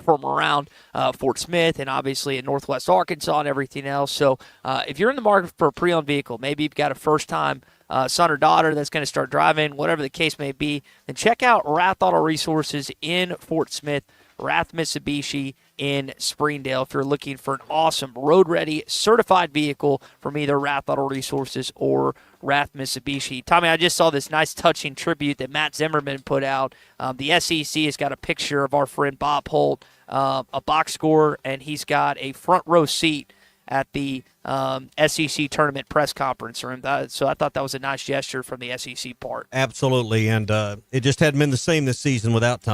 from around Fort Smith and obviously in Northwest Arkansas and everything else. So if you're in the market for a pre-owned vehicle, maybe you've got a first-time son or daughter that's going to start driving, whatever the case may be, then check out Rath Auto Resources in Fort Smith, Rath Mitsubishi in Springdale if you're looking for an awesome road-ready certified vehicle from either Rath Auto Resources or Rath Mitsubishi. Tommy, I just saw this nice touching tribute that Matt Zimmerman put out. The SEC has got a picture of our friend Bob Holt, a box score, and he's got a front row seat at the SEC tournament press conference room. So I thought that was a nice gesture from the SEC part.
Absolutely, and it just hadn't been the same this season without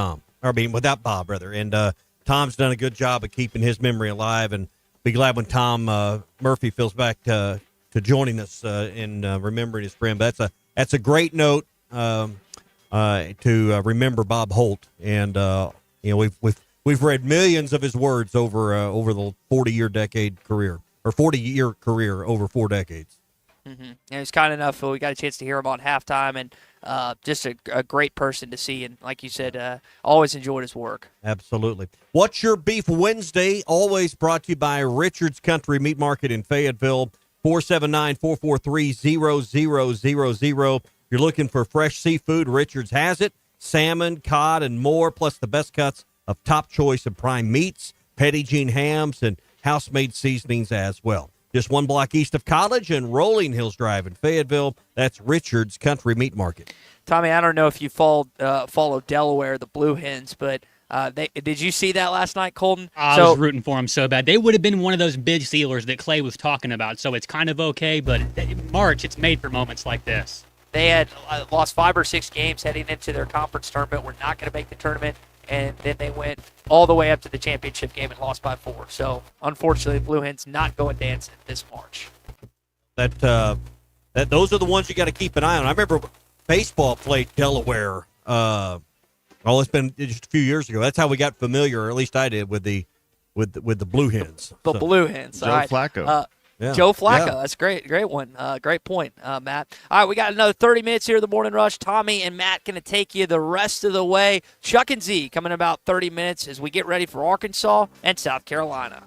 without Bob, rather. And Tom's done a good job of keeping his memory alive, and be glad when Tom Murphy feels back to joining us in remembering his friend. But that's a great note to remember Bob Holt, and we've read millions of his words over the 40-year career over 4 decades.
Mm-hmm. And he's kind enough. We got a chance to hear him on halftime, and just a great person to see. And like you said, always enjoyed his work.
Absolutely. What's Your Beef Wednesday? Always brought to you by Richard's Country Meat Market in Fayetteville. 479-443-0000. You're looking for fresh seafood, Richard's has it. Salmon, cod, and more, plus the best cuts of top choice of prime meats, Petit Jean hams, and house-made seasonings as well. just one block east of College and Rolling Hills Drive in Fayetteville. That's Richard's Country Meat Market.
Tommy, I don't know if you follow Delaware, the Blue Hens, but did you see that last night, Colton?
I was rooting for them so bad. They would have been one of those big Steelers that Clay was talking about, so it's kind of okay, but in March, it's made for moments like this.
They had lost 5 or 6 games heading into their conference tournament, were not going to make the tournament, and then they went all the way up to the championship game and lost by 4. So, unfortunately, Blue Hens not going dancing this March.
Those are the ones you got to keep an eye on. I remember baseball played Delaware. It's been just a few years ago. That's how we got familiar, or at least I did, with the Blue Hens.
Blue Hens.
Joe Flacco.
Yeah.
Joe Flacco.
Yeah.
That's great. Great one. Great point, Matt. All right, we got another 30 minutes here of the Morning Rush. Tommy and Matt going to take you the rest of the way. Chuck and Z coming in about 30 minutes as we get ready for Arkansas and South Carolina.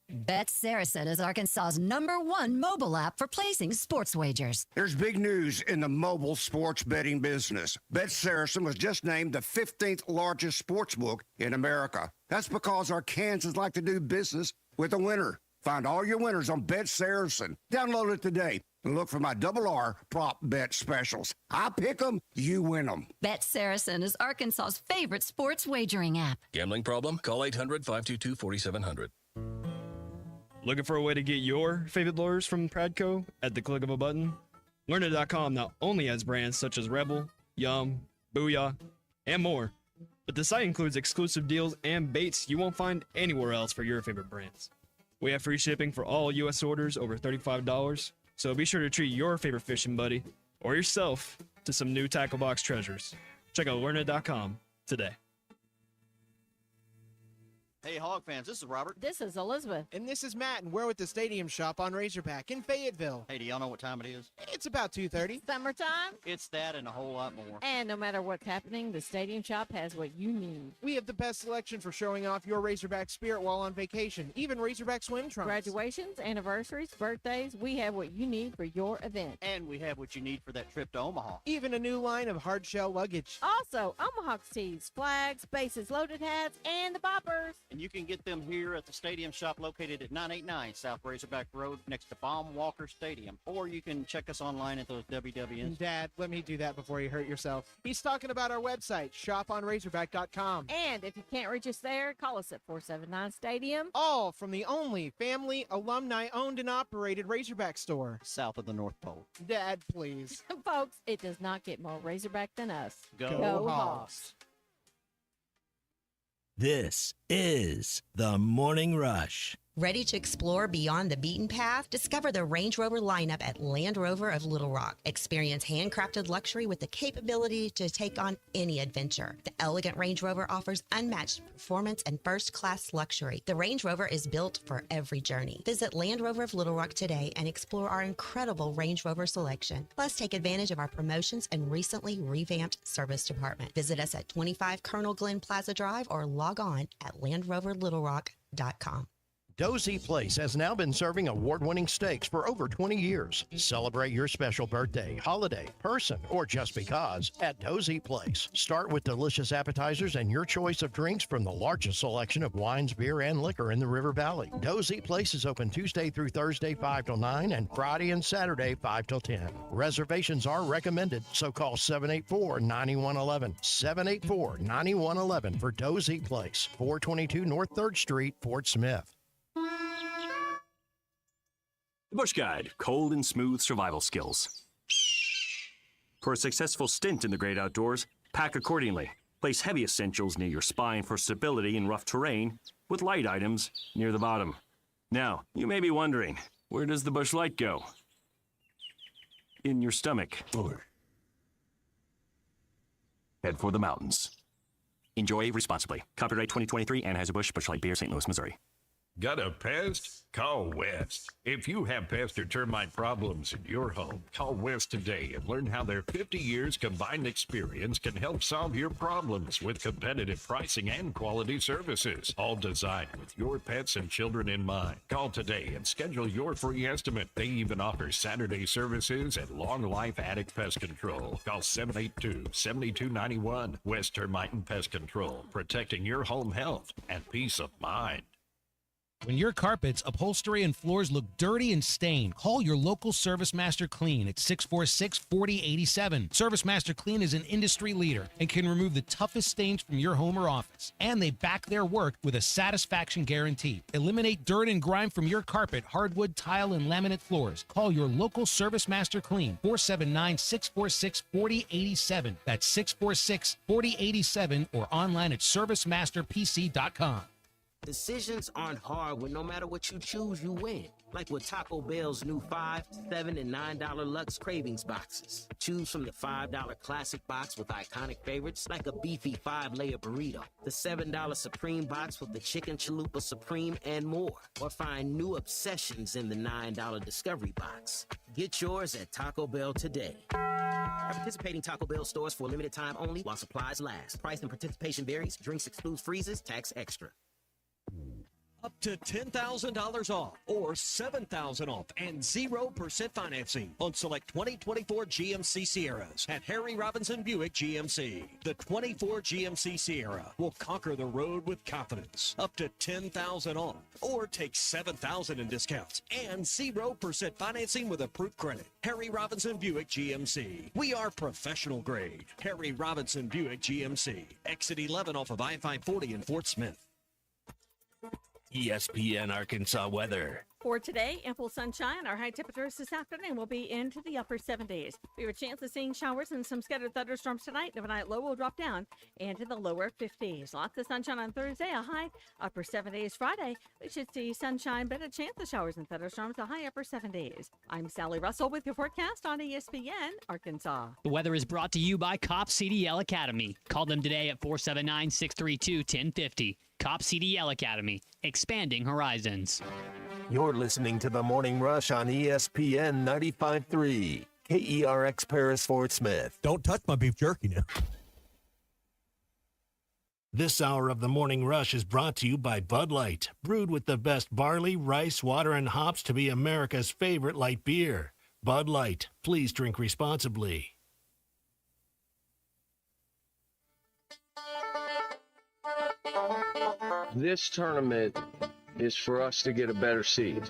Bet Saracen is Arkansas's #1 mobile app for placing sports wagers.
There's big news in the mobile sports betting business. Bet Saracen was just named the 15th largest sports book in America. That's because our Kansans like to do business with a winner. Find all your winners on Bet Saracen. Download it today and look for my R prop bet specials. I pick them, you win them.
Bet Saracen is Arkansas's favorite sports wagering app.
Gambling problem? Call 800-522-4700.
Looking for a way to get your favorite lures from Pradco at the click of a button? Learner.com not only has brands such as Rebel, Yum, Booyah, and more, but the site includes exclusive deals and baits you won't find anywhere else for your favorite brands. We have free shipping for all U.S. orders over $35, so be sure to treat your favorite fishing buddy or yourself to some new tackle box treasures. Check out Learner.com today.
Hey, Hog fans, this is Robert.
This is Elizabeth.
And this is Matt, and we're with the Stadium Shop on Razorback in Fayetteville.
Hey, do y'all know what time it is?
It's about 2:30.
Summertime?
It's that and a whole lot more.
And no matter what's happening, the Stadium Shop has what you need.
We have the best selection for showing off your Razorback spirit while on vacation, even Razorback swim trunks.
Graduations, anniversaries, birthdays, we have what you need for your event.
And we have what you need for that trip to Omaha.
Even a new line of hard shell luggage.
Also, Omaha tees, flags, bases, loaded hats, and the boppers.
And you can get them here at the Stadium Shop located at 989 South Razorback Road next to Baum Walker Stadium. Or you can check us online at those WWNs.
Dad, let me do that before you hurt yourself. He's talking about our website, shoponrazorback.com.
And if you can't reach us there, call us at 479-STADIUM.
All from the only family, alumni-owned and operated Razorback store.
South of the North Pole.
Dad, please.
Folks, it does not get more Razorback than us.
Go
Hawks.
This is the Morning Rush.
Ready to explore beyond the beaten path? Discover the Range Rover lineup at Land Rover of Little Rock. Experience handcrafted luxury with the capability to take on any adventure. The elegant Range Rover offers unmatched performance and first-class luxury. The Range Rover is built for every journey. Visit Land Rover of Little Rock today and explore our incredible Range Rover selection. Plus, take advantage of our promotions and recently revamped service department. Visit us at 25 Colonel Glenn Plaza Drive or log on at LandRoverLittleRock.com.
Dozy Place has now been serving award-winning steaks for over 20 years. Celebrate your special birthday, holiday, person, or just because at Dozy Place. Start with delicious appetizers and your choice of drinks from the largest selection of wines, beer, and liquor in the River Valley. Dozy Place is open Tuesday through Thursday 5 till 9 and Friday and Saturday 5 till 10. Reservations are recommended, so call 784-9111. 784-9111 for Dozy Place, 422 North 3rd Street, Fort Smith.
The Bush Guide, cold and smooth survival skills. For a successful stint in the great outdoors, pack accordingly. Place heavy essentials near your spine for stability in rough terrain, with light items near the bottom. Now, you may be wondering, where does the Bush Light go? In your stomach. Head for the mountains. Enjoy responsibly. Copyright 2023, Anheuser-Busch, Bush Light Beer, St. Louis, Missouri.
Got a pest? Call West. If you have pest or termite problems in your home, call West today and learn how their 50 years combined experience can help solve your problems with competitive pricing and quality services, all designed with your pets and children in mind. Call today and schedule your free estimate. They even offer Saturday services and long life attic pest control. Call 782-7291. West Termite and Pest Control, protecting your home health and peace of mind.
When your carpets, upholstery, and floors look dirty and stained, call your local Service Master Clean at 646-4087. Service Master Clean is an industry leader and can remove the toughest stains from your home or office. And they back their work with a satisfaction guarantee. Eliminate dirt and grime from your carpet, hardwood, tile, and laminate floors. Call your local Service Master Clean, 479-646-4087. That's 646-4087 or online at servicemasterpc.com.
Decisions aren't hard when no matter what you choose, you win. Like with Taco Bell's new $5, $7, and $9 Lux Cravings boxes. Choose from the $5 Classic box with iconic favorites like a beefy 5-layer burrito, the $7 Supreme box with the Chicken Chalupa Supreme, and more. Or find new obsessions in the $9 Discovery box. Get yours at Taco Bell today. Participating Taco Bell stores for a limited time only while supplies last. Price and participation varies. Drinks excludes freezes. Tax extra.
Up to $10,000 off or $7,000 off and 0% financing on select 2024 GMC Sierras at Harry Robinson Buick GMC. The 24 GMC Sierra will conquer the road with confidence. Up to $10,000 off or take $7,000 in discounts and 0% financing with approved credit. Harry Robinson Buick GMC. We are professional grade. Harry Robinson Buick GMC. Exit 11 off of I-540 in Fort Smith.
ESPN Arkansas weather.
For today, ample sunshine. Our high temperatures this afternoon will be into the upper 70s. We have a chance of seeing showers and some scattered thunderstorms tonight. The overnight low will drop down into the lower 50s. Lots of sunshine on Thursday, a high upper 70s. Friday, we should see sunshine, but a chance of showers and thunderstorms, a high upper 70s. I'm Sally Russell with your forecast on ESPN Arkansas.
The weather is brought to you by Cop CDL Academy. Call them today at 479-632-1050. Cop CDL Academy, expanding horizons.
You're listening to The Morning Rush on ESPN 95.3, KERX Paris Fort Smith.
Don't touch my beef jerky now.
This hour of The Morning Rush is brought to you by Bud Light, brewed with the best barley, rice, water, and hops to be America's favorite light beer. Bud Light, please drink responsibly.
This tournament is for us to get a better seed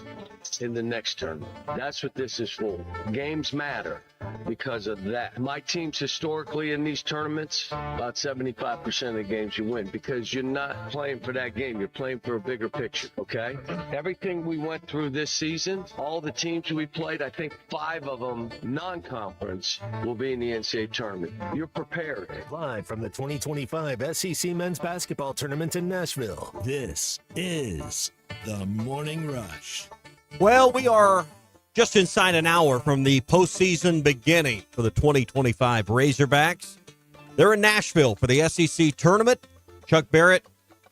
in the next tournament. That's what this is for. Games matter because of that. My teams historically in these tournaments, about 75% of the games you win because you're not playing for that game. You're playing for a bigger picture, okay? Everything we went through this season, all the teams we played, I think 5 of them non-conference will be in the NCAA tournament. You're prepared.
Live from the 2025 SEC Men's Basketball Tournament in Nashville, this is The Morning Rush.
Well, we are just inside an hour from the postseason beginning for the 2025 Razorbacks. They're in Nashville for the SEC tournament. Chuck Barrett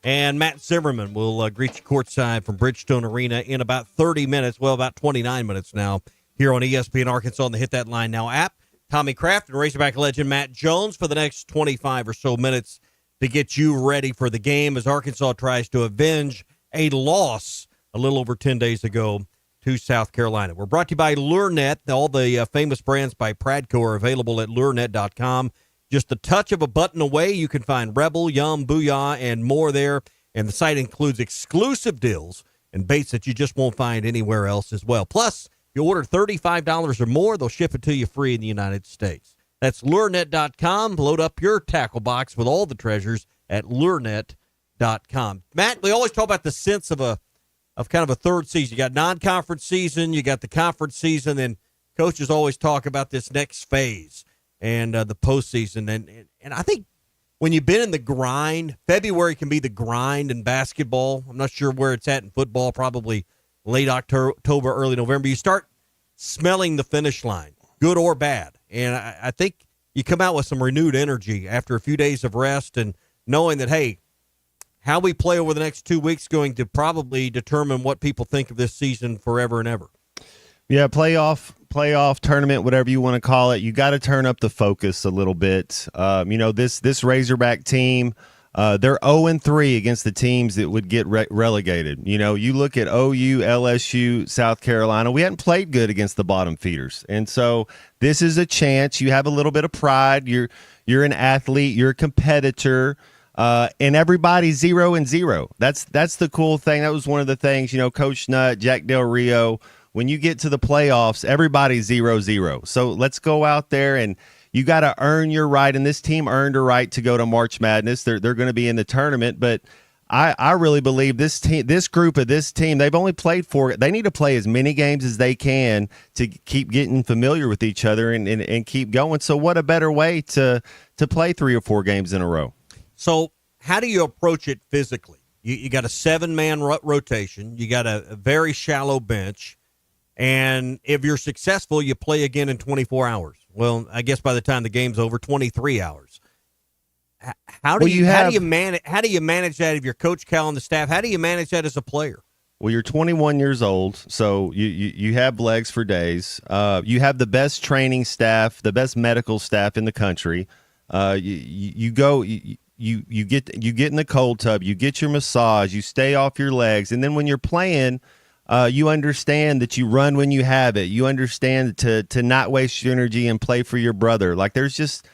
and Matt Zimmerman will greet you courtside from Bridgestone Arena in about 30 minutes. Well, about 29 minutes now here on ESPN Arkansas on the Hit That Line Now app. Tommy Kraft and Razorback legend Matt Jones for the next 25 or so minutes to get you ready for the game as Arkansas tries to avenge a loss a little over 10 days ago to South Carolina. We're brought to you by LureNet. All the famous brands by Pradco are available at lurenet.com. Just a touch of a button away, you can find Rebel, Yum, Booyah, and more there. And the site includes exclusive deals and baits that you just won't find anywhere else as well. Plus, if you order $35 or more, they'll ship it to you free in the United States. That's lurenet.com. Load up your tackle box with all the treasures at lurenet.com. Matt, we always talk about the sense of kind of a third season. You got non-conference season, you got the conference season, and coaches always talk about this next phase and the postseason. And I think when you've been in the grind, February can be the grind in basketball. I'm not sure where it's at in football, probably late October, early November. You start smelling the finish line, good or bad. And I think you come out with some renewed energy after a few days of rest and knowing that, hey, how we play over the next 2 weeks is going to probably determine what people think of this season forever and ever.
Yeah, playoff tournament, whatever you want to call it. You got to turn up the focus a little bit. This Razorback team, they're 0-3 against the teams that would get relegated. You look at OU, LSU, South Carolina. We hadn't played good against the bottom feeders, and so this is a chance. You have a little bit of pride. You're an athlete. You're a competitor. and everybody's 0-0. That's the cool thing. That was one of the things, Coach Nutt, Jack Del Rio. When you get to the playoffs, everybody's 0-0. So let's go out there, and you got to earn your right. And this team earned a right to go to March Madness. They're going to be in the tournament, but I really believe this team, this group of this team, they've only played 4. They need to play as many games as they can to keep getting familiar with each other and keep going. So what a better way to play 3 or 4 games in a row.
So how do you approach it physically? You got a 7-man rotation. You got a very shallow bench. And if you're successful, you play again in 24 hours. Well, I guess by the time the game's over, 23 hours. How do you manage that if you're Coach Cal and the staff? How do you manage that as a player?
Well, you're 21 years old, so you have legs for days. You have the best training staff, the best medical staff in the country. You get in the cold tub, you get your massage, you stay off your legs, and then when you're playing, you understand that you run when you have it. You understand to not waste your energy and play for your brother. Like there's just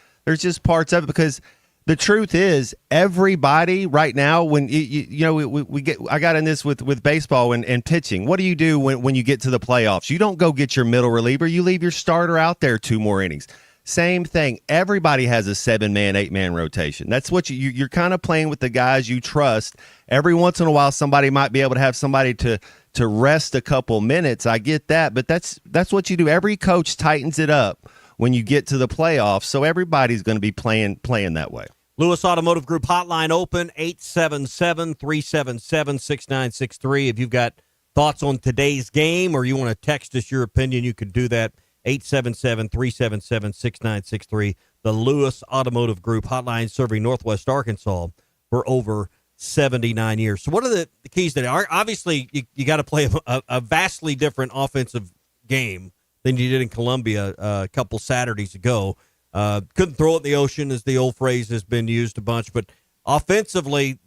parts of it, because the truth is, everybody right now, when I got in this with baseball and pitching. What do you do when you get to the playoffs? You don't go get your middle reliever. You leave your starter out there 2 more innings. Same thing. Everybody has a 7-man, 8-man rotation. That's what you're kind of playing with the guys you trust. Every once in a while, somebody might be able to have somebody to rest a couple minutes. I get that, but that's what you do. Every coach tightens it up when you get to the playoffs, so everybody's going to be playing that way.
Lewis Automotive Group hotline open, 877-377-6963. If you've got thoughts on today's game or you want to text us your opinion, you can do that, 877-377-6963. The Lewis Automotive Group hotline, serving Northwest Arkansas for over 79 years. So what are the keys today? Obviously, you got to play a vastly different offensive game than you did in Columbia a couple Saturdays ago. Couldn't throw it in the ocean, as the old phrase has been used a bunch. But offensively,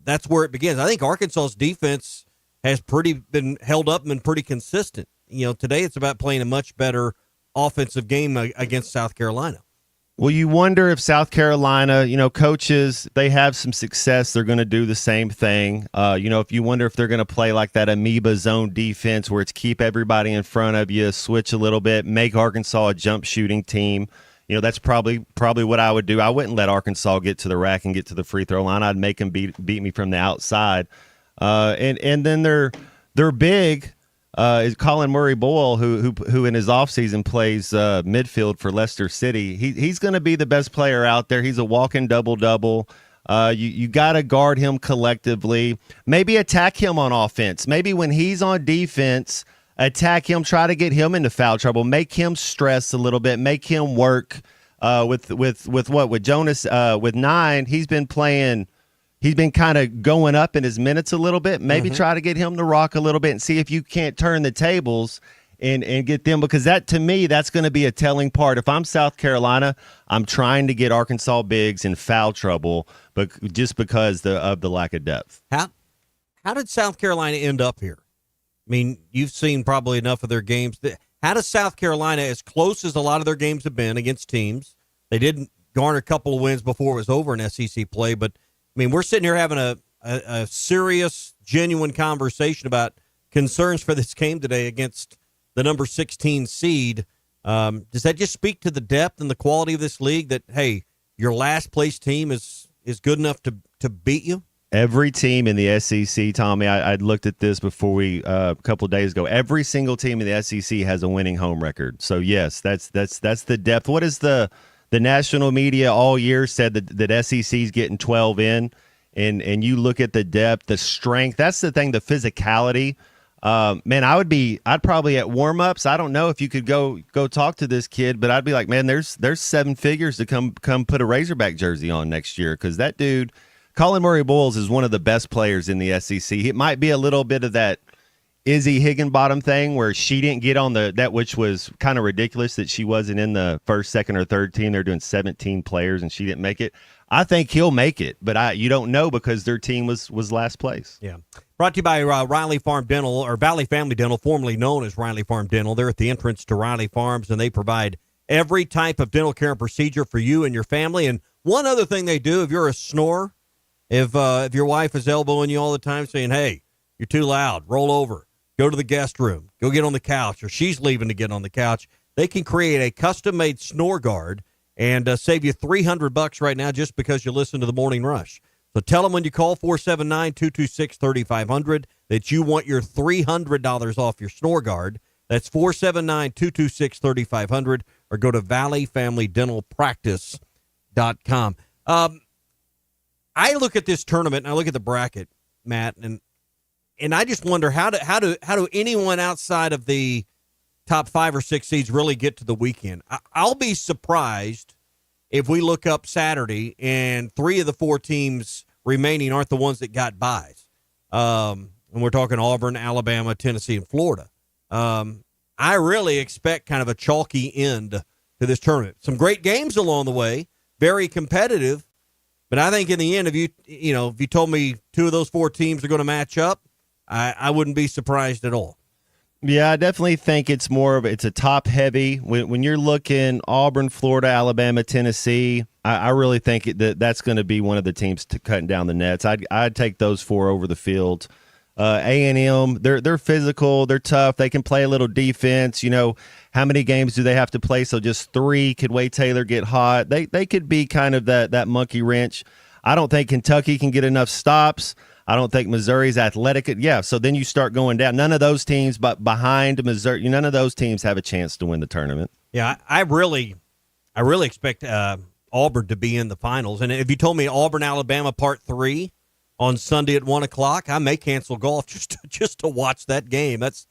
that's where it begins. I think Arkansas's defense has been held up and been pretty consistent. Today it's about playing a much better offensive game against South Carolina.
Well, you wonder if South Carolina, coaches, they have some success. They're going to do the same thing. If you wonder if they're going to play like that amoeba zone defense where it's keep everybody in front of you, switch a little bit, make Arkansas a jump shooting team. That's probably what I would do. I wouldn't let Arkansas get to the rack and get to the free throw line. I'd make them beat me from the outside. And then they're big. Is Colin Murray Boyle, who in his offseason plays midfield for Leicester City. He's going to be the best player out there. He's a walking double-double. You got to guard him collectively. Maybe attack him on offense. Maybe when he's on defense, attack him, try to get him into foul trouble, make him stress a little bit, make him work. With Jonas with 9, he's been playing. He's been kind of going up in his minutes a little bit. Maybe try to get him to rock a little bit and see if you can't turn the tables and get them, because that, to me, that's going to be a telling part. If I'm South Carolina, I'm trying to get Arkansas bigs in foul trouble, but just because of the lack of depth.
How did South Carolina end up here? I mean, you've seen probably enough of their games. How does South Carolina, as close as a lot of their games have been against teams, they didn't garner a couple of wins before it was over in SEC play, but I mean, we're sitting here having a serious, genuine conversation about concerns for this game today against the number 16 seed. Does that just speak to the depth and the quality of this league that, hey, your last place team is good enough to beat you?
Every team in the SEC, Tommy, I looked at this before a couple of days ago. Every single team in the SEC has a winning home record. So, yes, that's the depth. What is the national media all year said that SEC's getting 12 in, and you look at the depth, the strength. That's the thing, the physicality. Man, I'd probably at warm-ups, I don't know if you could go talk to this kid, but I'd be like, man, there's 7 figures to come put a Razorback jersey on next year, because that dude, Colin Murray Boyles, is one of the best players in the SEC. It might be a little bit of that Izzy Higginbottom thing where she didn't get on that, which was kind of ridiculous that she wasn't in the first, second, or third team. They're doing 17 players and she didn't make it. I think he'll make it, but you don't know because their team was last place.
Yeah. Brought to you by Riley Farm Dental, or Valley Family Dental, formerly known as Riley Farm Dental. They're at the entrance to Riley Farms, and they provide every type of dental care and procedure for you and your family. And one other thing they do, if you're a snorer, If your wife is elbowing you all the time saying, hey, you're too loud, roll over, go to the guest room, go get on the couch, or she's leaving to get on the couch, they can create a custom-made snore guard and save you $300 right now just because you listen to the Morning Rush. So tell them when you call 479-226-3500 that you want your $300 off your snore guard. That's 479-226-3500, or go to valleyfamilydentalpractice.com. I look at this tournament and I look at the bracket, Matt, and I just wonder how do anyone outside of the top 5 or 6 seeds really get to the weekend? I'll be surprised if we look up Saturday and 3 of the 4 teams remaining aren't the ones that got byes. And we're talking Auburn, Alabama, Tennessee, and Florida. I really expect kind of a chalky end to this tournament. Some great games along the way, very competitive. But I think in the end, if you told me 2 of those 4 teams are going to match up, I wouldn't be surprised at all.
Yeah, I definitely think it's a top heavy. When you're looking Auburn, Florida, Alabama, Tennessee, I really think that's going to be one of the teams cutting down the nets. I'd take those 4 over the field. A&M, they're physical, they're tough, they can play a little defense. How many games do they have to play? So just 3. Could Wade Taylor get hot? They could be kind of that monkey wrench. I don't think Kentucky can get enough stops. I don't think Missouri's athletic. Yeah, so then you start going down. None of those teams, but behind Missouri, none of those teams have a chance to win the tournament.
Yeah, I really expect Auburn to be in the finals. And if you told me Auburn, Alabama, Part 3 on Sunday at 1:00, I may cancel golf just to watch that game. That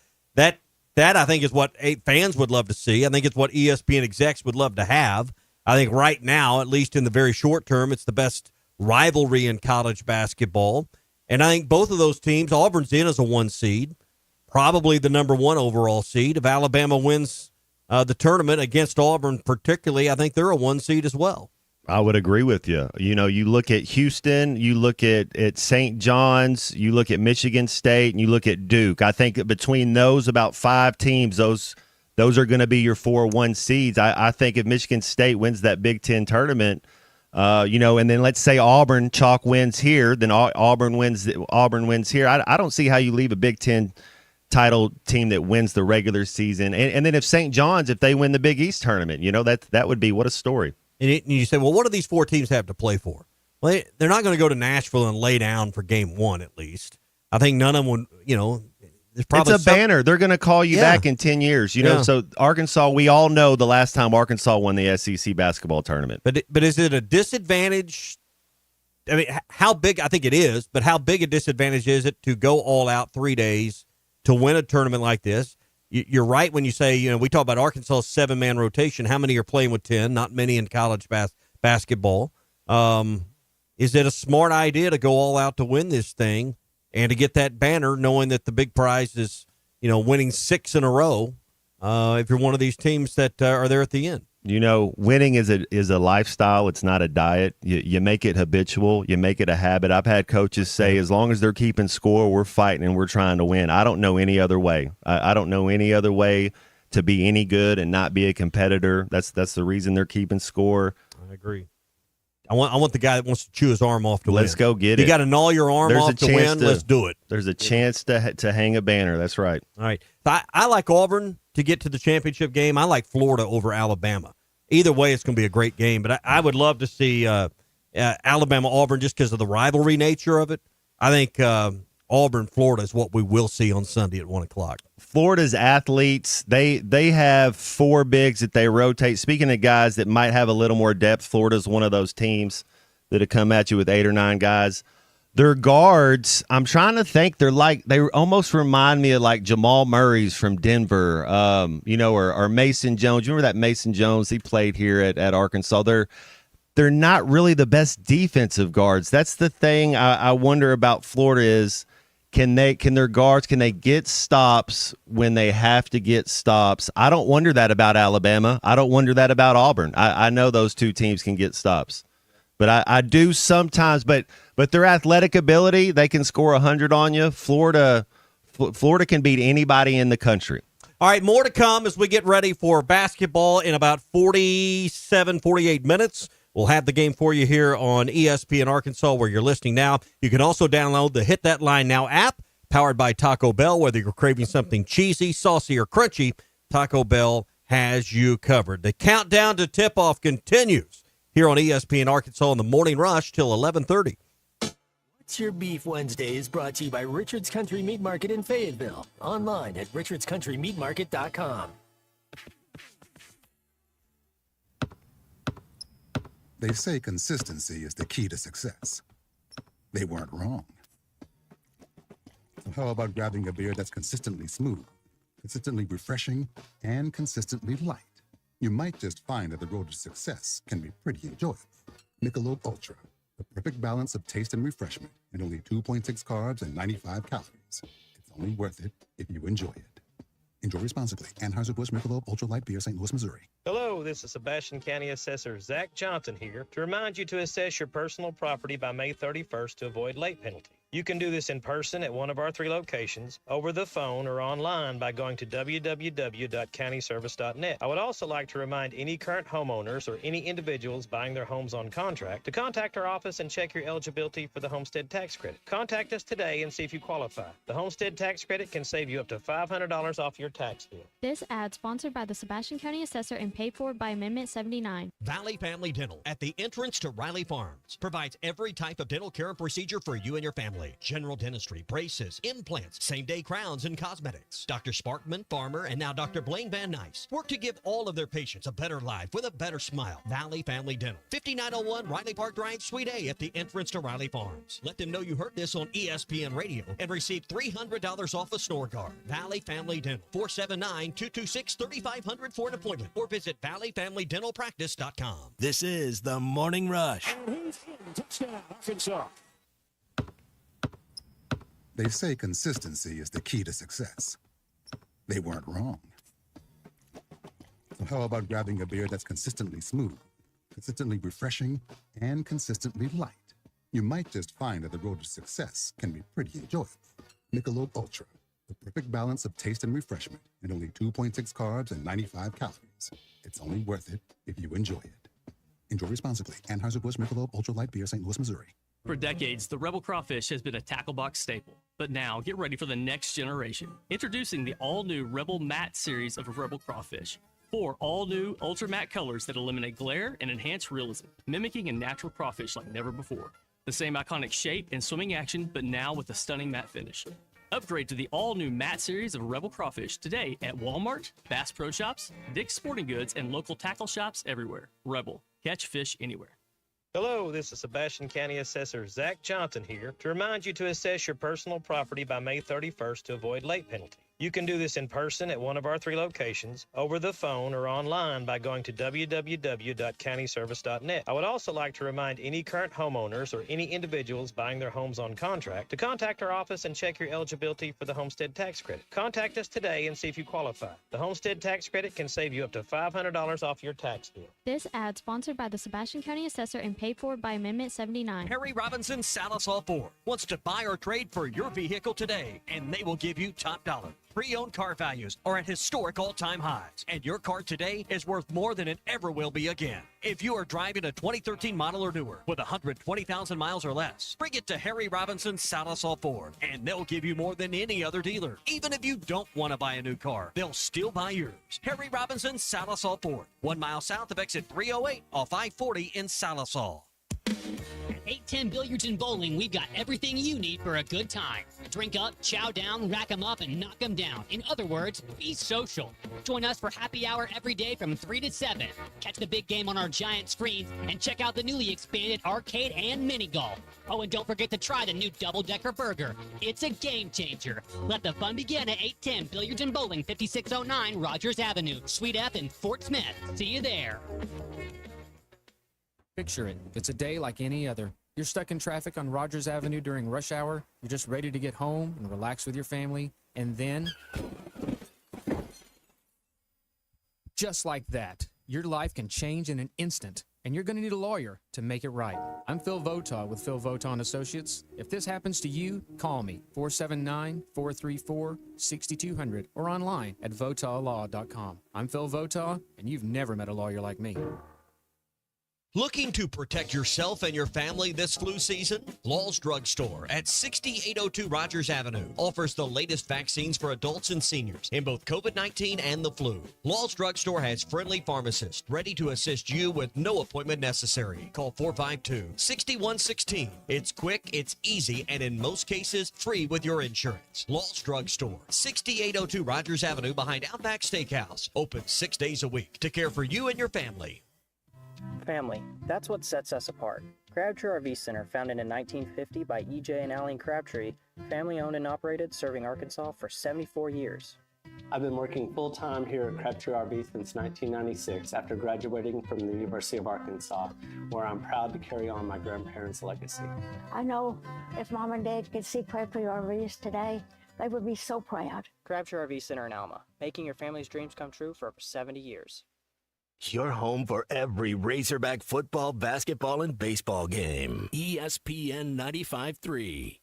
I think is what fans would love to see. I think it's what ESPN execs would love to have. I think right now, at least in the very short term, it's the best rivalry in college basketball. And I think both of those teams, Auburn's in as a 1 seed, probably the number 1 overall seed. If Alabama wins the tournament against Auburn particularly, I think they're a 1 seed as well.
I would agree with you. You look at Houston, you look at St. John's, you look at Michigan State, and you look at Duke. I think that between those about 5 teams, those are going to be your 4 1 seeds. I think if Michigan State wins that Big Ten tournament, and then let's say Auburn chalk wins here, then Auburn wins here. I don't see how you leave a Big Ten title team that wins the regular season. And then if St. John's, if they win the Big East tournament, that would be what a story.
And you say, well, what do these 4 teams have to play for? Well, they're not going to go to Nashville and lay down for game 1, at least. I think none of them would, there's probably
it's a banner. They're going to call you back in 10 years. So Arkansas, we all know the last time Arkansas won the SEC basketball tournament.
But is it a disadvantage? I mean, how big? I think it is, but how big a disadvantage is it to go all out 3 days to win a tournament like this? You're right when you say, we talk about Arkansas' 7-man rotation. How many are playing with 10? Not many in college basketball. Is it a smart idea to go all out to win this thing and to get that banner, knowing that the big prize is, winning 6 in a row? If you're one of these teams that are there at the end.
Winning is a lifestyle. It's not a diet. You make it habitual. You make it a habit. I've had coaches say, as long as they're keeping score, we're fighting and we're trying to win. I don't know any other way. I don't know any other way to be any good and not be a competitor. That's the reason they're keeping score.
I agree. I want the guy that wants to chew his arm off to win.
Let's go get it.
You got to gnaw your arm off to win. Let's do it.
There's a chance to hang a banner. That's right.
All right. I like Auburn to get to the championship game. I like Florida over Alabama. Either way, it's going to be a great game. But I would love to see Alabama-Auburn just because of the rivalry nature of it. I think Auburn-Florida is what we will see on Sunday at 1:00.
Florida's athletes, they have 4 bigs that they rotate. Speaking of guys that might have a little more depth, Florida's one of those teams that have come at you with 8 or 9 guys. Their guards, I'm trying to think, they almost remind me of like Jamal Murray's from Denver, or Mason Jones. You remember that Mason Jones? He played here at Arkansas. They're not really the best defensive guards. That's the thing I wonder about Florida is, can their guards get stops when they have to get stops? I don't wonder that about Alabama. I don't wonder that about Auburn. I know those 2 teams can get stops. But I do sometimes, but their athletic ability, they can score 100 on you. Florida can beat anybody in the country.
All right, more to come as we get ready for basketball in about 47, 48 minutes. We'll have the game for you here on ESPN Arkansas where you're listening now. You can also download the Hit That Line Now app, powered by Taco Bell. Whether you're craving something cheesy, saucy, or crunchy, Taco Bell has you covered. The countdown to tip-off continues here on ESPN Arkansas in the Morning Rush till 11:30.
What's Your Beef Wednesday is brought to you by Richard's Country Meat Market in Fayetteville. Online at richardscountrymeatmarket.com.
They say consistency is the key to success. They weren't wrong. So how about grabbing a beer that's consistently smooth, consistently refreshing, and consistently light? You might just find that the road to success can be pretty enjoyable. Michelob Ultra, the perfect balance of taste and refreshment, and only 2.6 carbs and 95 calories. It's only worth it if you enjoy it. Enjoy responsibly. Anheuser-Busch Michelob Ultra Light Beer, St. Louis, Missouri.
Hello, this is Sebastian County Assessor Zach Johnson here to remind you to assess your personal property by May 31st to avoid late penalty. You can do this in person at one of our 3 locations, over the phone, or online by going to www.countyservice.net. I would also like to remind any current homeowners or any individuals buying their homes on contract to contact our office and check your eligibility for the homestead tax credit. Contact us today and see if you qualify. The homestead tax credit can save you up to $500 off your tax bill.
This ad sponsored by the Sebastian County Assessor and paid for by Amendment 79.
Valley Family Dental at the entrance to Riley Farms provides every type of dental care and procedure for you and your family. General dentistry, braces, implants, same-day crowns, and cosmetics. Dr. Sparkman, Farmer, and now Dr. Blaine Van Nice work to give all of their patients a better life with a better smile. Valley Family Dental, 5901 Riley Park Drive, Suite A at the entrance to Riley Farms. Let them know you heard this on ESPN Radio and receive $300 off a store card. Valley Family Dental, 479-226-3500 for an appointment or visit valleyfamilydentalpractice.com.
This is the Morning Rush.
Touchdown, Arkansas. They say consistency is the key to success. They weren't wrong. So how about grabbing a beer that's consistently smooth, consistently refreshing, and consistently light? You might just find that the road to success can be pretty enjoyable. Michelob Ultra, the perfect balance of taste and refreshment, and only 2.6 carbs and 95 calories. It's only worth it if you enjoy it. Enjoy responsibly. Anheuser-Busch Michelob Ultra Light Beer, St. Louis, Missouri.
For decades, the Rebel Crawfish has been a tackle box staple. But now, get ready for the next generation. Introducing the all-new Rebel Matte series of Rebel Crawfish. 4 all-new ultra matte colors that eliminate glare and enhance realism, mimicking a natural crawfish like never before. The same iconic shape and swimming action, but now with a stunning matte finish. Upgrade to the all-new matte series of Rebel Crawfish today at Walmart, Bass Pro Shops, Dick's Sporting Goods, and local tackle shops everywhere. Rebel. Catch fish anywhere.
Hello, this is Sebastian County Assessor Zach Johnson here to remind you to assess your personal property by May 31st to avoid late penalty. You can do this in person at one of our 3 locations, over the phone, or online by going to www.countyservice.net. I would also like to remind any current homeowners or any individuals buying their homes on contract to contact our office and check your eligibility for the homestead tax credit. Contact us today and see if you qualify. The homestead tax credit can save you up to $500 off your tax bill.
This ad sponsored by the Sebastian County Assessor and paid for by Amendment 79.
Harry Robinson Salisaw Ford wants to buy or trade for your vehicle today, and they will give you top dollar. Pre-owned car values are at historic all-time highs, and your car today is worth more than it ever will be again. If you are driving a 2013 model or newer with 120,000 miles or less, bring it to Harry Robinson Salisaw Ford, and they'll give you more than any other dealer. Even if you don't want to buy a new car, they'll still buy yours. Harry Robinson Salisaw Ford, 1 mile south of exit 308 off I-40 in Salisaw.
At 810 Billiards and Bowling, we've got everything you need for a good time. Drink up, chow down, rack 'em up, and knock 'em down. In other words, be social. Join us for happy hour every day from 3 to 7. Catch the big game on our giant screens and check out the newly expanded arcade and mini golf. Oh, and don't forget to try the new double-decker burger. It's a game changer. Let the fun begin at 810 Billiards and Bowling, 5609 Rogers Avenue, Suite F in Fort Smith. See you there.
Picture it. It's a day like any other. You're stuck in traffic on Rogers Avenue during rush hour. You're just ready to get home and relax with your family. And then, just like that, your life can change in an instant. And you're going to need a lawyer to make it right. I'm Phil Votaw with Phil Votaw & Associates. If this happens to you, call me, 479-434-6200, or online at votawlaw.com. I'm Phil Votaw, and you've never met a lawyer like me.
Looking to protect yourself and your family this flu season? Law's Drug Store at 6802 Rogers Avenue offers the latest vaccines for adults and seniors in both COVID-19 and the flu. Law's Drug Store has friendly pharmacists ready to assist you with no appointment necessary. Call 452-6116. It's quick, it's easy, and in most cases, free with your insurance. Law's Drug Store, 6802 Rogers Avenue behind Outback Steakhouse. Open 6 days a week to care for you and your family.
Family. That's what sets us apart. Crabtree RV Center, founded in 1950 by E.J. and Allen Crabtree, family owned and operated, serving Arkansas for 74 years.
I've been working full-time here at Crabtree RV since 1996 after graduating from the University of Arkansas, where I'm proud to carry on my grandparents' legacy.
I know if Mom and Dad could see Crabtree RVs today, they would be so proud.
Crabtree RV Center in Alma, making your family's dreams come true for over 70 years.
Your home for every Razorback football, basketball, and baseball game. ESPN 95.3.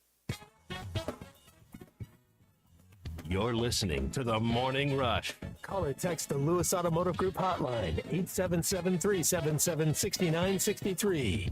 You're listening to The Morning Rush. Call or text the Lewis Automotive Group hotline, 877-377-6963.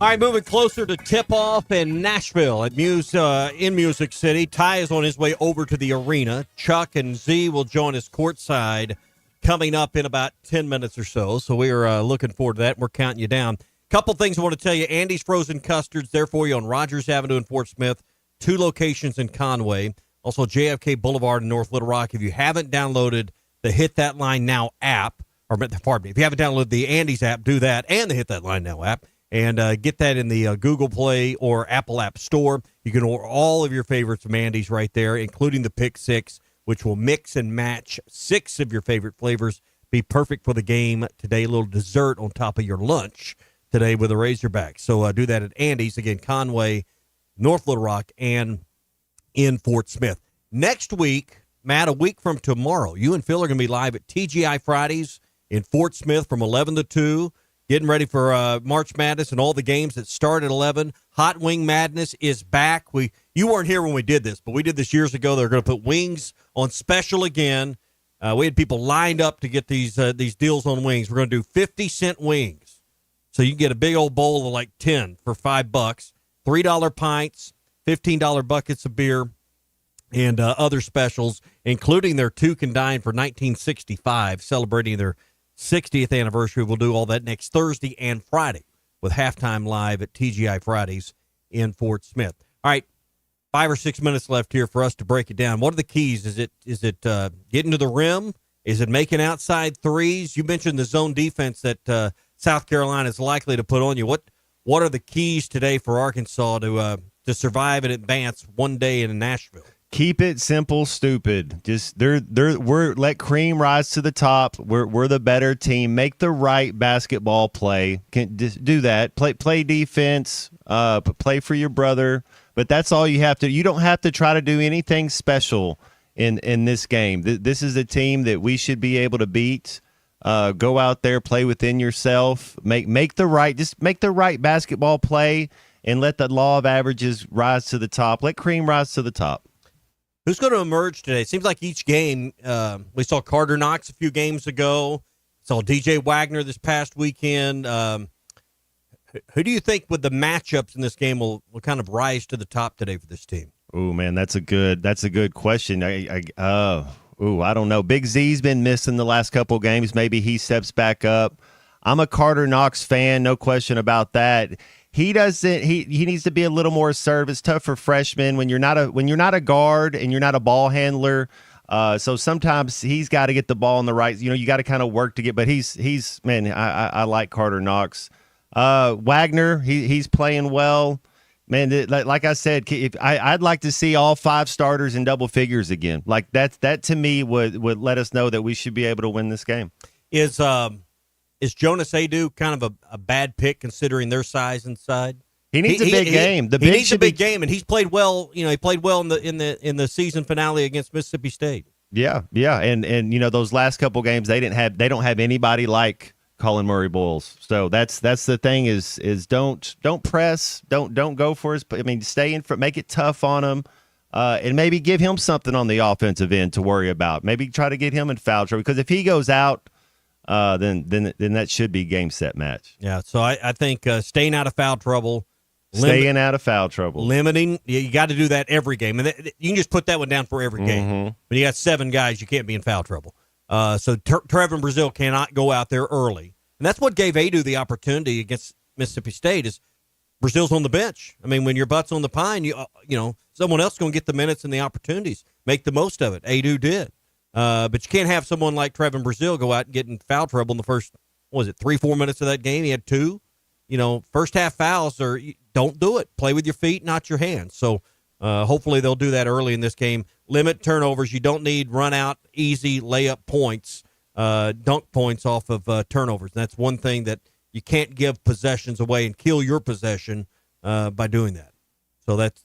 All right, moving closer to tip-off in Nashville in Music City. Ty is on his way over to the arena. Chuck and Z will join us courtside coming up in about 10 minutes or so. So we are looking forward to that. We're counting you down. Couple things I want to tell you. Andy's Frozen Custards there for you on Rogers Avenue in Fort Smith. 2 locations in Conway. Also JFK Boulevard in North Little Rock. If you haven't downloaded the Hit That Line Now app, or pardon me, if you haven't downloaded the Andy's app, do that, and the Hit That Line Now app. And get that in the Google Play or Apple App Store. You can order all of your favorites from Andy's right there, including the Pick 6, which will mix and match 6 of your favorite flavors. Be perfect for the game today. A little dessert on top of your lunch today with a Razorback. So do that at Andy's. Again, Conway, North Little Rock, and in Fort Smith. Next week, Matt, a week from tomorrow, you and Phil are going to be live at TGI Fridays in Fort Smith from 11 to 2. Getting ready for March Madness and all the games that start at 11. Hot Wing Madness is back. You weren't here when we did this, but we did this years ago. They're going to put wings on special again. We had people lined up to get these deals on wings. We're going to do 50-cent wings. So you can get a big old bowl of like 10 for $5, $3 pints, $15 buckets of beer, and other specials, including their Two Can Dine for 1965, celebrating their 60th anniversary. We'll do all that next Thursday and Friday with halftime live at TGI Fridays in Fort Smith. All right, 5 or 6 minutes left here for us to break it down. What are the keys? Is it getting to the rim? Is it making outside threes? You mentioned the zone defense that South Carolina is likely to put on you. What are the keys today for Arkansas to survive and advance one day in Nashville?
Keep it simple, stupid. Just let cream rise to the top. We're the better team. Make the right basketball play. Can just do that. Play defense. Play for your brother. But that's all you have to. You don't have to try to do anything special in this game. This is a team that we should be able to beat. Go out there, play within yourself. Make the right basketball play, and let the law of averages rise to the top. Let cream rise to the top.
Who's going to emerge today? It seems like each game, we saw Carter Knox a few games ago, saw DJ Wagner this past weekend. Who do you think with the matchups in this game will kind of rise to the top today for this team?
Oh man, that's a good question. I don't know. Big Z's been missing the last couple games. Maybe he steps back up. I'm a Carter Knox fan, no question about that. He needs to be a little more assertive. It's tough for freshmen when you're not a guard and you're not a ball handler. So sometimes he's got to get the ball in the right. You got to kind of work to get. But he's man. I like Carter Knox. Wagner, he's playing well. Man, like I said, I'd like to see all 5 starters in double figures again. Like that to me would let us know that we should be able to win this game.
Is Jonas Adu kind of a bad pick considering their size inside?
He needs a big game.
He needs a big game, and he's played well. He played well in the season finale against Mississippi State.
Yeah, and those last couple games they don't have anybody like Colin Murray Boyles. So that's the thing is don't press, don't go for his. I mean, stay in front, make it tough on him. and maybe give him something on the offensive end to worry about. Maybe try to get him in foul trouble, because if he goes out, then that should be game, set, match.
Yeah, so I think staying out of foul trouble.
Staying out of foul trouble.
Limiting. You got to do that every game. And you can just put that one down for every game. When you got 7 guys, you can't be in foul trouble. So Trevin Brazile cannot go out there early. And that's what gave Adu the opportunity against Mississippi State, is Brazil's on the bench. I mean, when your butt's on the pine, you know, someone else is going to get the minutes and the opportunities. Make the most of it. Adu did. But you can't have someone like Trevin Brazile go out and get in foul trouble in the first, 3-4 minutes of that game. He had 2. You know, first half fouls don't do it. Play with your feet, not your hands. So hopefully they'll do that early in this game. Limit turnovers. You don't need run out, easy layup points, dunk points off of turnovers. And that's one thing that you can't give possessions away and kill your possession by doing that. So that's,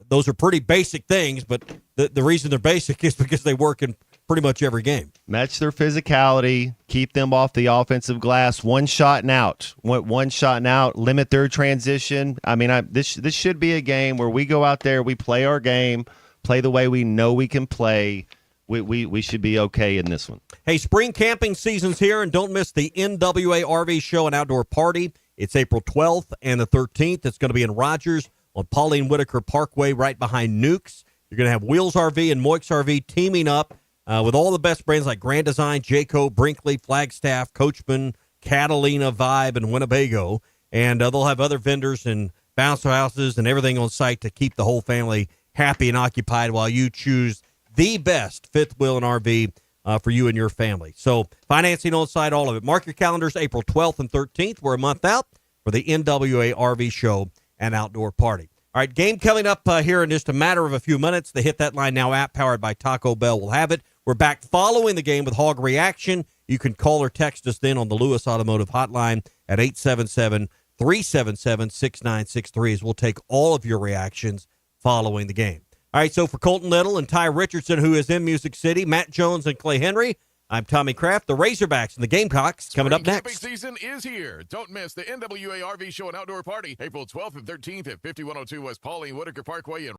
those are pretty basic things, but the reason they're basic is because they work in pretty much every game.
Match their physicality, keep them off the offensive glass, one shot and out. Limit their transition. I mean, this should be a game where we go out there, we play our game, play the way we know we can play. We should be okay in this one.
Hey, spring camping season's here, and don't miss the NWA RV Show and Outdoor Party. It's April 12th and the 13th. It's going to be in Rogers on Pauline Whitaker Parkway, right behind Nukes. You're going to have Wheels RV and Moix RV teaming up with all the best brands like Grand Design, Jayco, Brinkley, Flagstaff, Coachman, Catalina, Vibe, and Winnebago. And they'll have other vendors and bouncer houses and everything on site to keep the whole family happy and occupied while you choose the best fifth wheel and RV for you and your family. So financing on site, all of it. Mark your calendars, April 12th and 13th. We're a month out for the NWA RV Show and Outdoor Party. All right, game coming up here in just a matter of a few minutes. The Hit That Line Now app powered by Taco Bell will have it. We're back following the game with Hog Reaction. You can call or text us then on the Lewis Automotive Hotline at 877-377-6963 as we'll take all of your reactions following the game. All right, so for Colton Little and Ty Richardson, who is in Music City, Matt Jones and Clay Henry, I'm Tommy Kraft. The Razorbacks and the Gamecocks coming up next.
Camping season is here. Don't miss the NWA RV Show and Outdoor Party, April 12th and 13th at 5102 West Pauline Whitaker Parkway in